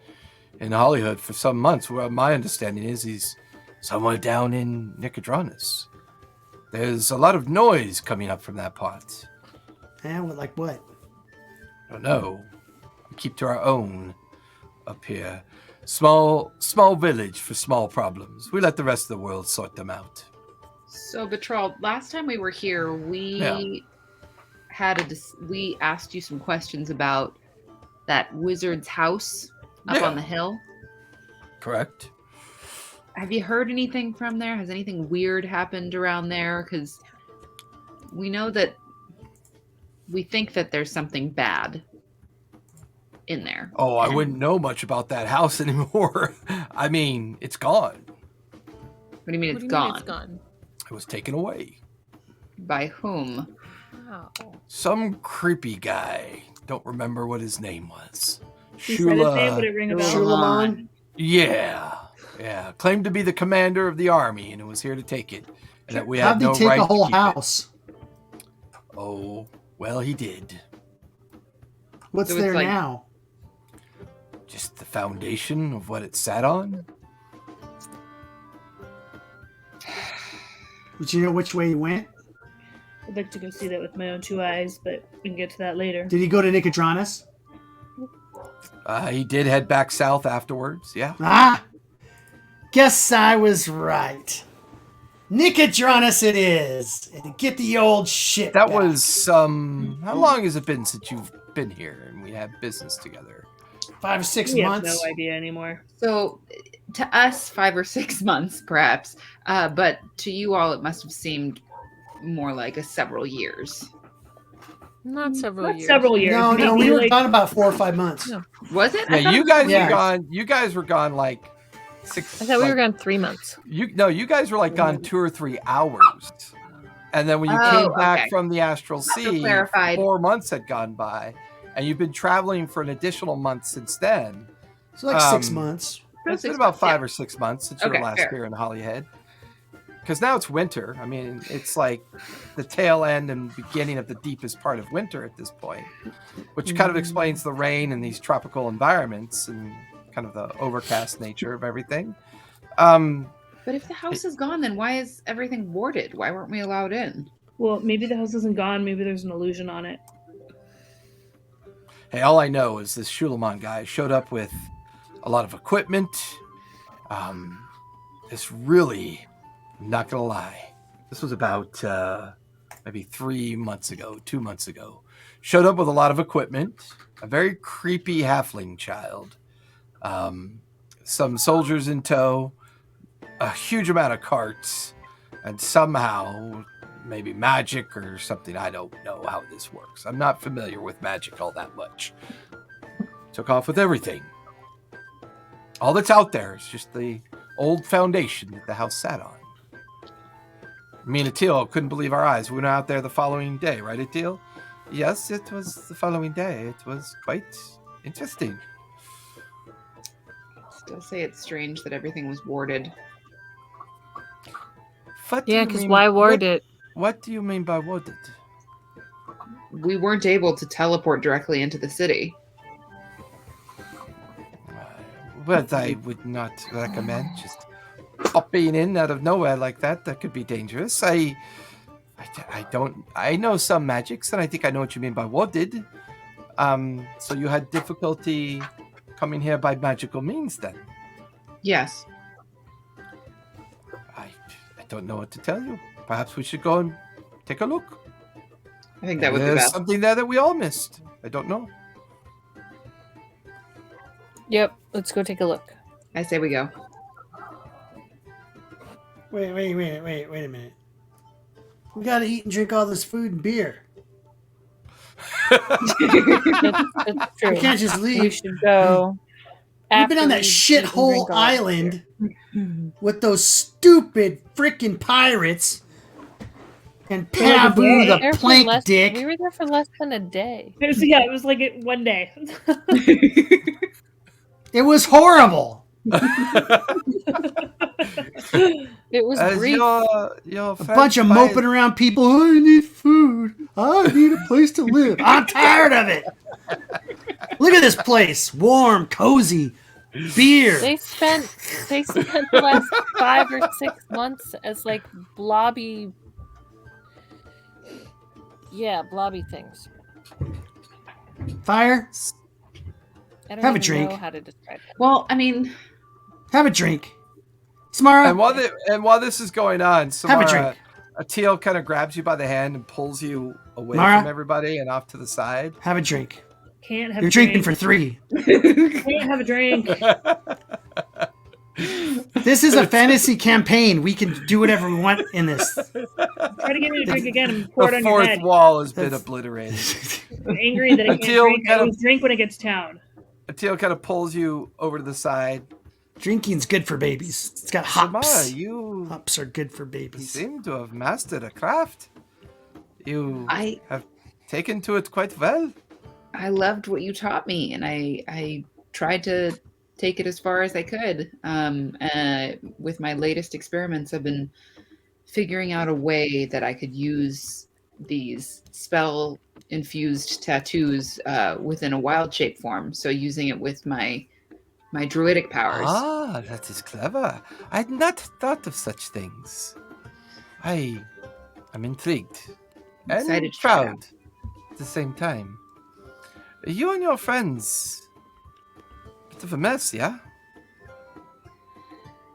in Holyhead for some months. Well, my understanding is he's somewhere down in Nicodranus. There's a lot of noise coming up from that part. Like what? I don't know. We keep to our own up here. Small village for small problems. We let the rest of the world sort them out. So, Betrothed, last time we were here, we Yeah. we asked you some questions about that wizard's house up Yeah. on the hill. Correct? Have you heard anything from there? Has anything weird happened around there? Because we know that we think that there's something bad in there. Oh, I And- wouldn't know much about that house anymore. I mean, it's gone. What do you mean What it's do you mean gone? it's gone? It was taken away. By whom? Wow. Some creepy guy. Don't remember what his name was. he said his name, would it ring a bell? Shulamon? Yeah. Yeah. Claimed to be the commander of the army and it was here to take it. And that we How'd had they no take right a to whole keep it. house? Oh, well, he did. What's So it's there like- now? Just the foundation of what it sat on. Did you know which way he went? I'd like to go see that with my own two eyes, but we can get to that later. Did he go to Nicodranus? He did head back south afterwards. Yeah. Ah! Guess I was right. Nicodranus it is. And get the old shit That back. was how long has it been since you've been here and we had business together? 5 or 6 We have months. no idea anymore. So, to us, 5 or 6 months, perhaps. But to you all, it must have seemed more like several years. Not several Not years. several years. No, maybe we were like- gone about 4 or 5 months. No. Was it? Yeah, you guys Yeah. were gone. You guys were gone like 6. I thought we were gone 3 months. You guys were like gone 2 or 3 hours, and then when you Oh, came back okay. from the astral sea, clarified. 4 months had gone by, and you've been traveling for an additional month since then. So like 6 months. It's been 6 about months, 5 yeah. or 6 months since you were Okay, last fair. here in Hollyhead. Because now it's winter. I mean, it's like the tail end and beginning of the deepest part of winter at this point, which kind of explains the rain in these tropical environments and kind of the overcast nature of everything. But if the house is gone, then why is everything warded? Why weren't we allowed in? Well, maybe the house isn't gone. Maybe there's an illusion on it. Hey, all I know is this Shulamon guy showed up with a lot of equipment. It's really, I'm not gonna lie, this was about maybe 3 months ago, 2 months ago. Showed up with a lot of equipment, a very creepy halfling child, some soldiers in tow, a huge amount of carts, and somehow maybe magic or something. I don't know how this works. I'm not familiar with magic all that much. Took off with everything. All that's out there is just the old foundation that the house sat on. Me and Atil couldn't believe our eyes. We went out there the following day, right, Atil? Yes, it was the following day. It was quite interesting. Still say it's strange that everything was warded. What do Yeah, you because mean- why ward what- it? What do you mean by warded? We weren't able to teleport directly into the city. Well, I would not recommend just popping in out of nowhere like that. That could be dangerous. I don't. I know some magics, and I think I know what you mean by warded. So you had difficulty coming here by magical means, then? Yes. I don't know what to tell you. Perhaps we should go and take a look. I think that would be There's best. something there that we all missed. I don't know. Yep, let's go take a look. I say we go. Wait a minute. We gotta eat and drink all this food and beer. That's true. We can't just We leave. should go. We've been on that after we eat and shithole drink all that island beer. with those stupid freaking pirates and For like a Pabu day? We were the there for plank less- dick. We were there for less than a day. It was, yeah, it was like one day. It was horrible. It was As brief. your A bunch of friend moping around people. I need food. I need a place to live. I'm tired of it. Look at this place. Warm, cozy, beer. They spent the last 5 or 6 months as like blobby things. Fire. I don't Have a even drink. know how to describe it. Well, I mean, Have a drink. Samara. And while this is going on, Have a Samara, drink. Atil kind of grabs you by the hand and pulls you away Mara? from everybody and off to the side. Have a drink. Can't have You're a drinking drink. for 3. Can't have a drink. This is a fantasy campaign. We can do whatever we want in this. Try to get me to drink again and pour it The on your fourth head. wall has been That's- obliterated. I'm angry that I can't Until drink. I kind of- always drink when I get to town. Atil kind of pulls you over to the side. Drinking's good for babies. It's got Samara, hops. you Hops are good for babies. seem to have mastered a craft. You I have taken to it quite well. I loved what you taught me, and I tried to take it as far as I could. With my latest experiments, I've been figuring out a way that I could use these spell-infused tattoos within a wild shape form. So using it with my druidic powers. Ah, that is clever. I had not thought of such things. I am intrigued and Excited to try it proud at the same time. You and your friends, bit of a mess, yeah?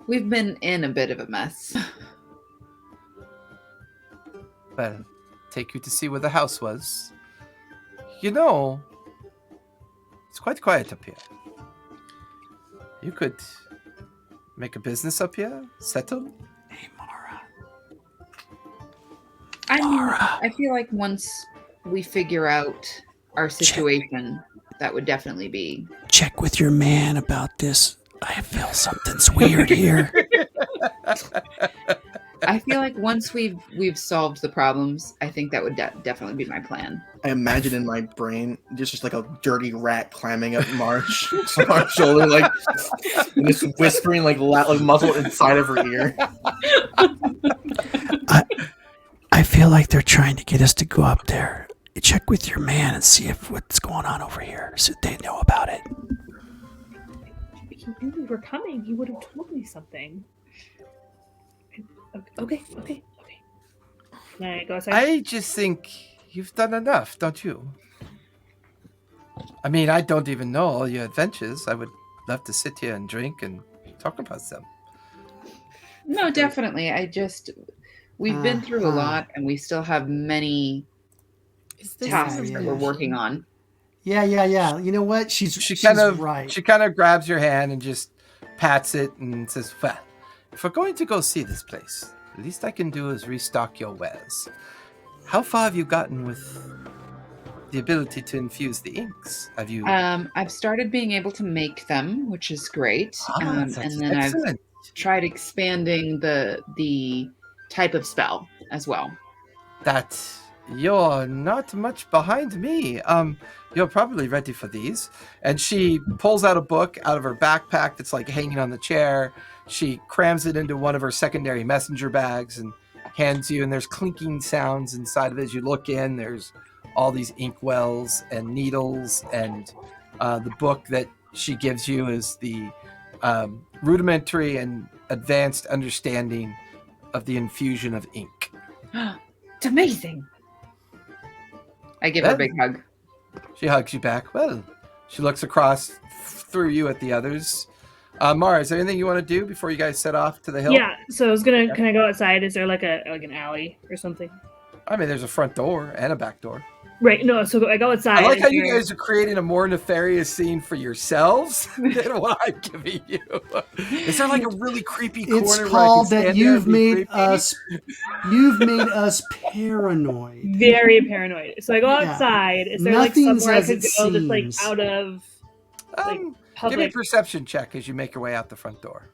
We've been in a bit of a mess. Well, take you to see where the house was. You know, it's quite quiet up here. You could make a business up here, settle. Hey, Mara. I feel like once we figure out our situation, that would definitely be. Check with your man about this. I feel something's weird here. I feel like once we've solved the problems, I think that would definitely be my plan. I imagine in my brain just like a dirty rat climbing up Marsh's shoulder, like and just whispering like muzzle inside of her ear. I feel like they're trying to get us to go up there. Check with your man and see if what's going on over here, so they know about it. If he knew we were coming, he would have told me something. Okay. Can I go outside? I just think you've done enough, don't you? I mean, I don't even know all your adventures. I would love to sit here and drink and talk about them. No, definitely. We've been through a lot, and we still have many tasks that we're working on. Yeah. You know what? She's right. She kind of grabs your hand and just pats it and says, "Well, if we're going to go see this place, the least I can do is restock your wares. How far have you gotten with the ability to infuse the inks? Have you? I've started being able to make them, which is great. And then excellent. I've tried expanding the type of spell as well. That you're not much behind me. You're probably ready for these." And she pulls out a book out of her backpack that's like hanging on the chair. She crams it into one of her secondary messenger bags and hands you, and there's clinking sounds inside of it. As you look in, there's all these inkwells and needles, and the book that she gives you is the rudimentary and advanced understanding of the infusion of ink. It's amazing. I give her a big hug. She hugs you back. Well, she looks across through you at the others. Mara, is there anything you want to do before you guys set off to the hill? Yeah. So I was gonna. Can I go outside? Is there like an alley or something? I mean, there's a front door and a back door. Right. No. So I go outside. I like how you guys are creating a more nefarious scene for yourselves than what I'm giving you. Is there like a really creepy corner? It's where I can called stand that there you've and be made creepy? us. You've made us paranoid. Very paranoid. So I go Yeah. outside. Is there Nothing's like somewhere I as could it go that's like seems. out of like Give me a public? perception check as you make your way out the front door.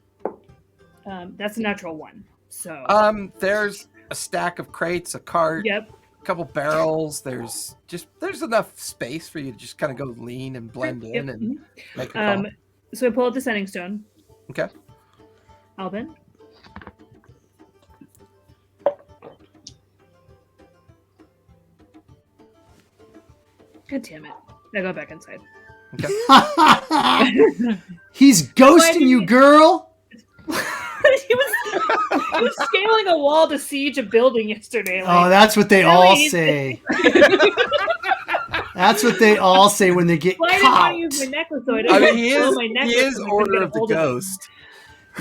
That's a natural one. So. There's a stack of crates, a cart, Yep. a couple barrels. There's enough space for you to just kind of go lean and blend in Yep. and make a call. So I pull out the sending stone. Okay. Alvin. God damn it. I go back inside. He's ghosting you, girl. he was scaling a wall to siege a building yesterday. Oh, that's what they all Really? say. That's what they all say when they get Well, I didn't caught. want to use my necklace, so I didn't I mean, he blow my necklace. is and I couldn't Order get a of the hold of it. Ghost.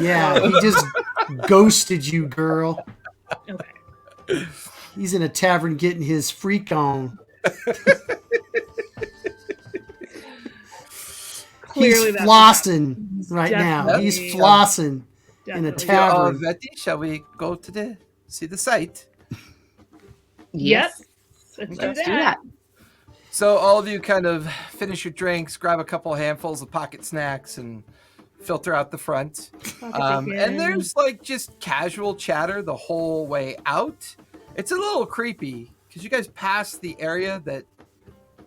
Yeah, he just ghosted you, girl. Okay. He's in a tavern getting his freak on. Clearly He's that's flossing right now. Definitely. He's flossing in a Definitely. tavern. Betty, shall we go to see the site? Yes. Let's Let's do do that. that. So all of you kind of finish your drinks, grab a couple handfuls of pocket snacks, and filter out the front. And there's like just casual chatter the whole way out. It's a little creepy because you guys pass the area that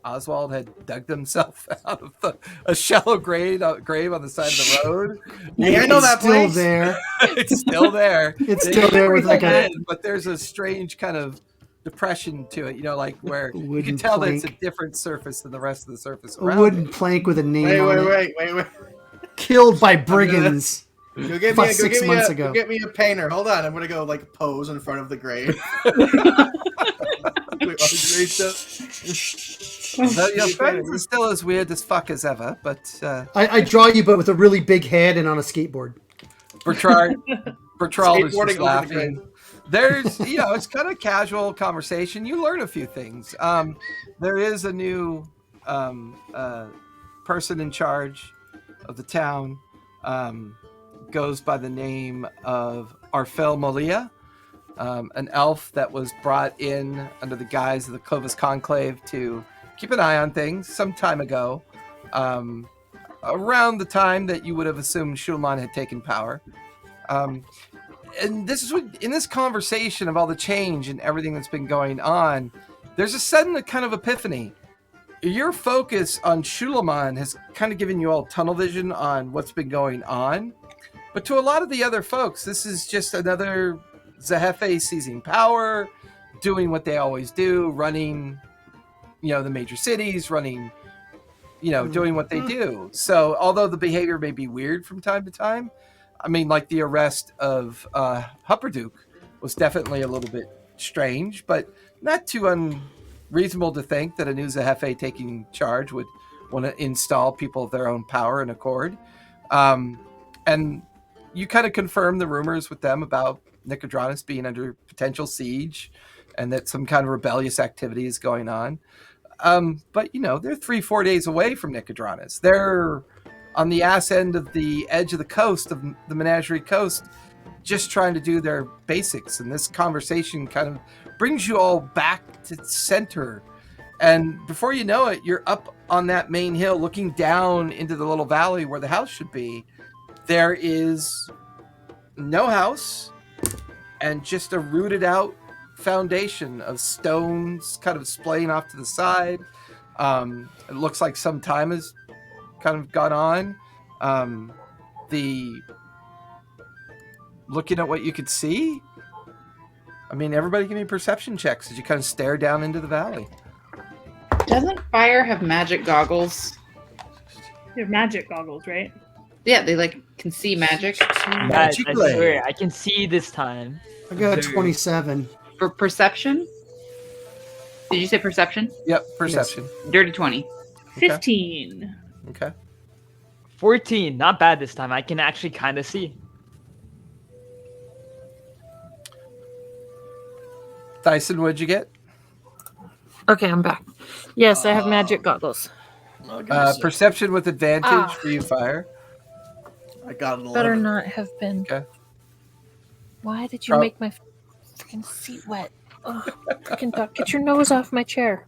Oswald had dug himself out of a shallow grave on the side of the road. Hey, I know It's that still place. there. It's still there. It's still there with like a but there's a strange kind of depression to it, like where you wooden can tell that it's a plank. different surface than the rest of the surface A around wooden it. plank with a name on it. Wait. Killed by brigands. Go get About me, 6 months ago. Go get me a painter. Hold on, I'm gonna go like pose in front of the grave. Your friends are still as weird as fuck as ever, but I draw you, but with a really big head and on a skateboard. Bertrand is Skateboarding just over the laughing. There's, it's kind of casual conversation. You learn a few things. There is a new person in charge of the town. Goes by the name of Arfel Molia, an elf that was brought in under the guise of the Clovis Conclave to keep an eye on things some time ago, around the time that you would have assumed Shulman had taken power. and this is what, in this conversation of all the change and everything that's been going on, there's a sudden kind of epiphany. Your focus on Shulaman has kind of given you all tunnel vision on what's been going on. But to a lot of the other folks, this is just another Zehefe seizing power, doing what they always do, running, the major cities, running, doing what they do. So although the behavior may be weird from time to time, I mean, like the arrest of Hupperduke was definitely a little bit strange, but not too unreasonable to think that a new Zehefe taking charge would want to install people of their own power and accord. And you kind of confirm the rumors with them about Nicodranus being under potential siege and that some kind of rebellious activity is going on. But, they're 3-4 days away from Nicodranus. They're on the ass end of the edge of the coast, of the Menagerie Coast, just trying to do their basics. And this conversation kind of brings you all back to center. And before you know it, you're up on that main hill looking down into the little valley where the house should be. There is no house and just a rooted out foundation of stones kind of splaying off to the side. It looks like some time has kind of gone on. Looking at what you could see, I mean, everybody give me perception checks as you kind of stare down into the valley. Doesn't fire have magic goggles? They're magic goggles, right? Yeah, they can see magic. Guys, I swear, I can see this time. I got a 27. For perception? Did you say perception? Yep, perception. Dirty 20. 15. Okay. 14, not bad this time. I can actually kind of see. Dyson, what'd you get? Okay, I'm back. Yes, I have magic goggles. Perception with advantage for you, Fire. I got an 11. Better not have been. Okay. Why did you make my freaking seat wet? Oh, freaking duck, get your nose off my chair.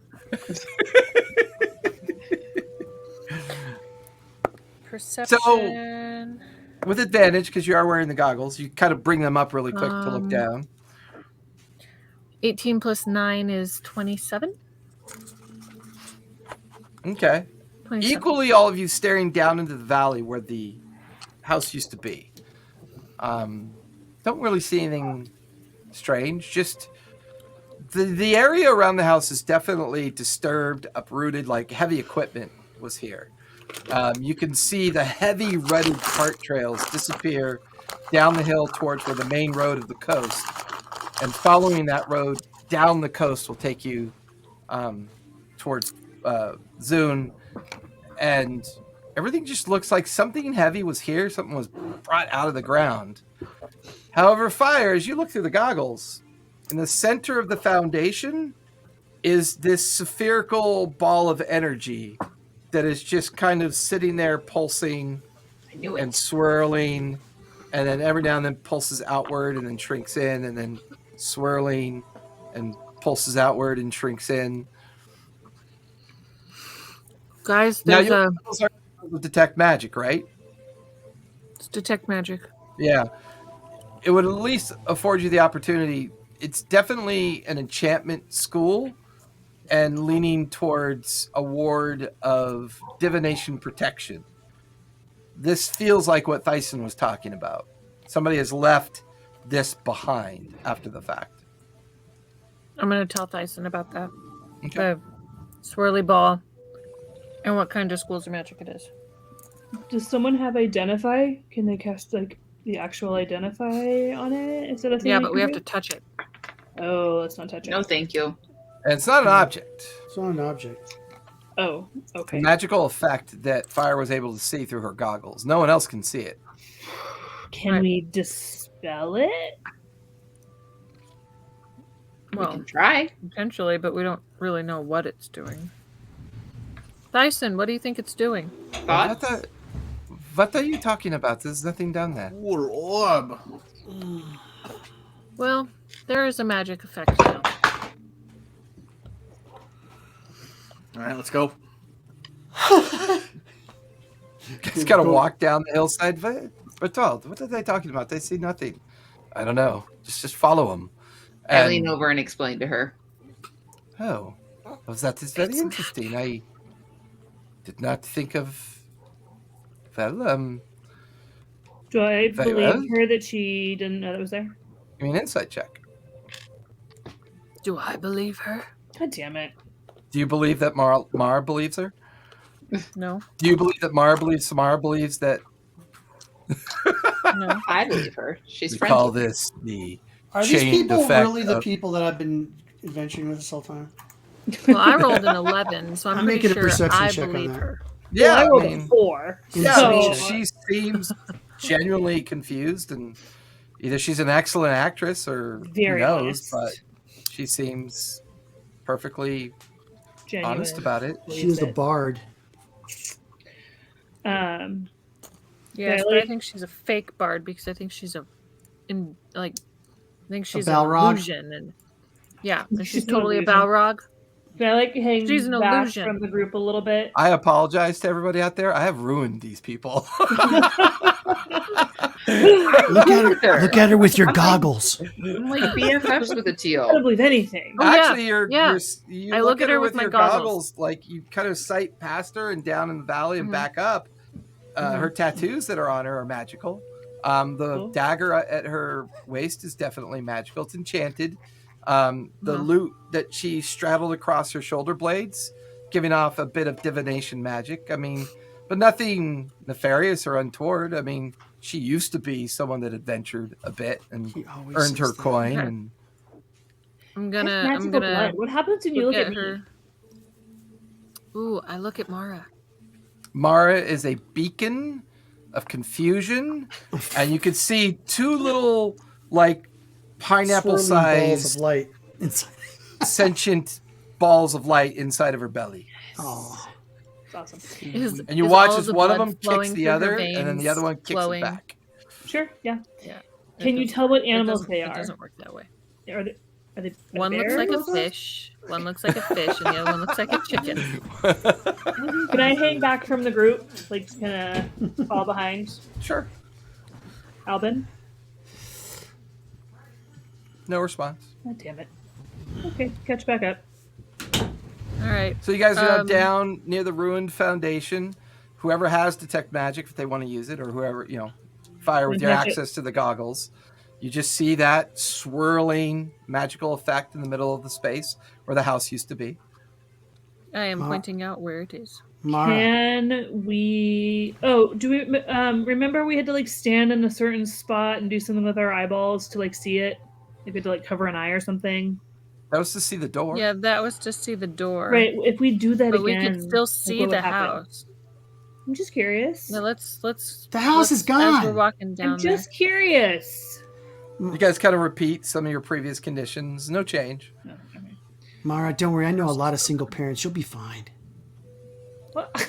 Perception. With advantage, because you are wearing the goggles, you kind of bring them up really quick to look down. 18 plus 9 is 27. Okay. 27. Equally, all of you staring down into the valley where the house used to be. Don't really see anything strange. Just the area around the house is definitely disturbed, uprooted, like heavy equipment was here. You can see the heavy rutted cart trails disappear down the hill towards where the main road of the coast. And following that road down the coast will take you towards Zune. And everything just looks like something heavy was here. Something was brought out of the ground. However, Fire, as you look through the goggles, in the center of the foundation is this spherical ball of energy that is just kind of sitting there pulsing and swirling. And then every now and then pulses outward and then shrinks in, and then swirling and pulses outward and shrinks in. Guys, Now there's your goggles are able to detect magic, right? It's detect magic. Yeah. It would at least afford you the opportunity. It's definitely an enchantment school and leaning towards a ward of divination protection. This feels like what Thyson was talking about. Somebody has left this behind after the fact. I'm going to tell Thyson about that. Okay. The swirly ball and what kind of schools of magic it is. Does someone have identify? Can they cast the actual identify on it instead of? Yeah, but we have to touch it. Oh, let's not touch it. No, thank you. And it's not an object. It's not an object. Oh, okay. A magical effect that Fire was able to see through her goggles. No one else can see it. Can we dispel it? We Well, can try. potentially, but we don't really know what it's doing. Thyson, what do you think it's doing? Thoughts? What are you talking about? There's nothing down there. Ooh, orb. Well, there is a magic effect now. All right, let's go. Just gotta walk down the hillside. But what are they talking about? They see nothing. I don't know. Just follow him. I lean over and explain to her. Oh, well, that is very interesting. I did not think of. Well, Do I Very believe well. her that she didn't know that was there? I mean, insight check. Do I believe her? God damn it. Do you believe that Mara believes her? No. Do you believe that Mara believes that? No. I believe her. She's We friends call with me. this the Are these chain people effect really the of- people that I've been adventuring with this whole time? Well, I rolled an 11, so I'm I'm pretty making a sure perception I check on believe that. her. Yeah, Well, I rolled I a mean, 4. yeah, so, I mean, she seems genuinely confused, and either she's an excellent actress or Very who knows, honest. but she seems perfectly genuine. honest about it. She was a bard. Um, Yes, Yeah, but I like- think she's a fake bard because I think she's I think she's an Balrog? illusion, and yeah, and She's she's an totally a illusion. Balrog. can I like hang She's an back illusion. from the group a little bit? I apologize to everybody out there. I have ruined these people. Look at her with your goggles. I'm like BFFs with a I don't teal. believe anything. Oh, yeah, Actually, yeah. you I look at her with my your goggles. like you kind of sight past her and down in the valley and Mhm. back up. Her tattoos that are on her are magical. The Cool. dagger at her waist is definitely magical. It's enchanted. The Mhm. loot that she straddled across her shoulder blades, giving off a bit of divination magic. I mean, but nothing nefarious or untoward. I mean, she used to be someone that adventured a bit and He always earned her says that. coin. Okay. And I'm That's gonna magical blood. What happens when you look at me? her. Ooh, I look at Mara. Mara is a beacon of confusion, and you could see two little, like, Swirling pineapple-sized balls of light inside. sentient balls of light inside of her belly. Oh, It's awesome. And you Is watch all as the one of blood them kicks flowing the through her other, and then the veins, other one kicks flowing? it back. Sure, yeah. Yeah. Can you tell what animals they It are? doesn't work that way. Are they One looks like a bears? fish. One looks like a fish, and the other one looks like a chicken. Can I hang back from the group? Like, kind of fall behind Sure. Albin? No response. God damn it. Okay, catch back up. All right. So you guys are now Um, down near the ruined foundation. Whoever has detect magic, if they want to use it, or whoever, fire with your Magic. access to the goggles. You just see that swirling magical effect in the middle of the space where the house used to be. I am Mara. pointing out where it is. Mara. Can we? Oh, do we? Remember we had to like stand in a certain spot and do something with our eyeballs to like see it. Like we had to like cover an eye or something. That was to see the door. Yeah, that was to see the door. Right. If we do that But we again, could still like, see what would the happen? house. I'm just curious. No, let's. The house is As we're gone. walking down I'm just curious. You guys kind of repeat some of your previous conditions. No change. No, okay. Mara, don't worry. I know a lot of single parents. You'll be fine. What? there.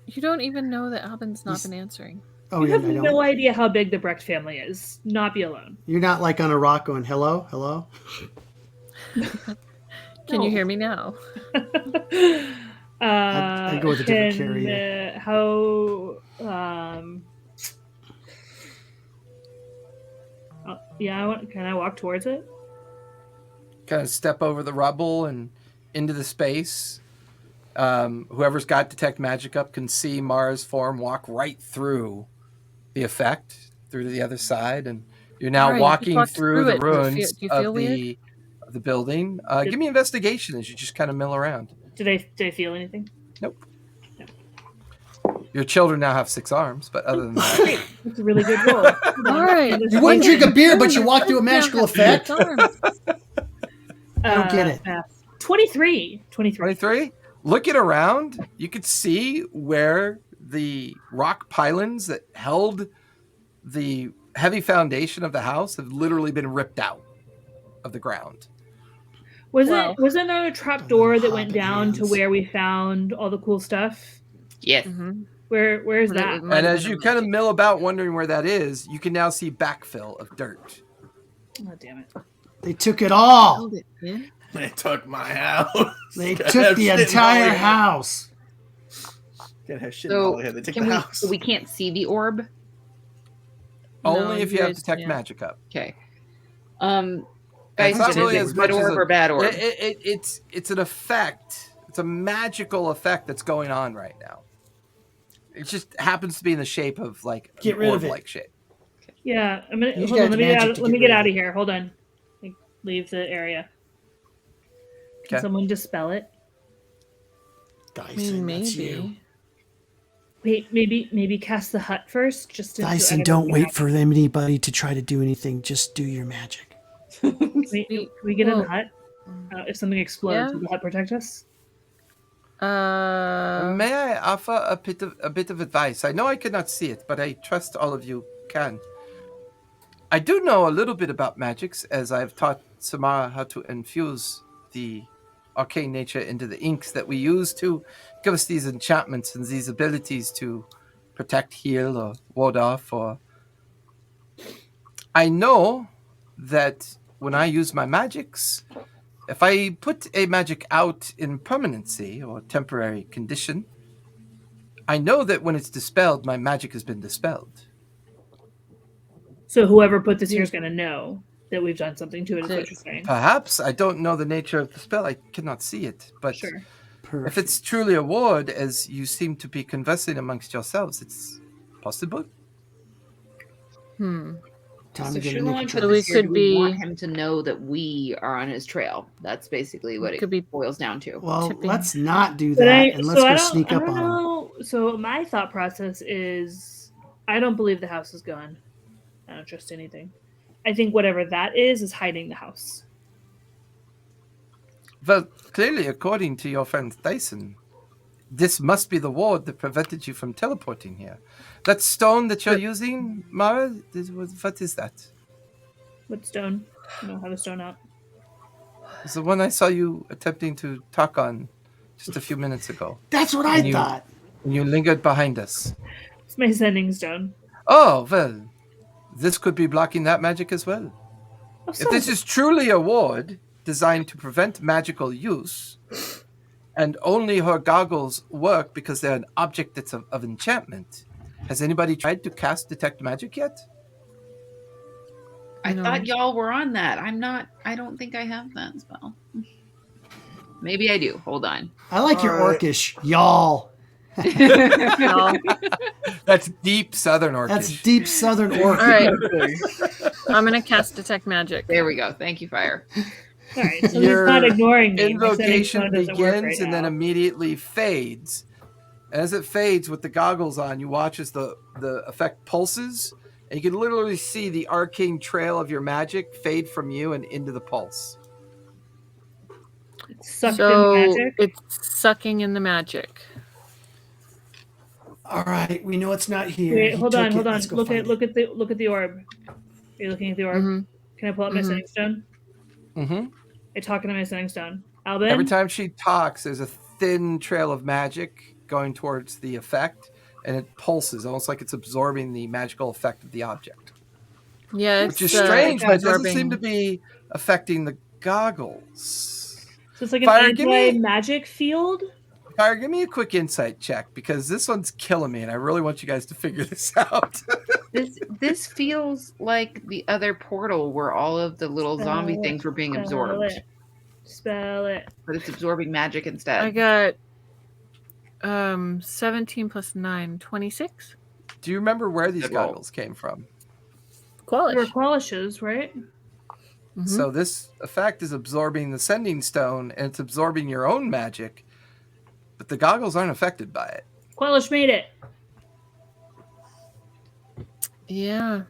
You don't even know that Albin's not He's- been answering. Oh, You yeah, have I don't. no idea how big the Brecht family is. Not be alone. You're not like on a rock going, hello, hello. Can you hear me now? I'd go with a different carrier. How? Yeah. Can I walk towards it? Kind of step over the rubble and into the space. Whoever's got detect magic up can see Mara's form walk right through the effect through to the other side, and you're now Mara, you walking walked through through the it. Do ruins you feel of weird? the building. Give me investigation as you just kind of mill around. Did I feel anything? Your children now have 6 arms, but other than that, It's a really good roll. All right. You wouldn't drink a beer, but you walk through a magical Now have effect. 6 arms. I don't get it. 23. 23. Looking around, you could see where the rock pylons that held the heavy foundation of the house have literally been ripped out of the ground. Wow. Wasn't there a trap door that went Hobbit down to hands. where we found all the cool stuff? Yes. Mhm. Where's But that? it might And have as been you a kind of magic. mill about wondering where that is, you can now see backfill of dirt. Oh damn it! They took it all. Held it in. They took my house. They Gotta took have the shit in entire Hollywood. house. Gotta have shit in So Hollywood. They took can the we? house. So we can't see the orb. Only if you have guys detect can't. magic up. Okay. And Guys, it's not is really it as good much as orb or bad orb? it's an effect. It's a magical effect that's going on right now. It just happens to be in the shape of like Get an rid of it. orb-like shape. Yeah, I'm gonna Use hold on. God's Let me get magic out. to Let me get get rid of out it. of here. Hold on. Like, leave the area. Can Okay. someone dispel it? I Dyson, mean, that's you. maybe. Wait, maybe cast the hut first, just to. Dyson, don't wait for anybody to try to do anything. Just do your magic. Can we get in the Well, hut? If something explodes, yeah. will the hut protect us? May I offer a bit of advice? I know I cannot see it, but I trust all of you can. I do know a little bit about magics, as I've taught Samara how to infuse the arcane nature into the inks that we use to give us these enchantments and these abilities to protect, heal, or ward off. Or I know that when I use my magics, if I put a magic out in permanency or temporary condition, I know that when it's dispelled, my magic has been dispelled. So whoever put this here is going to know that we've done something to it. Is what you're saying? Perhaps. I don't know the nature of the spell. I cannot see it. But Sure. if it's truly a ward, as you seem to be conversing amongst yourselves, it's possible. Time So to get a Shalon new put So we this here. could Do we want be- him to know that we are on his trail? That's basically what Could it be- boils down to. Well, tipping. let's not do But that, and let's I go don't, sneak I up don't on them. know. So my thought process is, I don't believe the house is gone. I don't trust anything. I think whatever that is hiding the house. Well, clearly, according to your friend Dyson, this must be the ward that prevented you from teleporting here. That stone that you're using, Mara, what is that? What stone? I don't have a stone out. It's the one I saw you attempting to talk on just a few minutes ago. That's what I And you- thought. And you lingered behind us. It's my sending stone. Oh, well, this could be blocking that magic as well. Oh, If this is truly a ward designed to prevent magical use, and only her goggles work because they're an object that's of enchantment, has anybody tried to cast Detect Magic yet? I No. thought y'all were on that. I'm not. I don't think I have that spell. Maybe I do. Hold on. I like your All right. orcish, y'all. No. That's deep Southern Orcish. That's deep southern orc. All right. I'm gonna cast Detect Magic. There we go. Thank you, Fire. All right, so Your he's not ignoring me. My sending Invocation stone doesn't work begins right and then now. immediately fades. As it fades with the goggles on, you watch as the effect pulses, and you can literally see the arcane trail of your magic fade from you and into the pulse. It's sucked So in magic. it's sucking in the magic. All right, we know it's not here. Wait, He hold took on. it. Let's go Look find at it. look at the orb. Are you looking at the orb? Mhm. Can I pull up my Mhm. sending stone? Mm-hmm. I talk into my sending stone. Alvin. Every time she talks, there's a thin trail of magic going towards the effect, and it pulses, almost like it's absorbing the magical effect of the object. Yeah, Which it's is strange, but it doesn't absorbing- seem to be affecting the goggles. So it's like Fire, an give me- anti-magic field. Fire, give me a quick insight check, because this one's killing me, and I really want you guys to figure this out. This feels like the other portal where all of the little zombie things were being absorbed, Spell it. but it's absorbing magic instead. I got 17 plus 9, 26. Do you remember where these Good roll. goggles came from? There were Qualish. qualishes, right? Mhm. So this effect is absorbing the sending stone, and it's absorbing your own magic, but the goggles aren't affected by it. Qualish made it. Yeah.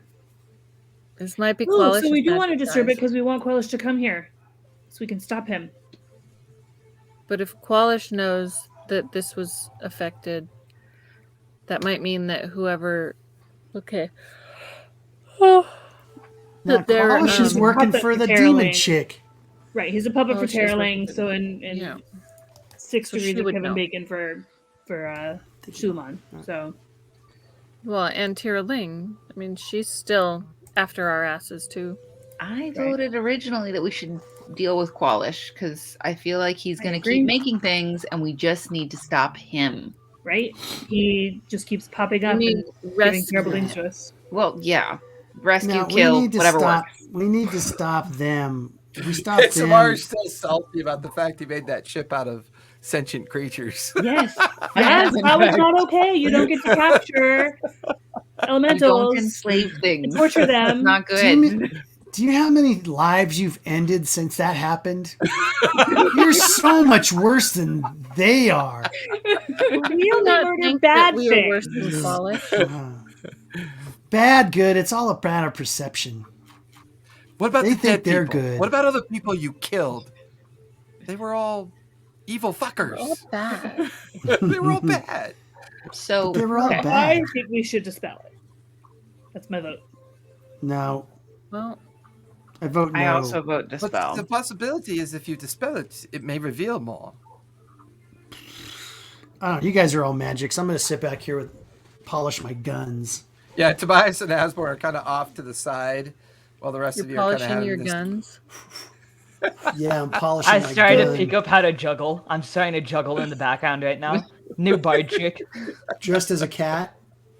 This might be Ooh, Qualish's so we do want to magic, disturb it guys. because we want Qualish to come here, so we can stop him. But if Qualish knows that this was affected, that might mean that whoever. Okay. Now, That they're, Qualish is working puppet for the for demon Caroline. chick. Right, he's a puppet Oh, for she's working Terraling, for so them. in Yeah. 6 So degrees she of would Kevin know. Bacon for Shulamon. So Well, and Tira Ling, I mean, she's still after our asses, too. I voted originally that we should deal with Qualish because I feel like he's I going to agree. keep making things, and we just need to stop him. right, he just keeps popping up You and need giving rest. terrible things to us. Well, yeah, rescue, Now, kill, whatever stop. works. We need to stop them. If we stop them, Samar's still salty about the fact he made that ship out of sentient creatures. Yes. Yes, that was not okay. You don't get to capture You elementals. don't enslave things. Torture them. It's not do good. you know how many lives you've ended since that happened? You're so much worse than they are. We only not murder think bad that we are worse things. than Polish. Bad, good. It's all a matter of perception. What about They the think dead they're people? good. What about other people you killed? They were all evil fuckers. All bad. They were all bad. So They were all Okay, bad. I think we should dispel it. That's my vote. No, Well, I vote no. I also vote But dispel. the possibility is if you dispel it, it may reveal more. I don't know. You guys are all magics. I'm going to sit back here with polish my guns. Yeah, Tobias and Asborn are kind of off to the side while the rest you're of you are kind of polishing having your this. guns. Yeah, I'm polishing I my started gun. to pick up how to juggle. I'm starting to juggle in the background right now. New bard trick. Dressed as a cat.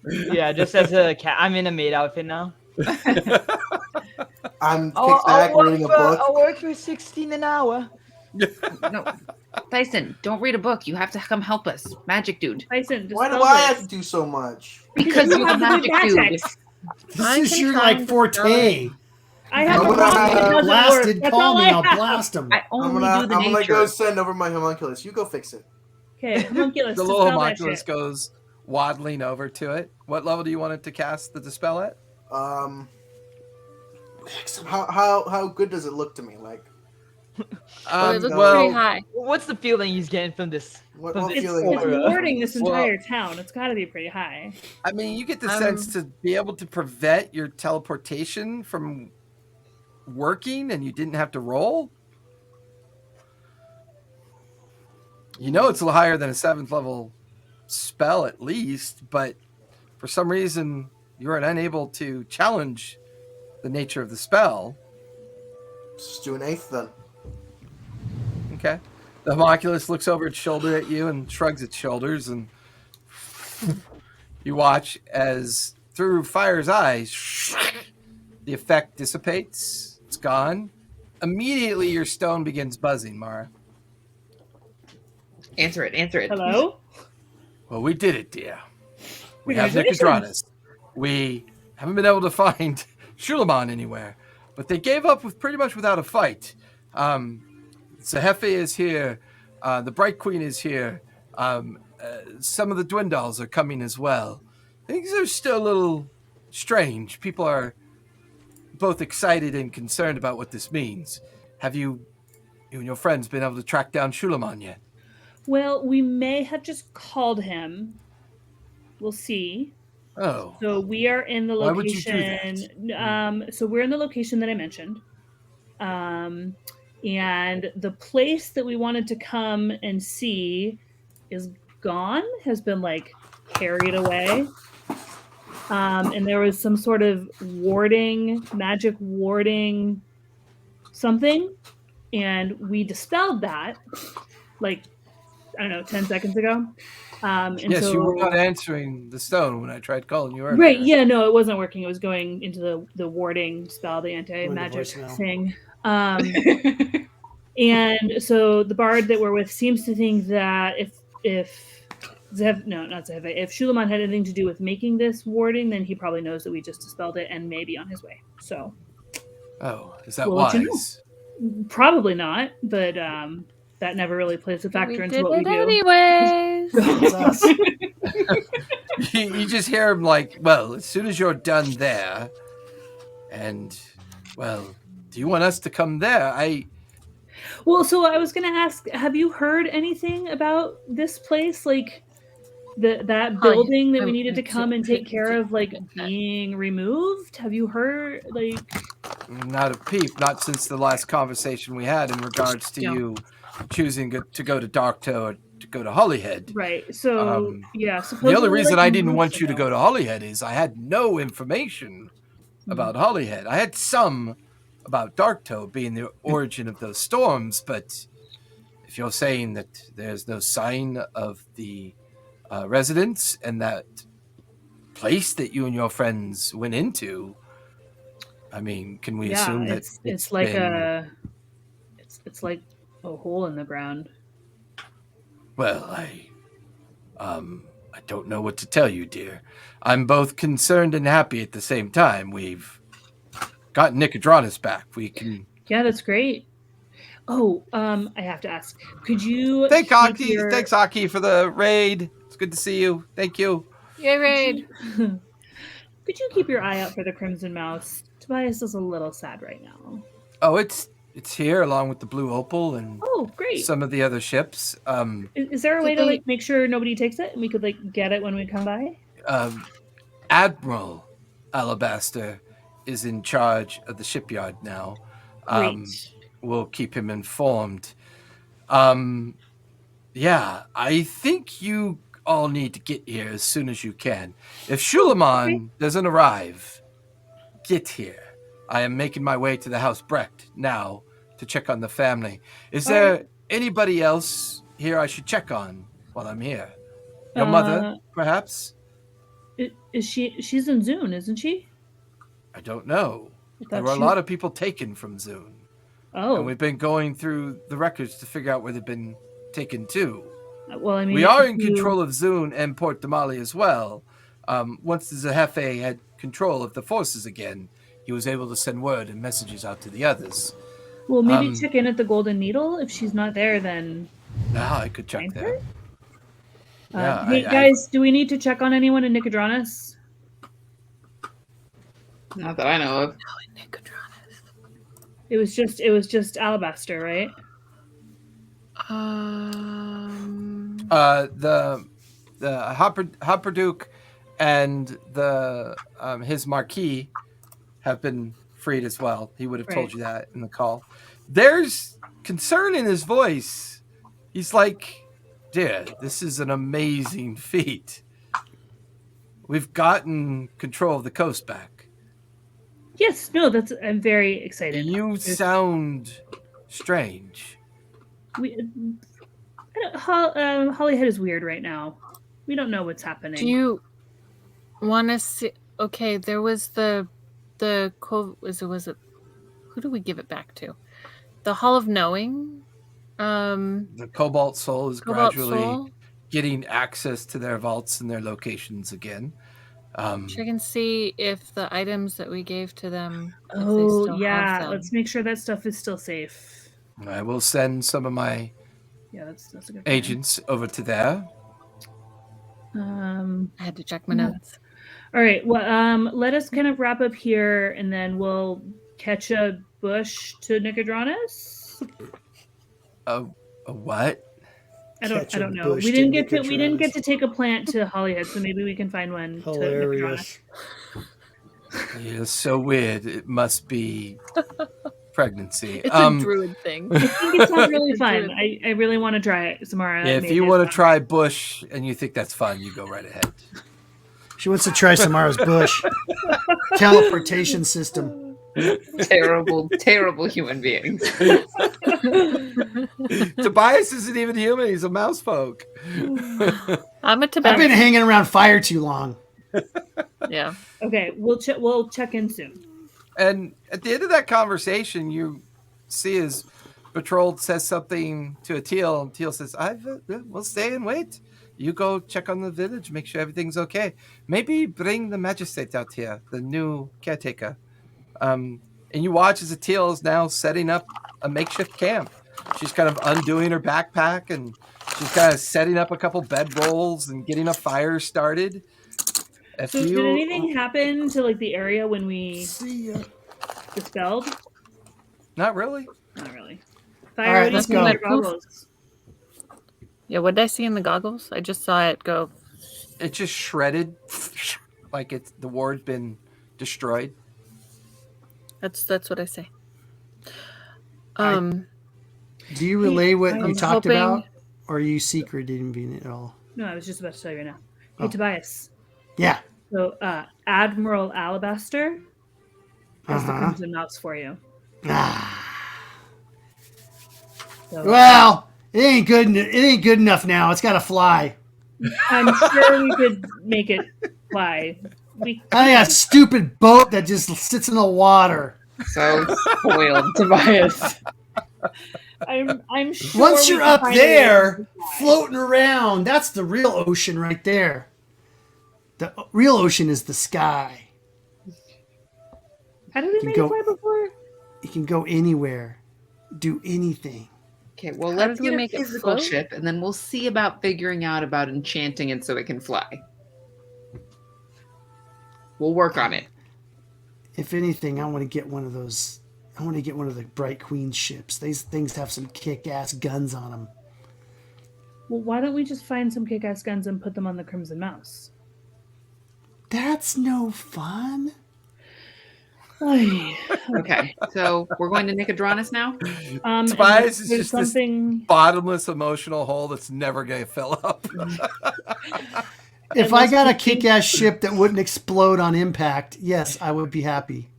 Yeah, just as a cat. I'm in a maid outfit now. I'm kicked back reading a book. I'll work for 16 an hour. no, Tyson, don't read a book. You have to come help us, magic dude. Tyson, Why do dispel I this. have to do so much? Because you're the magic dude. magic. This I is can your try like and forte. I have I'm a gonna wand that doesn't Blasted, work. That's call all me. I I'll have. blast them. I I'm only gonna, do the I'm gonna nature. go send over my homunculus. You go fix it. Okay, homunculus, The little dispel that homunculus shit. goes waddling over to it. What level do you want it to cast the dispel at? How good does it look to me? Like, Well, it looks well, pretty high. What's the feeling he's getting from this? what It's- feeling? It's Aura. warding this Well- entire town. It's got to be pretty high. I mean, you get the sense to be able to prevent your teleportation from working and you didn't have to roll. You know it's a little higher than a 7th level spell at least, but for some reason you are unable to challenge the nature of the spell. Just do an 8th then. Okay. The homunculus looks over its shoulder at you and shrugs its shoulders, and you watch as through Fire's eyes, the effect dissipates. It's gone. Immediately, your stone begins buzzing, Mara. Answer it. Answer it. Hello? Well, we did it, dear. We have Congratulations. Nicodranus. We haven't been able to find Shulamon anywhere, but they gave up with pretty much without a fight. Zehefe is here. The Bright Queen is here. Some of the Dwindals are coming as well. Things are still a little strange. People are both excited and concerned about what this means. Have you and your friends been able to track down Shulamon yet? Well, we may have just called him. We'll see. Oh. So we are in the Why would you do location. So we're in the location that I mentioned. And the place that we wanted to come and see is gone, has been like carried away. And there was some sort of magic warding something. And we dispelled that like, I don't know, 10 seconds ago. And Yes, so, you were not answering the stone when I tried calling you earlier. right, yeah, no, it wasn't working. It was going into the warding spell, the anti-magic voicemail. thing. And so the bard that we're with seems to think that if Shulamon had anything to do with making this warding, then he probably knows that we just dispelled it and may be on his way. So Oh, is that We'll let you know. wise? probably not, but that never really plays a factor We into did what we it do. anyways. It's us. You just hear him like, well, as soon as you're done there, and, well, do you want us to come there? Well, so I was going to ask, have you heard anything about this place? Like that building that we needed to come and take care of, like being removed? Have you heard, like... Not a peep, not since the last conversation we had in regards to you choosing to go to Darktoe or to go to Hollyhead. Right. So, yeah. The only supposedly, reason like, I didn't want months you to ago. go to Hollyhead is I had no information about Hollyhead. I had some about Darktoe being the origin of those storms, but if you're saying that there's no sign of the residents and that place that you and your friends went into, I mean, can we Yeah, assume that it's like been, it's like a hole in the ground. Well, I don't know what to tell you, dear. I'm both concerned and happy at the same time. We've got Nicodranus back. We can Yeah, that's great. Oh, I have to ask. Could you thanks, keep Aki. your- Thanks, Aki, for the raid. It's good to see you. Thank you. Yay, raid. Could you keep your eye out for the Crimson Mouse? Tobias is a little sad right now. Oh, it's here along with the Blue Opal and Oh, great. some of the other ships. Is there a Did way to they- like make sure nobody takes it and we could like get it when we come by? Admiral Alabaster is in charge of the shipyard now. Great. We'll keep him informed. Yeah, I think you all need to get here as soon as you can. If Shulamon doesn't arrive, get here. I am making my way to the House Brecht now to check on the family. Is there anybody else here I should check on while I'm here? Your mother, perhaps? Is she's in Zune, isn't she? I don't know. I thought There were a she- lot of people taken from Zune. Oh, And we've been going through the records to figure out where they've been taken to. well, I mean, We are if in you- control of Zune and Port Damali as well. Once the Zehefe had control of the forces again, he was able to send word and messages out to the others. Well, maybe check in at the Golden Needle. If she's not there, then Now I could check find there. her. Yeah, Hey guys, do we need to check on anyone in Nicodranus? Not that I know of. It was just Alabaster, right? The Hopperduke and the his Marquis have been freed as well. He would have told Right. you that in the call. There's concern in his voice. He's like, "Dear, this is an amazing feat. We've gotten control of the coast back. Yes. No, I'm very excited. You sound strange." Hollyhead is weird right now. We don't know what's happening. Do you want to see? Okay, there was the was it who do we give it back to? The Hall of Knowing. The Cobalt Soul is Cobalt gradually Soul. getting access to their vaults and their locations again. Check and see if the items that we gave to them. if they Oh still have yeah, them. let's make sure that stuff is still safe. I will send some of my Yeah, that's a good plan. agents over to there. I had to check my notes. All right. Well, let us kind of wrap up here, and then we'll catch a bush to Nicodranus. A what? I Catch a don't know. bush We to didn't get to Nicodranus. take a plant to Hollyhead, so maybe we can find one to Hilarious. Nicodranus. You're so weird. It must be pregnancy. It's a druid thing. I think it sounds really fun. I really want to try it, Samara. If made you it want to fun. try bush and you think that's fun, you go right ahead. She wants to try Samara's bush teleportation system. Terrible, terrible human beings. Tobias isn't even human. He's a mouse folk. I'm a I've Tibetan. been hanging around fire too long. Yeah. Okay, we'll check in soon. And at the end of that conversation, you see his betrothed says something to Teal, and Teal says, we'll stay and wait. You go check on the village, make sure everything's okay. Maybe bring the magistrate out here, the new caretaker. And you watch as Teal is now setting up a makeshift camp. She's kind of undoing her backpack, and she's kind of setting up a couple bedrolls and getting a fire started. So did anything happen to like the area when we See ya. dispelled? Not really. Not really. All Fire, right, what do you let's think go. about goggles? Yeah, what did I see in the goggles? I just saw it go. It's just shredded, like the ward's been destroyed. That's what I say. Do you relay what you I'm talked hoping- about, or are you secreting it all? No, I was just about to tell you right now. Hey, Oh. Tobias. Yeah. So, Admiral Alabaster has the Uh-huh. Crimson Mouse for you. Ah. So, Well, it ain't good. It ain't good enough now. It's got to fly. I'm sure we could make it fly. I got a stupid boat that just sits in the water. So spoiled, Tobias. I'm sure. Once we you're can up find a way there, to fly. floating around, that's the real ocean right there. The real ocean is the sky. How did we can make go- it fly before? You can go anywhere, do anything. Okay, well, How let's did we get a make it physical float? ship, and then we'll see about figuring out about enchanting it so it can fly. We'll work on it. If anything, I want to get one of those. I want to get one of the Bright Queen ships. These things have some kick-ass guns on them. Well, why don't we just find some kick-ass guns and put them on the Crimson Mouse? That's no fun. Okay, so we're going to Nicodranus now? Tobias is there's just this something. bottomless emotional hole that's never going to fill up. If I Unless got a we think- kick-ass ship that wouldn't explode on impact, yes, I would be happy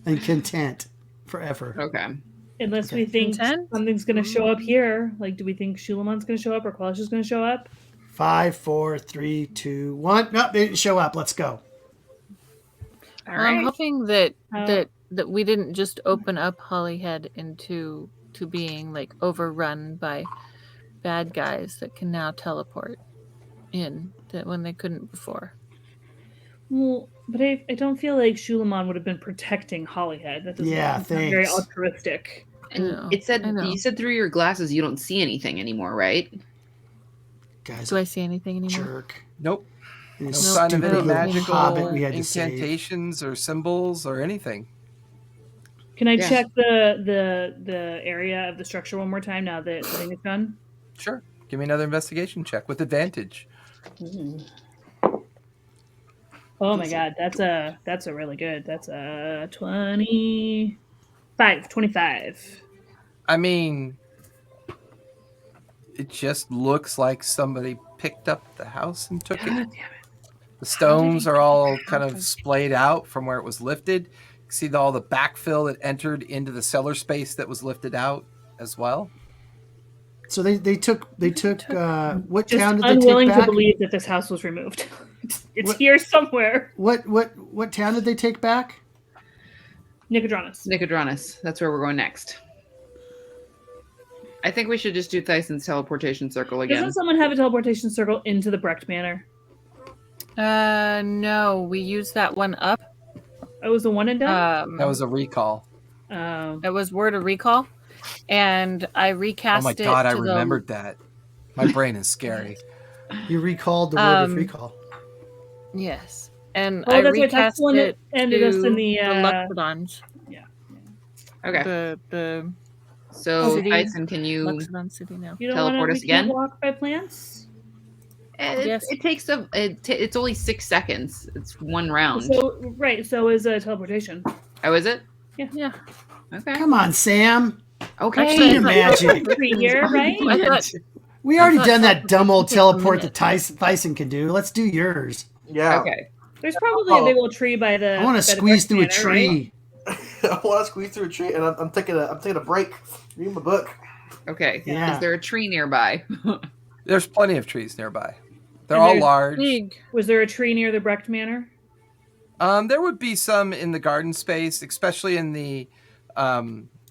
and content forever. Okay. Unless we think Content? something's going to show up here. Like, do we think Shulamon's going to show up or Qualish is going to show up? 5, 4, 3, 2, 1. No, they didn't show up. Let's go. All I'm right. hoping that Uh, that we didn't just open up Hollyhead into being like overrun by bad guys that can now teleport in that when they couldn't before. Well, but I don't feel like Shulamon would have been protecting Hollyhead. That doesn't Yeah, that's not very thanks. altruistic. And know, it said I know. you said through your glasses you don't see anything anymore, right? Guys, Do I see anything anymore? jerk. Nope. And No his sign of stupid any little magical hobbit we had to save. incantations or symbols or anything. Can I Yeah. check the area of the structure one more time now that the thing is done? Sure. Give me another investigation check with advantage. Oh my god, that's a really good. That's a 25. I mean, it just looks like somebody picked up the house and took God it. damn it. The stones are all kind of splayed out from where it was lifted. You can see all the backfill that entered into the cellar space that was lifted out as well. So they took what Just town did they take unwilling to back? believe that this house was removed. It's What- here somewhere. What town did they take back? Nicodranus. Nicodranus. That's where we're going next. I think we should just do Thyson's teleportation circle again. Doesn't someone have a teleportation circle into the Brecht Manor? No, we used that one up. Oh, it was the one and done? That was a recall. It was Word of Recall, and I Oh recast my it. god, I to the- remembered that. My brain is scary. You recalled the word of Um, recall. Yes, and Oh, I that's right. That's recast the one that it ended us to in the. Luxodons. Okay. The So City. Tyson, can you Luxodon City now. You don't teleport want us to can't again? walk by plants? Yes. It takes it's only 6 seconds. It's one round. So right, so is teleportation. Oh, is it? Yeah. Okay. Come on, Sam. Okay. Actually, Your magic. 3 year, right? I thought We already thought done that dumb old teleportation took a teleport minute. that Tyson can do. Let's do yours. Yeah. Okay. There's probably a big old tree by the. I want by to the squeeze Brecht through a Manor, right? tree. I want to squeeze through a tree, and I'm taking a break. Reading my book. Okay. Yeah. Is there a tree nearby? There's plenty of trees nearby. They're And all there's large. big. Was there a tree near the Brecht Manor? There would be some in the garden space, especially in the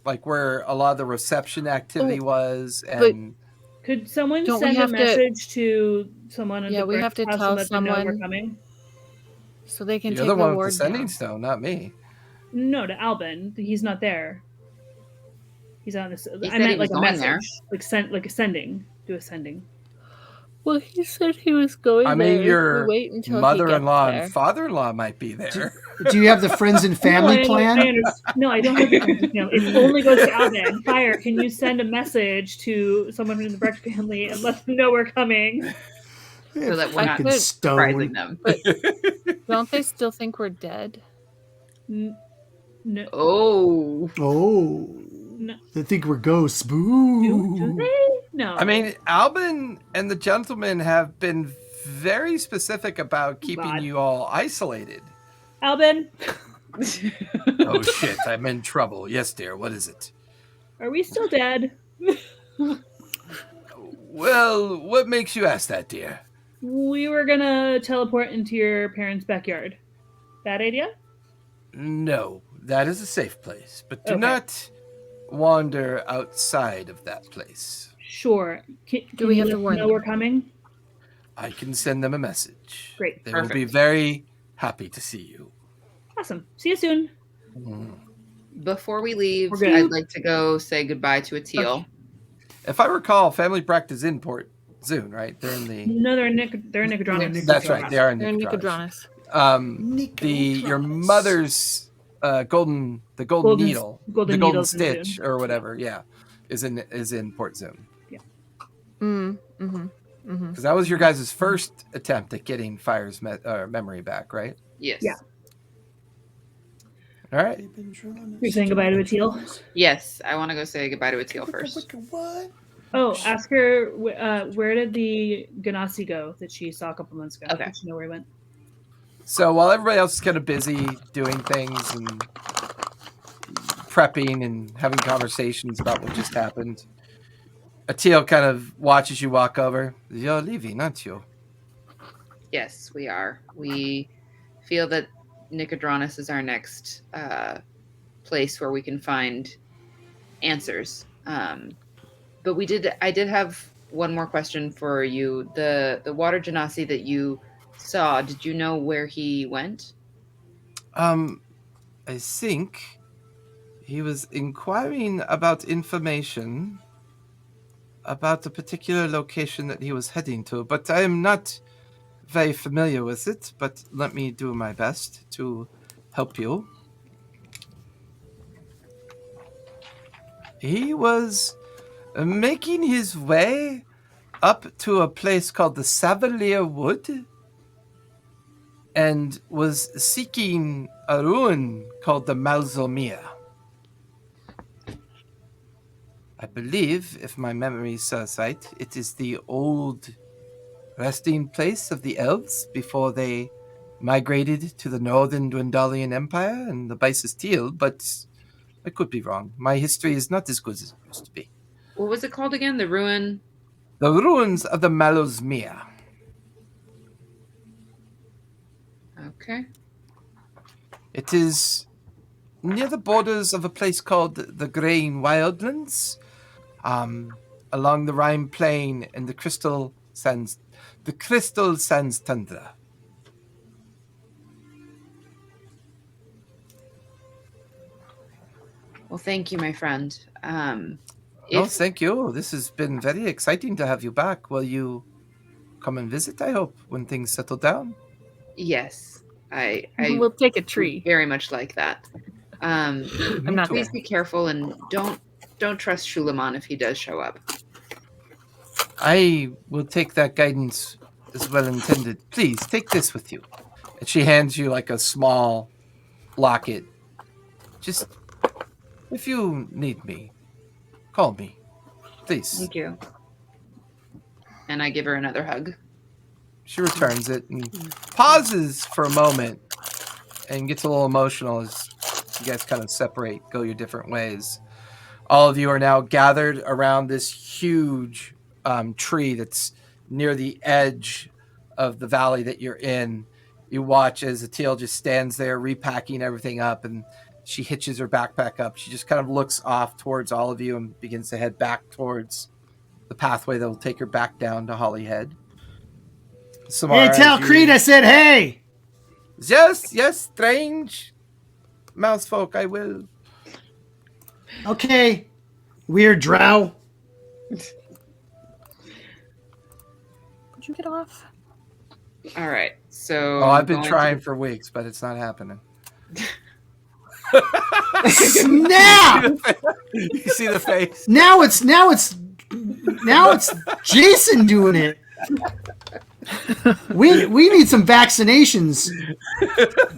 like where a lot of the reception activity was. And Could someone Don't we send a have to- message to someone at Yeah, the we Brecht have to house tell and let them know we're someone- coming? So they can you're take the the one with the ward sending down. stone, not me. No, to Albin. He's not there. He's on this. He I said he meant like was a going there. message, like send, like a sending. Do a sending. Well, he said he was going I there. mean, if your we wait until mother-in-law he gets and father-in-law might be there. Do you have the friends and family no, plan? No, I don't have the friends and family. It only goes to Albin. Fire, can you send a message to someone in the Brecht family and let them know we're coming? So that we're not Fucking surprising stone. them. Don't they still think we're dead? No. Oh. Oh, No. they think we're ghosts. Do Boo. they? No. I mean, Albin and the gentleman have been very specific about keeping God. you all isolated. Albin, Oh shit, I'm in trouble. Yes, dear, what is it? are we still dead? Well, what makes you ask that, dear? We were gonna teleport into your parents' backyard. Bad idea? No, that is a safe place, but do Okay. not wander outside of that place. Sure. Can we you have let to them warn know them? we're coming? I can send them a message. Great. They will be Perfect. very happy to see you. Awesome. See you soon. Before we leave, We're good. I'd like to go say goodbye to a teal. Okay. If I recall, family practice in Port Zune, right? They're in the. No, they're in Nicodranus. That's right. They are in They're in Nicodranus. Nicodranus. Your mother's golden needle, golden the golden needles in stitch Zune. or whatever. Yeah, is in Port Zune. Because that was your guys' first attempt at getting Fire's memory back, right? Yes. Yeah. All right. You're saying goodbye to a teal? Yes, I want to go say goodbye to a teal first. What? Oh, ask her where did the Ganassi go that she saw a couple months ago? Okay. Did she know where he went? So while everybody else is kind of busy doing things and prepping and having conversations about what just happened, Atil kind of watches you walk over. You're leaving, aren't you? Yes, we are. We feel that Nicodranus is our next place where we can find answers. But I did have one more question for you. The water genasi that you saw, did you know where he went? I think he was inquiring about information about a particular location that he was heading to, but I am not very familiar with it, but let me do my best to help you. He was making his way up to a place called the Savalier Wood and was seeking a ruin called the Malzomir. I believe, if my memory serves right, it is the old resting place of the elves before they migrated to the northern Dwendalian Empire and the Bisis Teal, but I could be wrong. My history is not as good as it used to be. What was it called again? The ruin? The ruins of the Malzomir. Okay. It is near the borders of a place called the Grain Wildlands, along the Rhine Plain and the Crystal Sands Tundra. Well, thank you, my friend. Oh, thank you. This has been very exciting to have you back. Will you come and visit, I hope, when things settle down? Yes, I We'll take a would tree. very much like that. I'm not Please there. be careful and don't trust Shulaman if he does show up. I will take that guidance as well intended. Please, take this with you. And she hands you like a small locket. Just, if you need me, call me. Please. Thank you. And I give her another hug. She returns it and pauses for a moment and gets a little emotional as you guys kind of separate, go your different ways. All of you are now gathered around this huge tree that's near the edge of the valley that you're in. You watch as Atil just stands there repacking everything up, and she hitches her backpack up. She just kind of looks off towards all of you and begins to head back towards the pathway that will take her back down to Hollyhead. Samara, Hey, tell Creed I said hey. Yes, strange mouse folk, I will. Okay, weird drow. Would you get off? All right. So Oh, I've been going trying to- for weeks, but it's not happening. Snap! You see the face? Now it's Jason doing it. We need some vaccinations.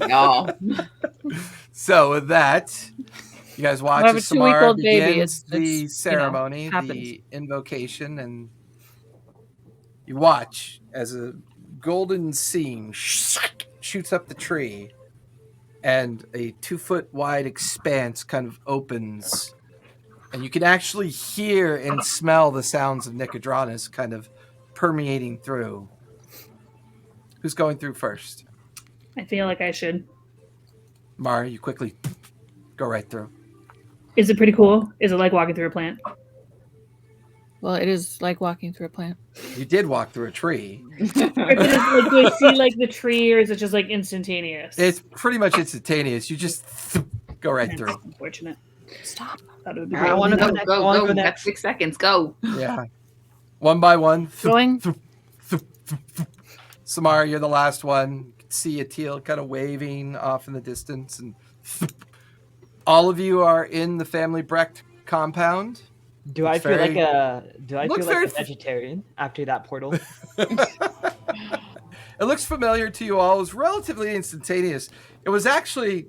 No. So with that, you guys watch I have as a 2-week-old Samara baby. begins the It's, ceremony, happens. the invocation, and you watch as a golden seam shoots up the tree, and a 2-foot wide expanse kind of opens, and you can actually hear and smell the sounds of Nicodranus kind of permeating through. Who's going through first? I feel like I should. Mara, you quickly go right through. Is it pretty cool? Is it like walking through a plant? Well, it is like walking through a plant. You did walk through a tree. Or is it like, do I see like the tree, or is it just like instantaneous? It's pretty much instantaneous. You just go right That's through. unfortunate. Stop. Thought it would be I great. wanna go Go, next. I go, wanna go. go Got next. 6 seconds. Go. Yeah. One by one. Going. Samara, you're the last one. You can see a teal kind of waving off in the distance. And all of you are in the family Brecht compound. Do I It's feel very- like a looks like very a vegetarian after that portal? It looks familiar to you all. It was relatively instantaneous. It was actually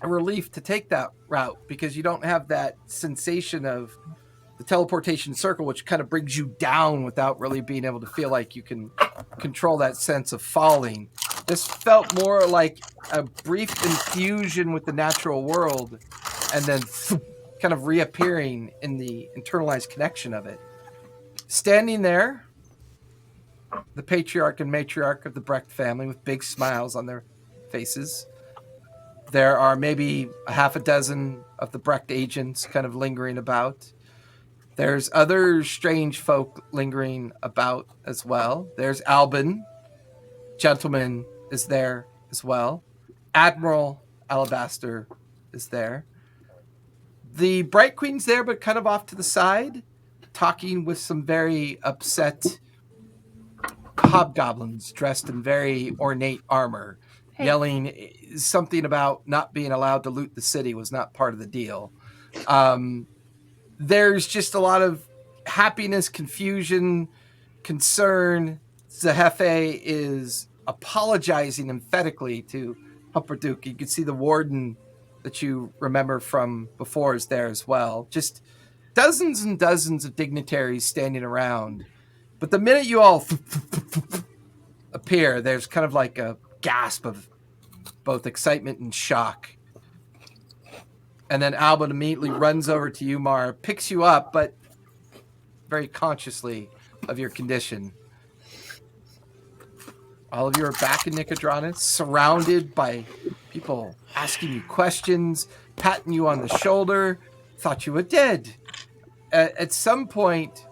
a relief to take that route because you don't have that sensation of the teleportation circle, which kind of brings you down without really being able to feel like you can control that sense of falling. This felt more like a brief infusion with the natural world and then kind of reappearing in the internalized connection of it. Standing there, the patriarch and matriarch of the Brecht family with big smiles on their faces. There are maybe a half a dozen of the Brecht agents kind of lingering about. There's other strange folk lingering about as well. There's Albin. Gentleman is there as well. Admiral Alabaster is there. The Bright Queen's there, but kind of off to the side, talking with some very upset hobgoblins dressed in very ornate armor, yelling something about not being allowed to loot the city was not part of the deal. There's just a lot of happiness, confusion, concern. Zehefe is apologizing emphatically to Humperduke. You can see the warden that you remember from before is there as well. Just dozens and dozens of dignitaries standing around. But the minute you all appear, there's kind of like a gasp of both excitement and shock. And then Albin immediately runs over to you, Mar, picks you up, but very consciously of your condition. All of you are back in Nicodranus, surrounded by people asking you questions, patting you on the shoulder, thought you were dead. At some point,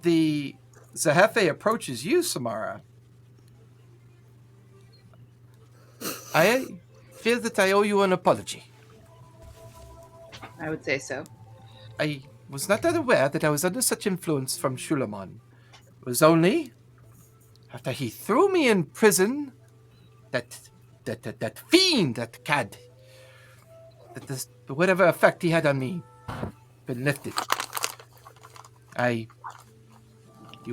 the Zehefe approaches you, Samara. I feel that I owe you an apology. I would say so. I was not aware that I was under such influence from Shulamon. It was only after he threw me in prison that fiend, that cad, that whatever effect he had on me been lifted. You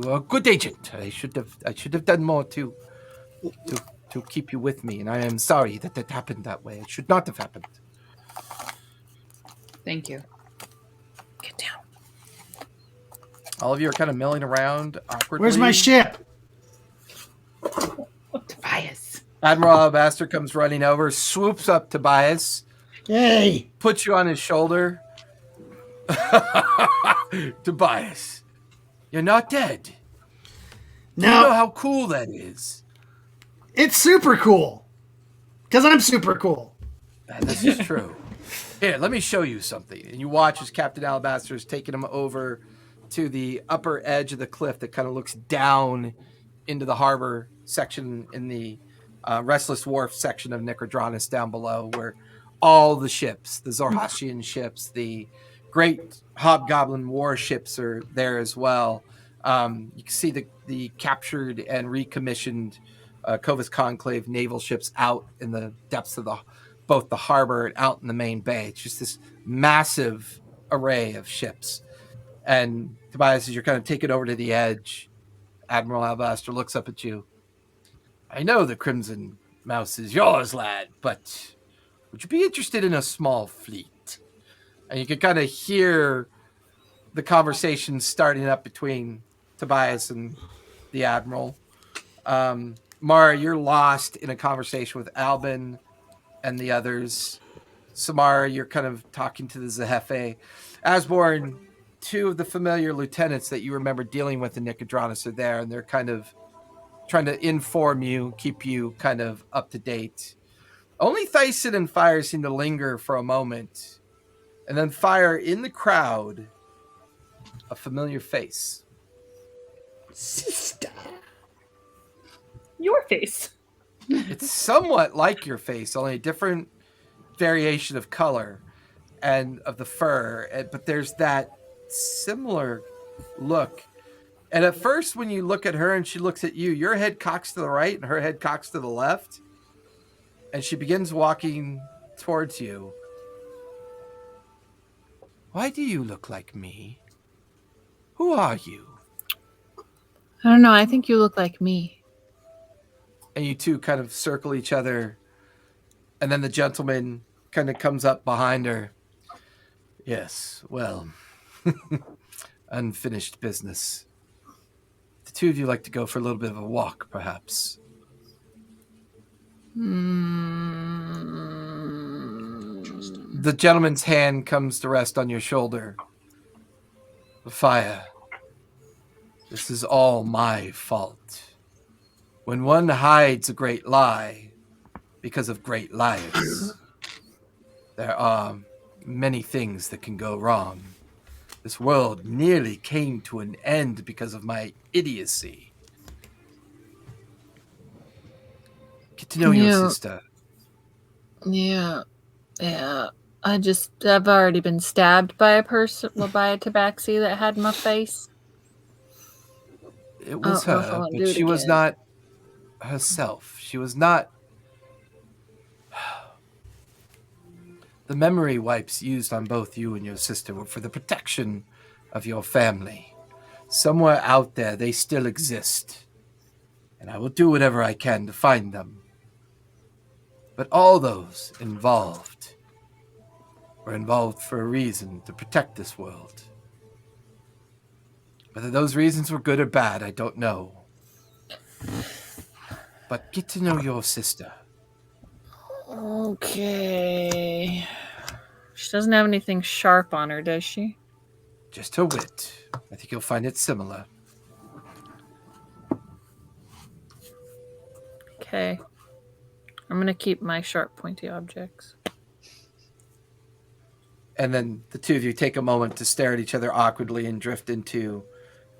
were a good agent. I should have done more to keep you with me, and I am sorry that it happened that way. It should not have happened. Thank you. Get down. All of you are kind of milling around awkwardly. Where's my ship? Tobias. Admiral Alabaster comes running over, swoops up Tobias, Hey, puts you on his shoulder. Tobias, you're not dead. You know no, how cool that is. it's super cool. Because I'm super cool. This is true. Here, let me show you something. And you watch as Captain Alabaster is taking him over to the upper edge of the cliff that kind of looks down into the harbor section in the Restless Wharf section of Nicodranus down below, where all the ships, the Zorhashian ships, the great Hobgoblin warships are there as well. You can see the captured and recommissioned Clovis Conclave naval ships out in the depths of both the harbor and out in the main bay. It's just this massive array of ships. And Tobias, as you're kind of taken over to the edge, Admiral Alabaster looks up at you. I know the Crimson Mouse is yours, lad, but would you be interested in a small fleet? And you can kind of hear the conversation starting up between Tobias and the Admiral. Mara, you're lost in a conversation with Albin and the others. Samara, you're kind of talking to the Zehefe. Asborn, two of the familiar lieutenants that you remember dealing with in Nicodranus are there, and they're kind of trying to inform you, keep you kind of up to date. Only Thyson and Fire seem to linger for a moment. And then Fire, in the crowd, a familiar face. Sister. Your face. It's somewhat like your face, only a different variation of color and of the fur. But there's that similar look. And at first, when you look at her and she looks at you, your head cocks to the right and her head cocks to the left. And she begins walking towards you. Why do you look like me? Who are you? I don't know. I think you look like me. And you two kind of circle each other. And then the gentleman kind of comes up behind her. Yes, well, unfinished business. The two of you like to go for a little bit of a walk, perhaps. The gentleman's hand comes to rest on your shoulder. Fire. This is all my fault. When one hides a great lie because of great liars, there are many things that can go wrong. This world nearly came to an end because of my idiocy. Get to know your sister. Yeah. I've already been stabbed by a tabaxi that had my face. It was I don't know if I her, wanna but do it she was again. not herself. She was not... The memory wipes used on both you and your sister were for the protection of your family. Somewhere out there, they still exist. And I will do whatever I can to find them. But all those involved were involved for a reason, to protect this world. Whether those reasons were good or bad, I don't know. But get to know your sister. Okay. She doesn't have anything sharp on her, does she? Just her wit. I think you'll find it similar. Okay. I'm going to keep my sharp, pointy objects. And then the two of you take a moment to stare at each other awkwardly and drift into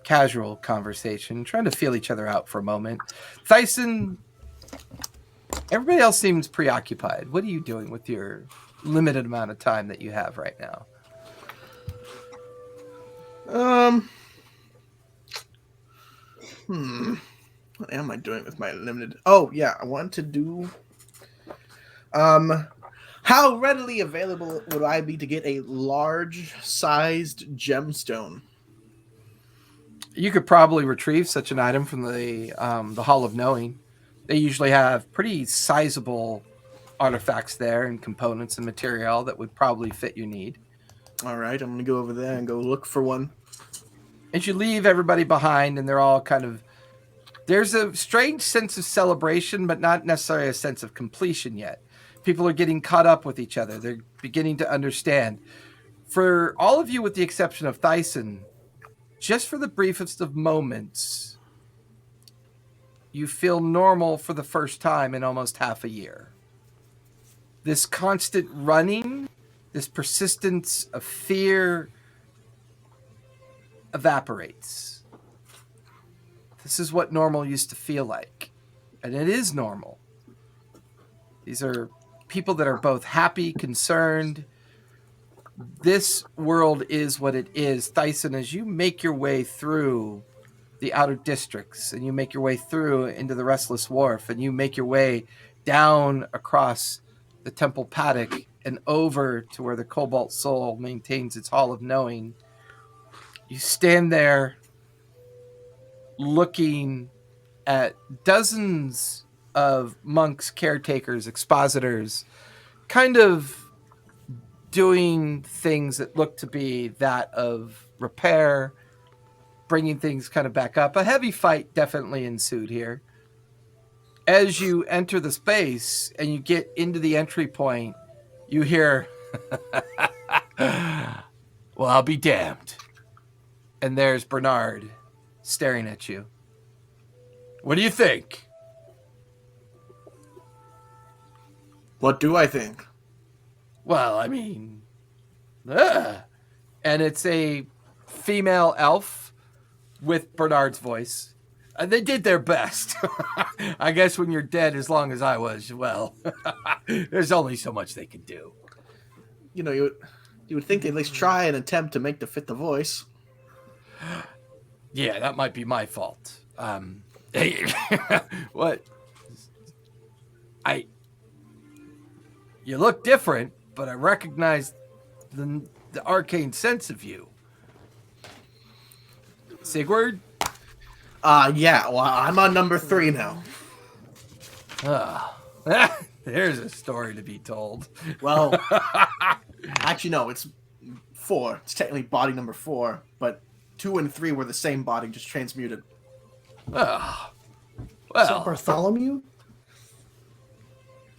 casual conversation, trying to feel each other out for a moment. Thyson, everybody else seems preoccupied. What are you doing with your limited amount of time that you have right now? What am I doing with my limited? Oh yeah, I want to do. How readily available would I be to get a large-sized gemstone? You could probably retrieve such an item from the Hall of Knowing. They usually have pretty sizable artifacts there and components and material that would probably fit your need. All right, I'm gonna go over there and go look for one. And you leave everybody behind, and they're all kind of... There's a strange sense of celebration, but not necessarily a sense of completion yet. People are getting caught up with each other. They're beginning to understand. For all of you, with the exception of Thyson, just for the briefest of moments, you feel normal for the first time in almost half a year. This constant running, this persistence of fear evaporates. This is what normal used to feel like. And it is normal. These are people that are both happy, concerned. This world is what it is. Thyson, as you make your way through the outer districts and you make your way through into the Restless Wharf and you make your way down across the Temple Paddock and over to where the Cobalt Soul maintains its Hall of Knowing, you stand there looking at dozens of monks, caretakers, expositors, kind of doing things that look to be that of repair, bringing things kind of back up. A heavy fight definitely ensued here. As you enter the space and you get into the entry point, you hear, well, I'll be damned. And there's Bernard staring at you. What do you think? What do I think? Well, I mean, and it's a female elf with Bernard's voice. They did their best. I guess when you're dead as long as I was, well, there's only so much they can do. You know, you would think they'd at least try and attempt to make the fit the voice. Yeah, that might be my fault. What? You look different, but I recognize the arcane sense of you. Sigurd? Yeah, well, I'm on number 3 now. There's a story to be told. Well, actually, no, it's 4. It's technically body number 4, but 2 and 3 were the same body, just transmuted. Well, Is that Bartholomew?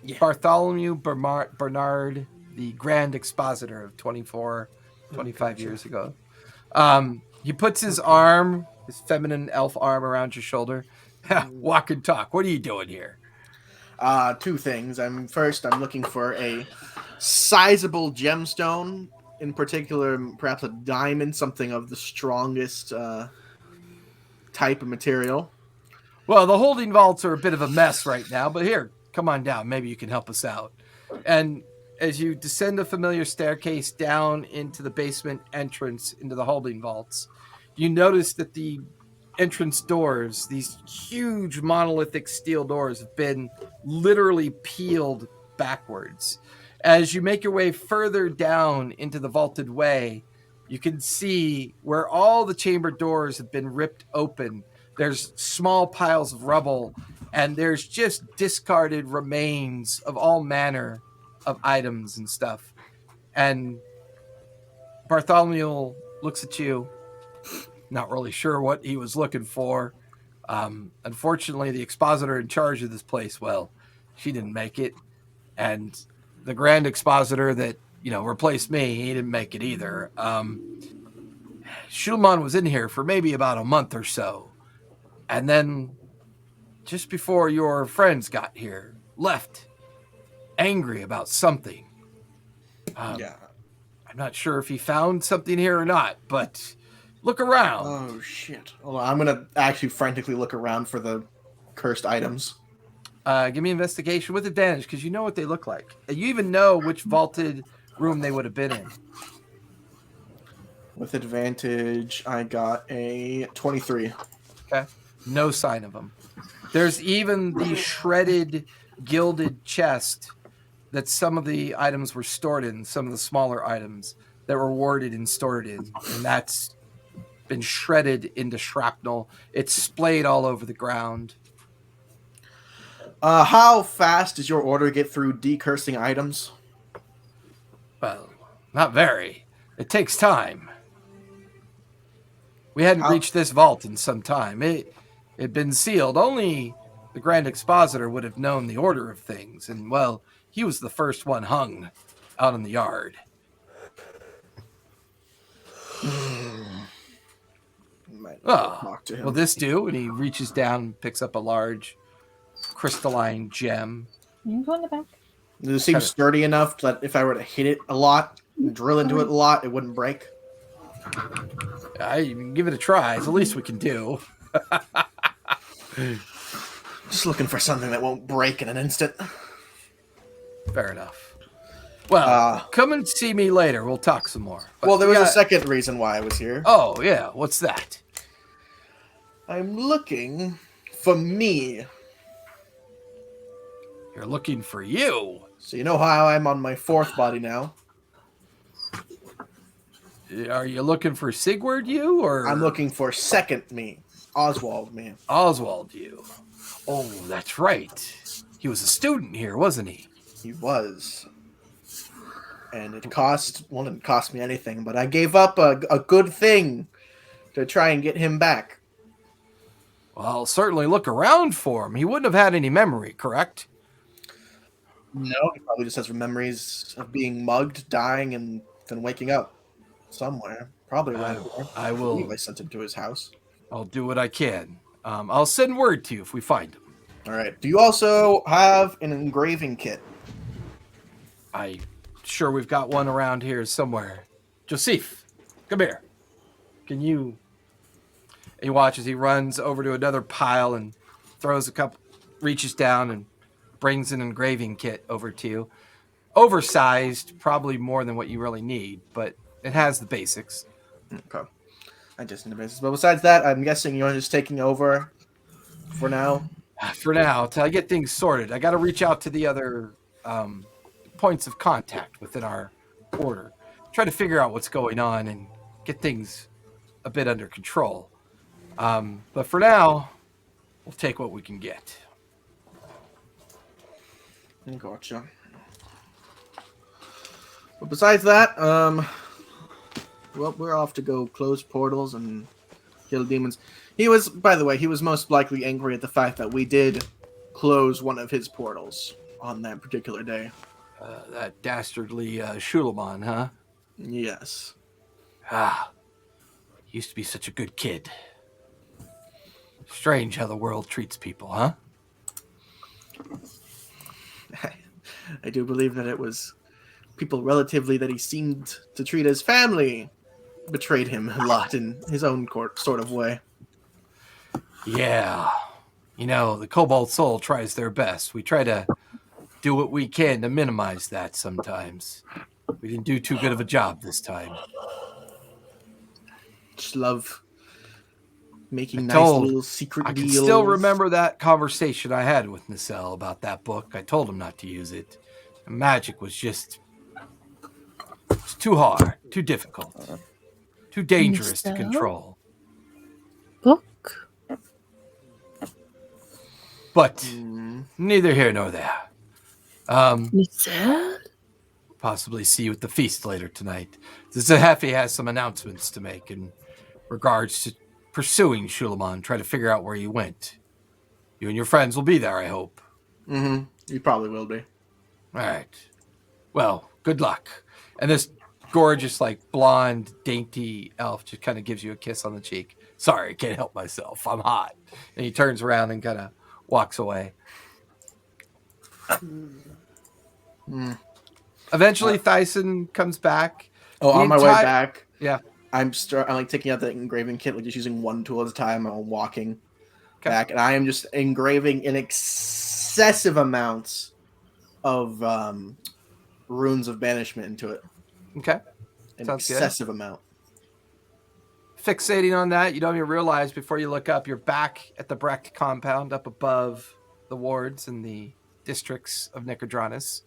Yeah. Bartholomew Bernard, the Grand Expositor of 25 years ago. He puts his arm, his feminine elf arm, around your shoulder. Walk and talk. What are you doing here? 2 things. First, I'm looking for a sizable gemstone, in particular, perhaps a diamond, something of the strongest type of material. Well, the holding vaults are a bit of a mess right now, but here, come on down. Maybe you can help us out. And as you descend a familiar staircase down into the basement entrance into the holding vaults, you notice that the entrance doors, these huge monolithic steel doors, have been literally peeled backwards. As you make your way further down into the vaulted way, you can see where all the chamber doors have been ripped open. There's small piles of rubble, and there's just discarded remains of all manner of items and stuff. And Bartholomew looks at you, not really sure what he was looking for. Unfortunately, the expositor in charge of this place, well, she didn't make it. And the Grand Expositor that, replaced me, he didn't make it either. Schulman was in here for maybe about a month or so. And then, just before your friends got here, left, angry about something. Yeah. I'm not sure if he found something here or not, but look around. Oh, shit. Hold on, I'm going to actually frantically look around for the cursed items. Give me investigation with advantage, because you know what they look like. You even know which vaulted room they would have been in. With advantage, I got a 23. Okay. No sign of them. There's even the shredded, gilded chest that some of the items were stored in, some of the smaller items that were warded and stored in. And that's been shredded into shrapnel. It's splayed all over the ground. How fast does your order get through decursing items? Well, not very. It takes time. We hadn't reached this vault in some time. It had been sealed. Only the Grand Expositor would have known the order of things. And, well, he was the first one hung out in the yard. Talk to him. Will this do? And he reaches down and picks up a large crystalline gem. You can go in the back. Does it seem sturdy enough that if I were to hit it a lot, and drill into it a lot, it wouldn't break? I give it a try. It's the least we can do. Just looking for something that won't break in an instant. Fair enough. Well, come and see me later. We'll talk some more. But well, there was a second reason why I was here. Oh, yeah. What's that? I'm looking for me. You're looking for you. So you know how I'm on my 4th body now? Are you looking for Sigurd you, or? I'm looking for second me. Oswald me. Oswald you. Oh, that's right. He was a student here, wasn't he? He was. And it didn't cost me anything, but I gave up a good thing to try and get him back. Well, I'll certainly look around for him. He wouldn't have had any memory, correct? No, he probably just has memories of being mugged, dying, and then waking up somewhere. Probably around here. I will. I sent him to his house. I'll do what I can. I'll send word to you if we find him. All right. Do you also have an engraving kit? I'm sure we've got one around here somewhere. Joseph, come here. Can you... He watches. He runs over to another pile and throws a couple... Reaches down and brings an engraving kit over to you. Oversized, probably more than what you really need, but it has the basics. Okay. I just need the basics. But besides that, I'm guessing you're just taking over for now? For now, till I get things sorted. I got to reach out to the other points of contact within our order. Try to figure out what's going on and get things a bit under control. But for now, we'll take what we can get. Gotcha. But besides that, well, we're off to go close portals and kill demons. He was, by the way, he was most likely angry at the fact that we did close one of his portals on that particular day. That dastardly Suleiman, huh? Yes. Used to be such a good kid. Strange how the world treats people, huh? I do believe that it was people relatively that he seemed to treat as family betrayed him a lot in his own sort of way. Yeah. You know, the Cobalt Soul tries their best. We try to do what we can to minimize that sometimes. We didn't do too good of a job this time. Just love making I nice told- little secret I can deals. still remember that conversation I had with Nacelle about that book. I told him not to use it. Magic was just... It's too hard, too difficult, too dangerous to Nacelle? control. Book? But neither here nor there. Nacelle? Possibly see you at the feast later tonight. The Zahefi has some announcements to make in regards to pursuing Suleiman, try to figure out where he went. You and your friends will be there, I hope. Mm-hmm. You probably will be. All right. Well, good luck. And this gorgeous, like, blonde, dainty elf just kind of gives you a kiss on the cheek. Sorry, I can't help myself. I'm hot. And he turns around and kind of walks away. Eventually, Thyson comes back. Oh, The on my way entire- back, Yeah. I'm like taking out the engraving kit, like just using one tool at a time. I'm walking Okay. back, and I am just engraving in excessive amounts of runes of banishment into it. Okay. An Sounds good. excessive amount. Fixating on that, you don't even realize before you look up, you're back at the Brecht compound up above the wards and the districts of Nicodranus.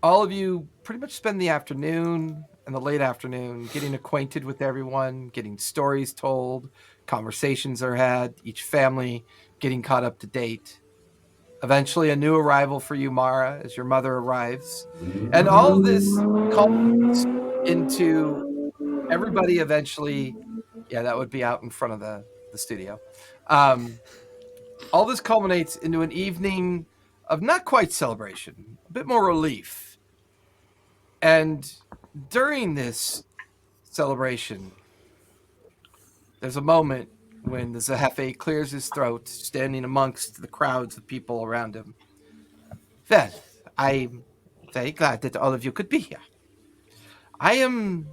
All of you pretty much spend the afternoon and the late afternoon getting acquainted with everyone, getting stories told, conversations are had, each family getting caught up to date. Eventually, a new arrival for you, Mara, as your mother arrives. And all of this culminates into everybody eventually... Yeah, that would be out in front of the studio. All this culminates into an evening of not quite celebration, a bit more relief. And during this celebration, there's a moment when the Zahefe clears his throat, standing amongst the crowds of people around him. Well, I'm very glad that all of you could be here. I am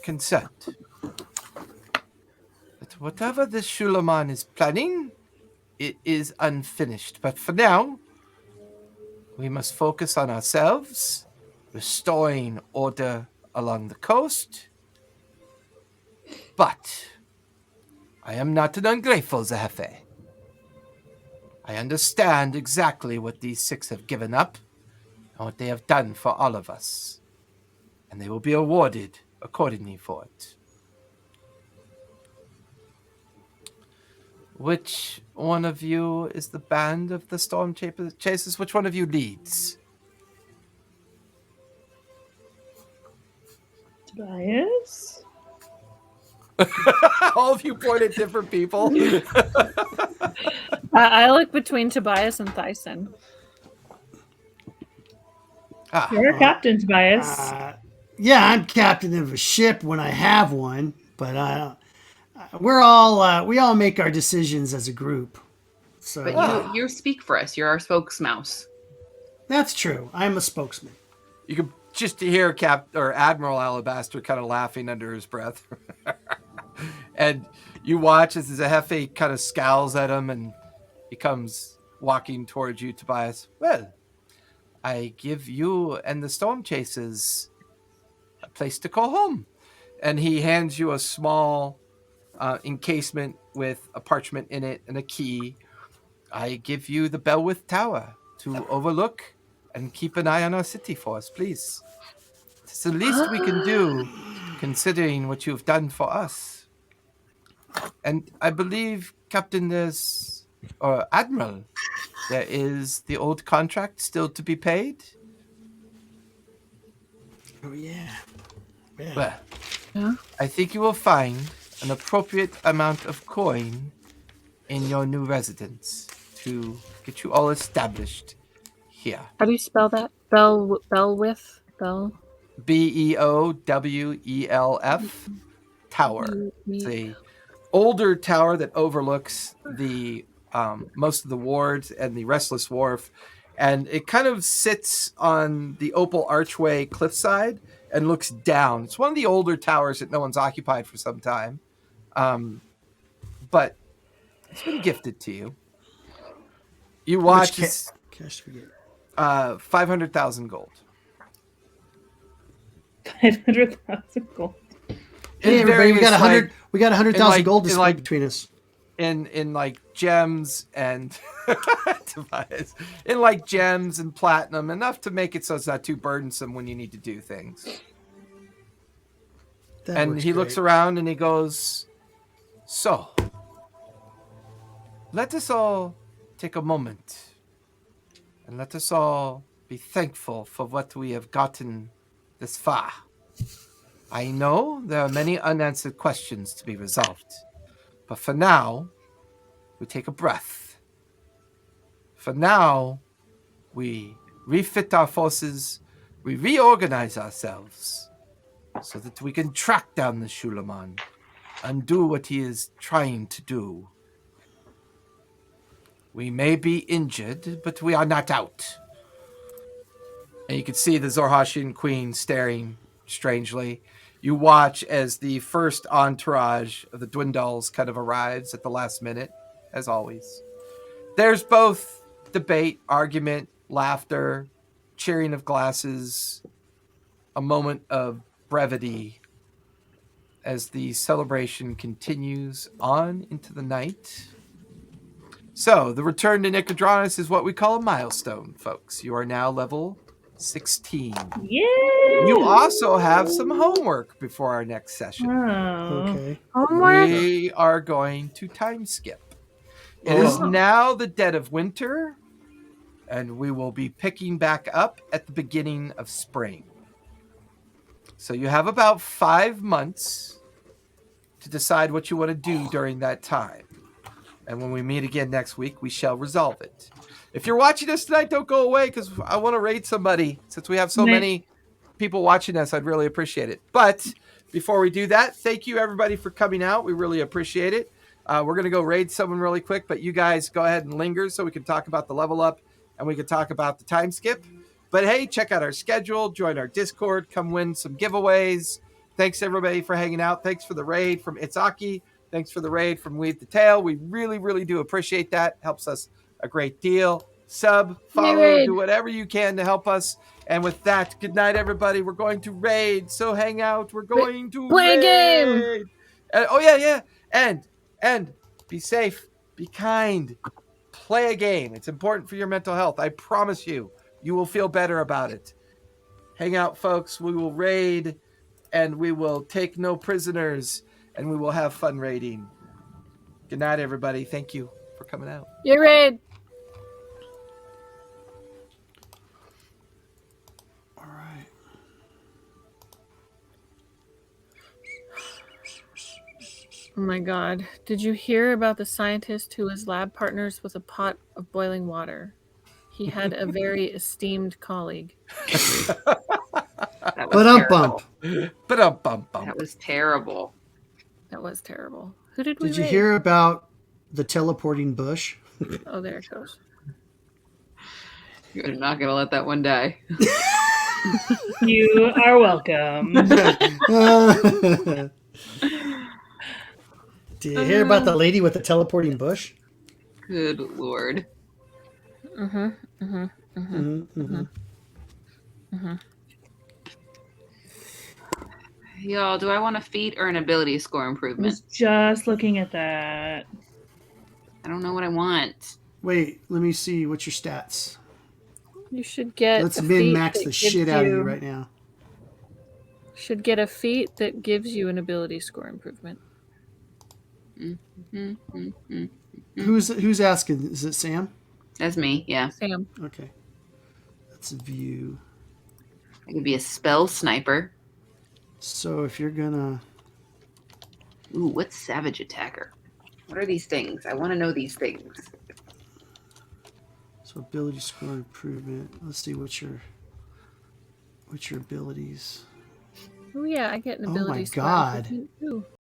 concerned that whatever this Suleiman is planning, it is unfinished. But for now, we must focus on ourselves, restoring order along the coast. But I am not an ungrateful Zahefe. I understand exactly what these 6 have given up and what they have done for all of us. And they will be awarded accordingly for it. Which one of you is the band of the Storm Chasers? Which one of you leads? Tobias? All of you point at different people. I look between Tobias and Thyson. You're a captain, Tobias. Yeah, I'm captain of a ship when I have one, but we all make our decisions as a group. So But you speak for us. You're our spokesmouse. that's true. I'm a spokesman. You can just hear Admiral Alabaster kind of laughing under his breath. And you watch as the Jefe kind of scowls at him and he comes walking towards you, Tobias. Well, I give you and the storm chasers a place to call home. And he hands you a small encasement with a parchment in it and a key. I give you the Bellwith Tower to overlook and keep an eye on our city for us, please. It's the least we can do, considering what you've done for us. And I believe, Captain, Admiral, there is the old contract still to be paid. Oh yeah. Well, Yeah. I think you will find an appropriate amount of coin in your new residence to get you all established here. How do you spell that? Bellwith? Bell? Beowelf Tower. It's a older tower that overlooks the most of the wards and the Restless Wharf, and it kind of sits on the opal archway cliffside and looks down. It's one of the older towers that no one's occupied for some time, but it's been gifted to you. You watch Cash to get. 500,000 gold. 500,000 gold. Hey everybody, we got Various, 100,000 gold to in split between us. in like gems and Tobias, in like gems and platinum, enough to make it so it's not too burdensome when you need to do things. That And works he looks great. around and he goes, so let us all take a moment and let us all be thankful for what we have gotten this far. I know there are many unanswered questions to be resolved, but for now, we take a breath. For now, we refit our forces, we reorganize ourselves, so that we can track down the Shulaman and do what he is trying to do. We may be injured, but we are not out. And you can see the Zorhashian queen staring strangely. You watch as the first entourage of the Dwindles kind of arrives at the last minute, as always. There's both debate, argument, laughter, cheering of glasses, a moment of brevity as the celebration continues on into the night. So, the return to Nicodranus is what we call a milestone, folks. You are now level 16. Yeah. You also have some homework before our next session. Oh. Okay. Homework? We are going to time skip. It is now the dead of winter, and we will be picking back up at the beginning of spring. So you have about 5 months to decide what you want to do during that time. And when we meet again next week, we shall resolve it. If you're watching us tonight, don't go away, because I want to raid somebody. Since we have so many people watching us, I'd really appreciate it. But before we do that, thank you everybody for coming out. We really appreciate it. We're going to go raid someone really quick, but you guys go ahead and linger so we can talk about the level up and we can talk about the time skip. But hey, check out our schedule, join our Discord, come win some giveaways. Thanks everybody for hanging out. Thanks for the raid from Itzaki. Thanks for the raid from Weave the Tail. We really, really do appreciate that. Helps us a great deal. Sub, follow, do whatever you can to help us. And with that, good night, everybody. We're going to raid, so hang out. We're going to play a raid. game. Oh yeah. And be safe, be kind, play a game. It's important for your mental health. I promise you, you will feel better about it. Hang out, folks. We will raid, and we will take no prisoners, and we will have fun raiding. Good night, everybody. Thank you for coming out. You're raid. All right. Oh my god. Did you hear about the scientist who was lab partners with a pot of boiling water? He had a very esteemed colleague. That was But terrible. Ba-dum-bum-bum. That was terrible. That was terrible. Who did we Did you raid? hear about the teleporting bush? Oh, there it goes. You're not gonna let that one die. You are welcome. Did you hear about the lady with the teleporting bush? Good lord. Y'all, do I want a feat or an ability score I improvement? was just looking at that. I don't know what I want. Wait, let me see. What's your stats? You should get. Let's a min feat max that the gives shit out of you right now. Should get a feat that gives you an ability score improvement. Who's asking? Is it Sam? That's me, yeah. Sam. Okay. Let's view. I could be a spell sniper. So if you're gonna. Ooh, what's savage attacker? What are these things? I want to know these things. So ability score improvement. Let's see what's your abilities. Oh yeah, I get an Oh my ability score God. improvement too.